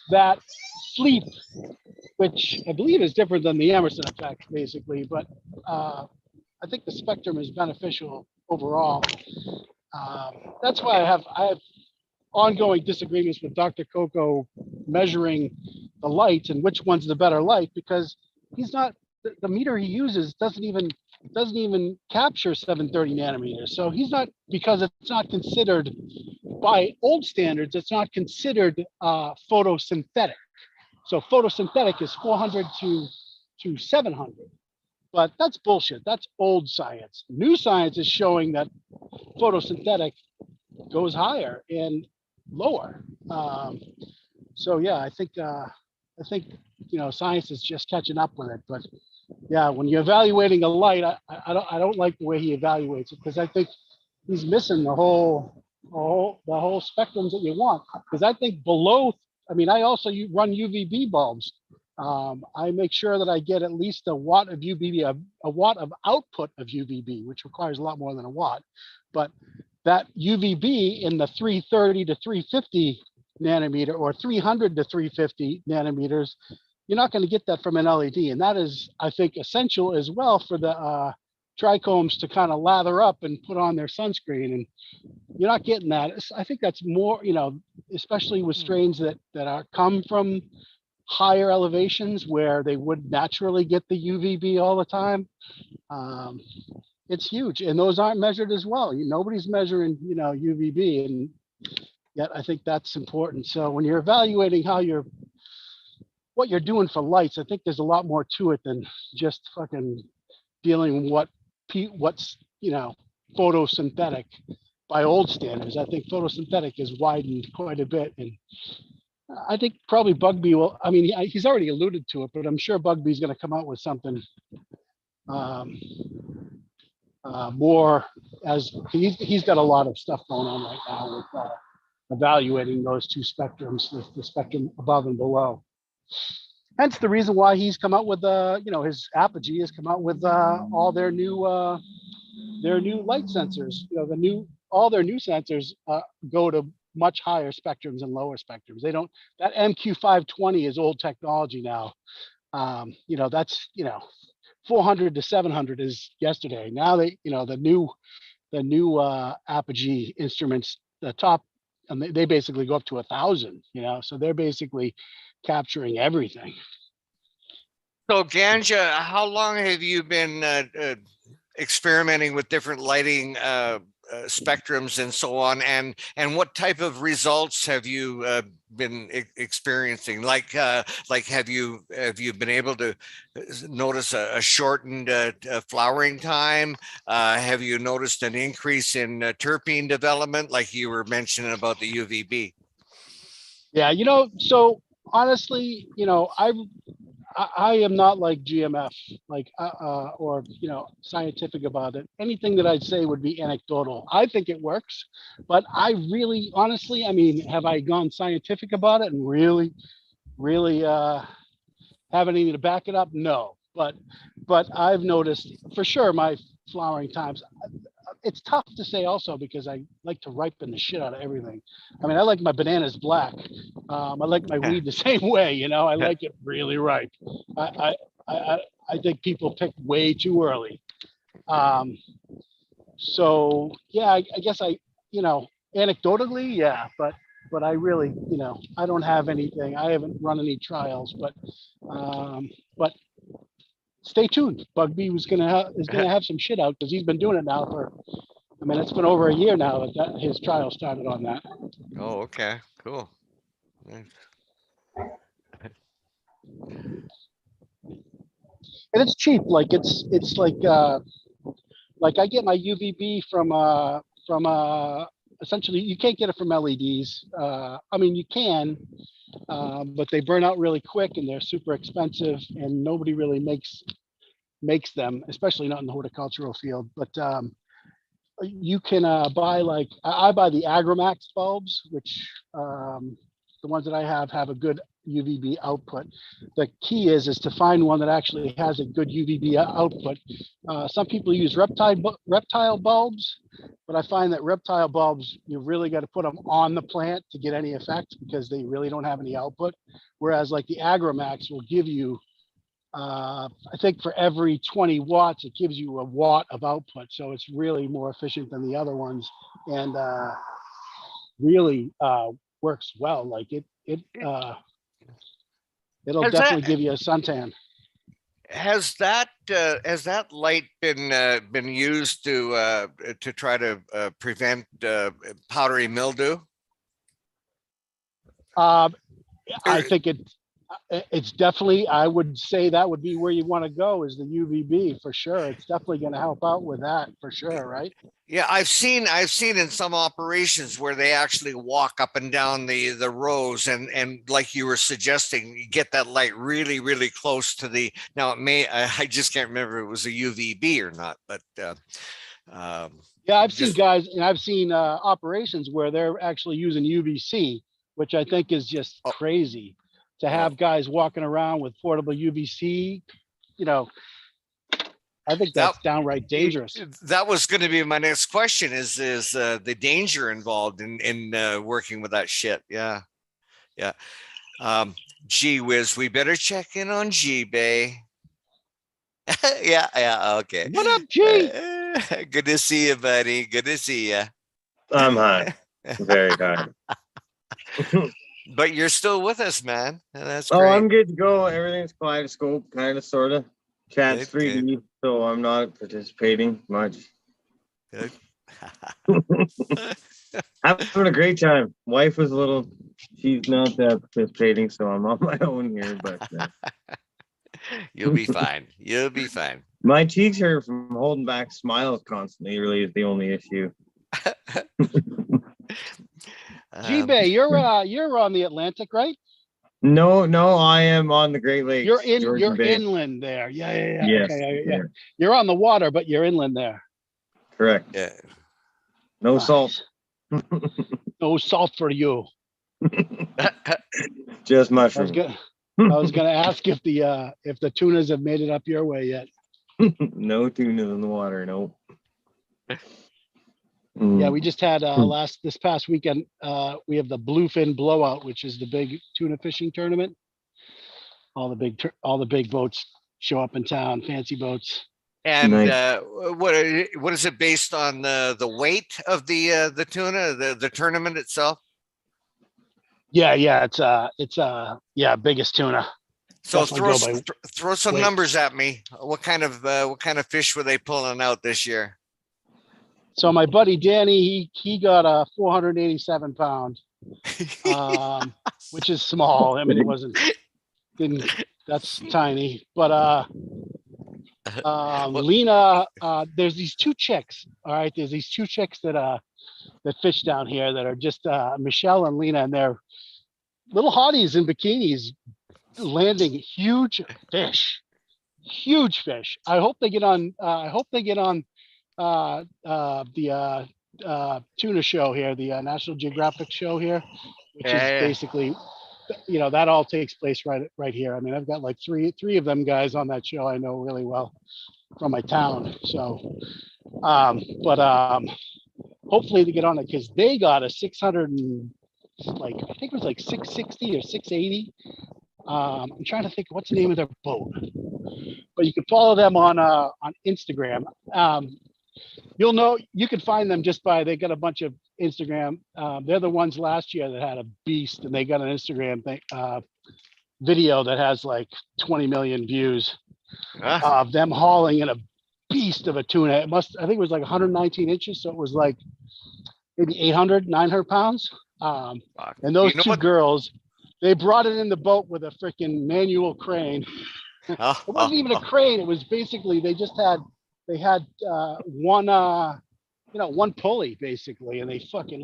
that sleep, which I believe is different than the Emerson effect, basically, but I think the spectrum is beneficial overall. That's why I have ongoing disagreements with Dr. Coco measuring the lights and which one's the better light, because he's not, the meter he uses doesn't even capture 730 nanometers. So he's not, because it's not considered by old standards, it's not considered photosynthetic. So photosynthetic is 400 to 700. But that's bullshit. That's old science. New science is showing that photosynthetic goes higher and lower. So yeah, I think science is just catching up with it. But yeah, when you're evaluating a light, I don't like the way he evaluates it, because I think he's missing the whole spectrums that you want. Because I think below, I mean, I also run UVB bulbs. I make sure that I get at least a watt of UVB, a watt of output of UVB, which requires a lot more than a watt. But that UVB in the 330 to 350 nanometer or 300 to 350 nanometers, you're not going to get that from an LED. And that is, I think, essential as well for the trichomes to kind of lather up and put on their sunscreen. And you're not getting that. I think that's more, especially with strains that come from higher elevations where they would naturally get the UVB all the time. It's huge, and those aren't measured as well. Nobody's measuring, UVB, and yet I think that's important. So when you're evaluating what you're doing for lights, I think there's a lot more to it than just fucking dealing with what's photosynthetic by old standards. I think photosynthetic is widened quite a bit, and I think probably Bugby will. I mean, he's already alluded to it, but I'm sure Bugby's going to come out with something more, as he's got a lot of stuff going on right now with evaluating those two spectrums, the spectrum above and below. Hence the reason why he's come out with his Apogee has come out with all their new light sensors. All their new sensors go to much higher spectrums and lower spectrums. They don't. That MQ520 is old technology now. That's 400 to 700 is yesterday. Now the new Apogee instruments, the top, and they basically go up to 1,000. So they're basically capturing everything. So Ganja, how long have you been experimenting with different lighting spectrums and so on, and what type of results have you been experiencing? Like have you been able to notice a shortened flowering time? Have you noticed an increase in terpene development, like you were mentioning about the UVB? Yeah, so honestly, I am not like GMF, or scientific about it. Anything that I'd say would be anecdotal. I think it works, but I really, honestly, I mean, have I gone scientific about it and really have anything to back it up? No, but I've noticed for sure my flowering times. It's tough to say also because I like to ripen the shit out of everything. I mean, I like my bananas black. I like my weed the same way, I like it really ripe. I think people pick way too early. So yeah, I guess anecdotally, yeah, but I really, I don't have anything. I haven't run any trials, but stay tuned. Bugby is gonna have some shit out because he's been doing it now for. I mean, it's been over a year now that his trial started on that. Oh, okay, cool. And it's cheap. Like it's like I get my UVB from essentially you can't get it from LEDs. I mean, you can. But they burn out really quick and they're super expensive and nobody really makes them, especially not in the horticultural field. But you can buy I buy the Agramax bulbs, which the ones that I have a good UVB output. The key is to find one that actually has a good UVB output. Some people use reptile bulbs, but I find that reptile bulbs, you really got to put them on the plant to get any effect because they really don't have any output. Whereas like the Agramax will give you, I think for every 20 watts, it gives you a watt of output. So it's really more efficient than the other ones and really works well. Like it'll definitely give you a suntan. Has that light been used to try to prevent powdery mildew? I think It's definitely, I would say that would be where you want to go, is the UVB for sure. It's definitely going to help out with that for sure, right? Yeah, I've seen in some operations where they actually walk up and down the rows, and like you were suggesting, you get that light really, really close to the. Now it may, I just can't remember if it was a UVB or not, but yeah, I've seen just guys, and I've seen operations where they're actually using UVC, which I think is just crazy to have guys walking around with portable UVC. You know, I think that's downright dangerous. that was going to be my next question: is the danger involved in working with that shit? Yeah, yeah. Gee whiz, we better check in on G-Bay. Yeah, yeah, okay. What up, G? Good to see you, buddy. Good to see you. I'm high. Very high. But you're still with us, man. That's Oh, great. I'm good to go. Everything's kaleidoscope, kind of, sort of. Chat's Good, 3D, so I'm not participating much. Good. Having a great time. Wife was a little, she's not participating, so I'm on my own here, but You'll be fine. You'll be fine. my cheeks hurt from holding back smiles constantly, really is the only issue. G-Bay, you're on the Atlantic, right? No, I am on the Great Lakes. You're Bay. inland there. Yeah. Yes, Okay, yeah. You're on the water, but you're inland there. Correct. Yeah. No Nice. salt. No salt for you. Just I mushrooms. was gonna ask if the tunas have made it up your way yet. No tuna in the water, no. Yeah, we just had this past weekend, we have the Bluefin Blowout, which is the big tuna fishing tournament. All the big boats show up in town, fancy boats. And Nice. what is it based on the weight of the tuna, the tournament itself? Yeah, it's biggest tuna. So Definitely throw some weight. numbers at me. What kind of fish were they pulling out this year? So my buddy Danny, he got a 487 pound, which is small. I mean, that's tiny, but Lena, there's these two chicks. All right, there's these two chicks that fish down here that are just Michelle and Lena, and they're little hotties in bikinis landing huge fish. I hope they get on the tuna show here, the National Geographic show here, which is basically, that all takes place right here. I mean, I've got like three of them guys on that show I know really well from my town. So, hopefully they get on it, because they got a 600 and I think it was like 660 or 680. I'm trying to think what's the name of their boat, but you can follow them on Instagram. You can find them just they got a bunch of Instagram. They're the ones last year that had a beast, and they got an Instagram video that has like 20 million views of them hauling in a beast of a tuna. I think it was like 119 inches. So it was like maybe 900 pounds. And those two girls, they brought it in the boat with a freaking manual crane. It wasn't even a crane. It was basically, they had one pulley basically, and they fucking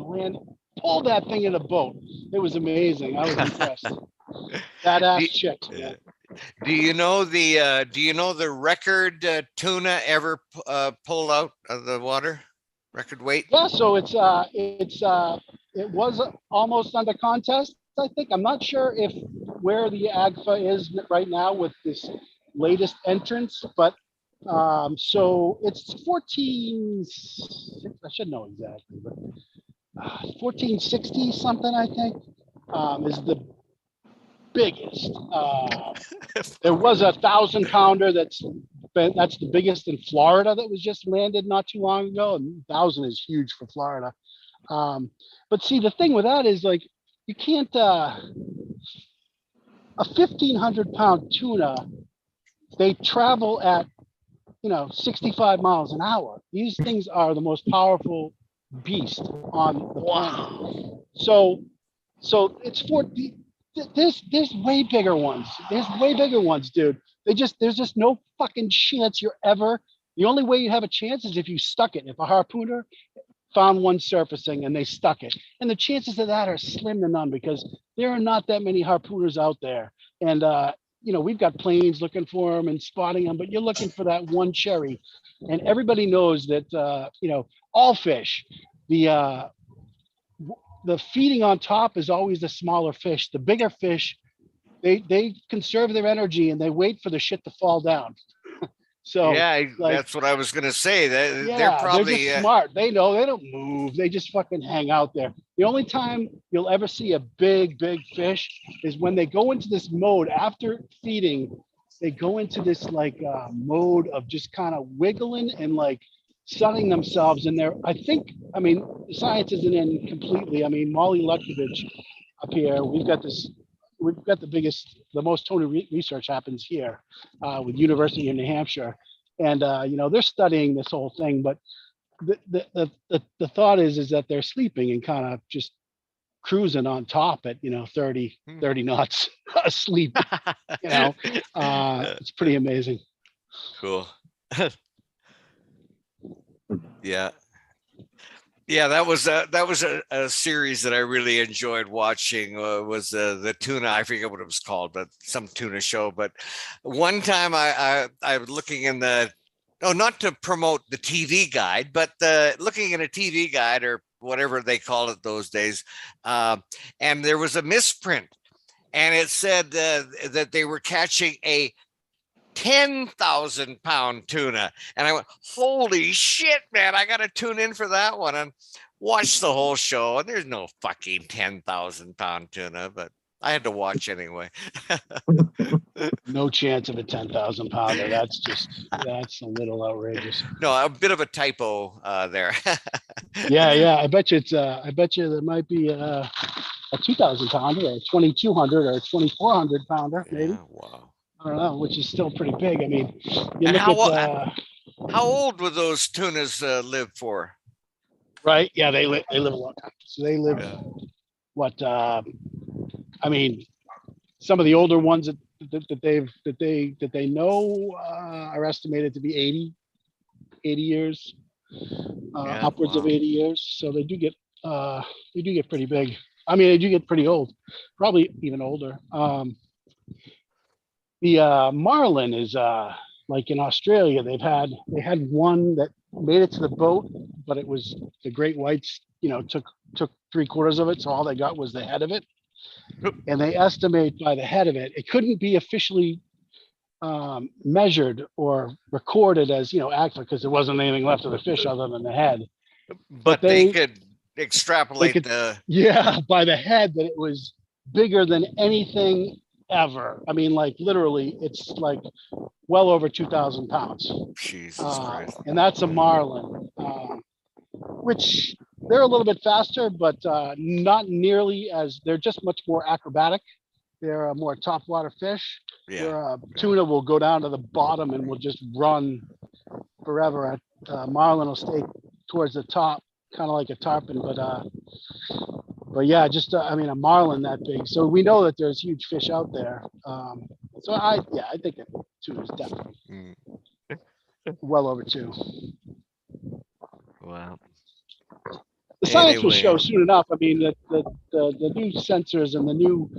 pulled that thing in a boat. It was amazing. I was impressed. Badass chick. Do you know the record tuna ever pulled out of the water? Record weight? Yeah, so it was almost under contest, I think. I'm not sure where the AGFA is right now with this latest entrance, but so it's 14, I should know exactly, but 1460 something, I think, is the biggest. There was a 1,000-pounder that's the biggest in Florida that was just landed not too long ago, and 1,000 is huge for Florida. But see, the thing with that is, like, you can't a 1,500-pound tuna, they travel at 65 miles an hour. These things are the most powerful beast on the planet. So it's There's way bigger ones. There's way bigger ones, dude. There's just no fucking chance you're ever. The only way you have a chance is if you stuck it. If a harpooner found one surfacing and they stuck it, and the chances of that are slim to none because there are not that many harpooners out there. And we've got planes looking for them and spotting them, but you're looking for that one cherry. And everybody knows that all fish, the feeding on top is always the smaller fish. The bigger fish, they conserve their energy and they wait for the shit to fall down. So yeah, that's what I was gonna say. They're they're probably just smart. They know they don't move. They just fucking hang out there. The only time you'll ever see a big fish is when they go into this mode after feeding. They go into this mode of just kind of wiggling and like sunning themselves in there. The science isn't in completely. I mean, Molly Lukovich up here, we've got the most tuna research happens here with University of New Hampshire. And, they're studying this whole thing, but the thought is that they're sleeping and kind of just cruising on top at, 30 knots asleep, it's pretty amazing. cool. Yeah, that was a series that I really enjoyed watching. Was the tuna? I forget what it was called, but some tuna show. But one time I was looking in not to promote the TV guide, but looking at a TV guide or whatever they call it those days, and there was a misprint, and it said that they were catching a 10,000 pound tuna. And I went, holy shit, man, I got to tune in for that one and watch the whole show. And there's no fucking 10,000 pound tuna, but I had to watch anyway. No chance of a 10,000 pounder. That's a little outrageous. No, a bit of a typo there. Yeah. I bet you there might be a 2,000 pounder or a 2,200 or a 2,400 pounder, maybe. Yeah, wow. I don't know, which is still pretty big. I mean, how old would those tunas live for? Right? Yeah, they live a long time. So they live some of the older ones that they know are estimated to be 80 years, upwards of 80 years. So they do get pretty big. I mean, they do get pretty old, probably even older. The marlin is like in Australia, they had one that made it to the boat, but it was the great whites, took 3/4 of it. So all they got was the head of it. And they estimate by the head of it, it couldn't be officially measured or recorded as, actually, because there wasn't anything left of the fish other than the head. But they could extrapolate by the head that it was bigger than anything ever. I mean, like literally, it's like well over 2,000 pounds. Jesus Christ. And that's a marlin, which they're a little bit faster, but not nearly as, they're just much more acrobatic. They're a more topwater fish. Yeah. Tuna will go down to the bottom and will just run forever. Marlin will stay towards the top, kind of like a tarpon, but yeah, just a marlin that big. So we know that there's huge fish out there. So I think that tuna is definitely well over 2. Wow. The science will show soon enough. I mean, the new sensors and the new,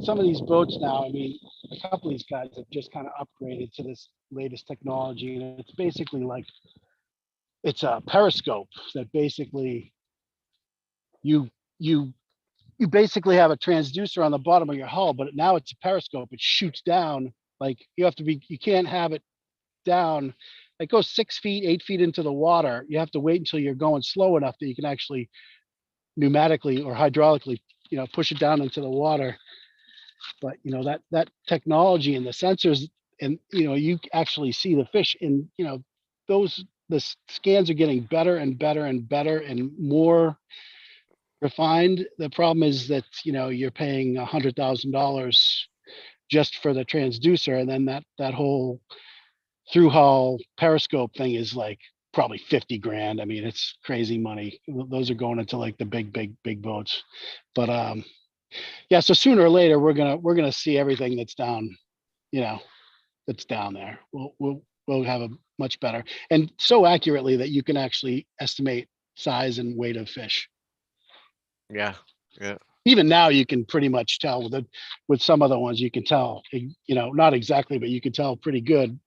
some of these boats now, a couple of these guys have just kind of upgraded to this latest technology, and it's basically like, it's a periscope that basically you basically have a transducer on the bottom of your hull, but now it's a periscope. It shoots down. Like you can't have it down. It goes 6 feet, 8 feet into the water. You have to wait until you're going slow enough that you can actually pneumatically or hydraulically, push it down into the water. But that technology and the sensors, and you actually see the fish, and the scans are getting better and better and better and more refined. The problem is that you're paying $100,000 just for the transducer, and then that whole through hull periscope thing is like probably 50 grand. I mean, it's crazy money. Those are going into like the big boats. But Yeah, so sooner or later we're gonna see everything that's down, that's down there. We'll have a much better, and so accurately that you can actually estimate size and weight of fish. Yeah. Yeah. Even now you can pretty much tell with some other ones, you can tell, not exactly, but you can tell pretty good,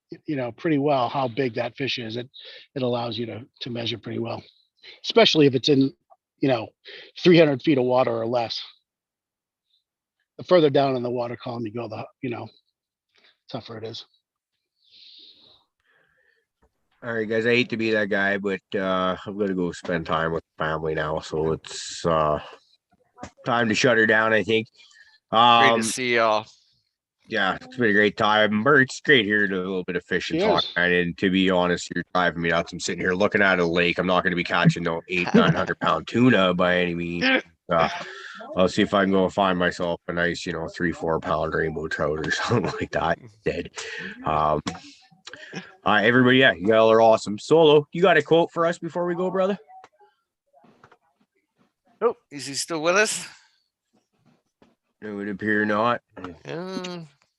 pretty well how big that fish is. It allows you to measure pretty well, especially if it's in, 300 feet of water or less. The further down in the water column you go, the, tougher it is. All right, guys, I hate to be that guy, but I'm gonna go spend time with family now. So it's time to shut her down, I think. Great to see y'all. Yeah, it's been a great time. Bert, it's great hearing a little bit of fish and talk. And to be honest, you're driving me nuts. I'm sitting here looking at a lake. I'm not going to be catching no 800-900 pound tuna by any means. I'll see if I can go find myself a nice, 3-4 pound rainbow trout or something like that. Dead. Everybody, yeah, y'all are awesome. Solo, you got a quote for us before we go, brother? Oh, is he still with us? It would appear not.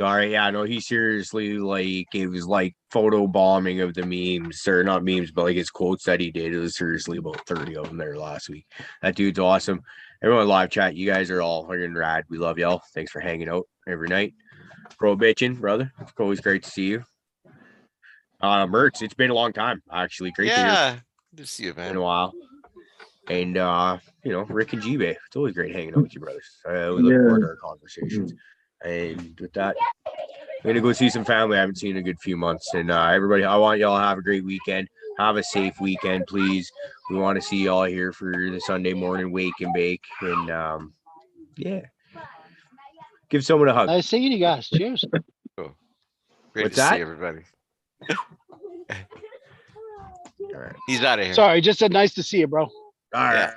Sorry, yeah, no, he seriously, it was like photo bombing of the memes, or not memes, but like his quotes that he did. It was seriously about 30 of them there last week. That dude's awesome. Everyone live chat, you guys are all fucking rad. We love y'all. Thanks for hanging out every night. Pro bitching, brother. It's always great to see you. Mertz, it's been a long time, actually. Great to hear. Yeah, good to see you, man. In a while. And Rick and G-Bay, it's always great hanging out with you brothers. We look forward to our conversations. And with that, I'm gonna go see some family I haven't seen in a good few months. And everybody, I want y'all to have a great weekend. Have a safe weekend, please. We want to see y'all here for the Sunday morning wake and bake. And yeah, give someone a hug. Nice seeing you guys. Cheers. Cool. Great What's to that? see everybody. All right. He's out of here. Sorry, just said nice to see you, bro. All right.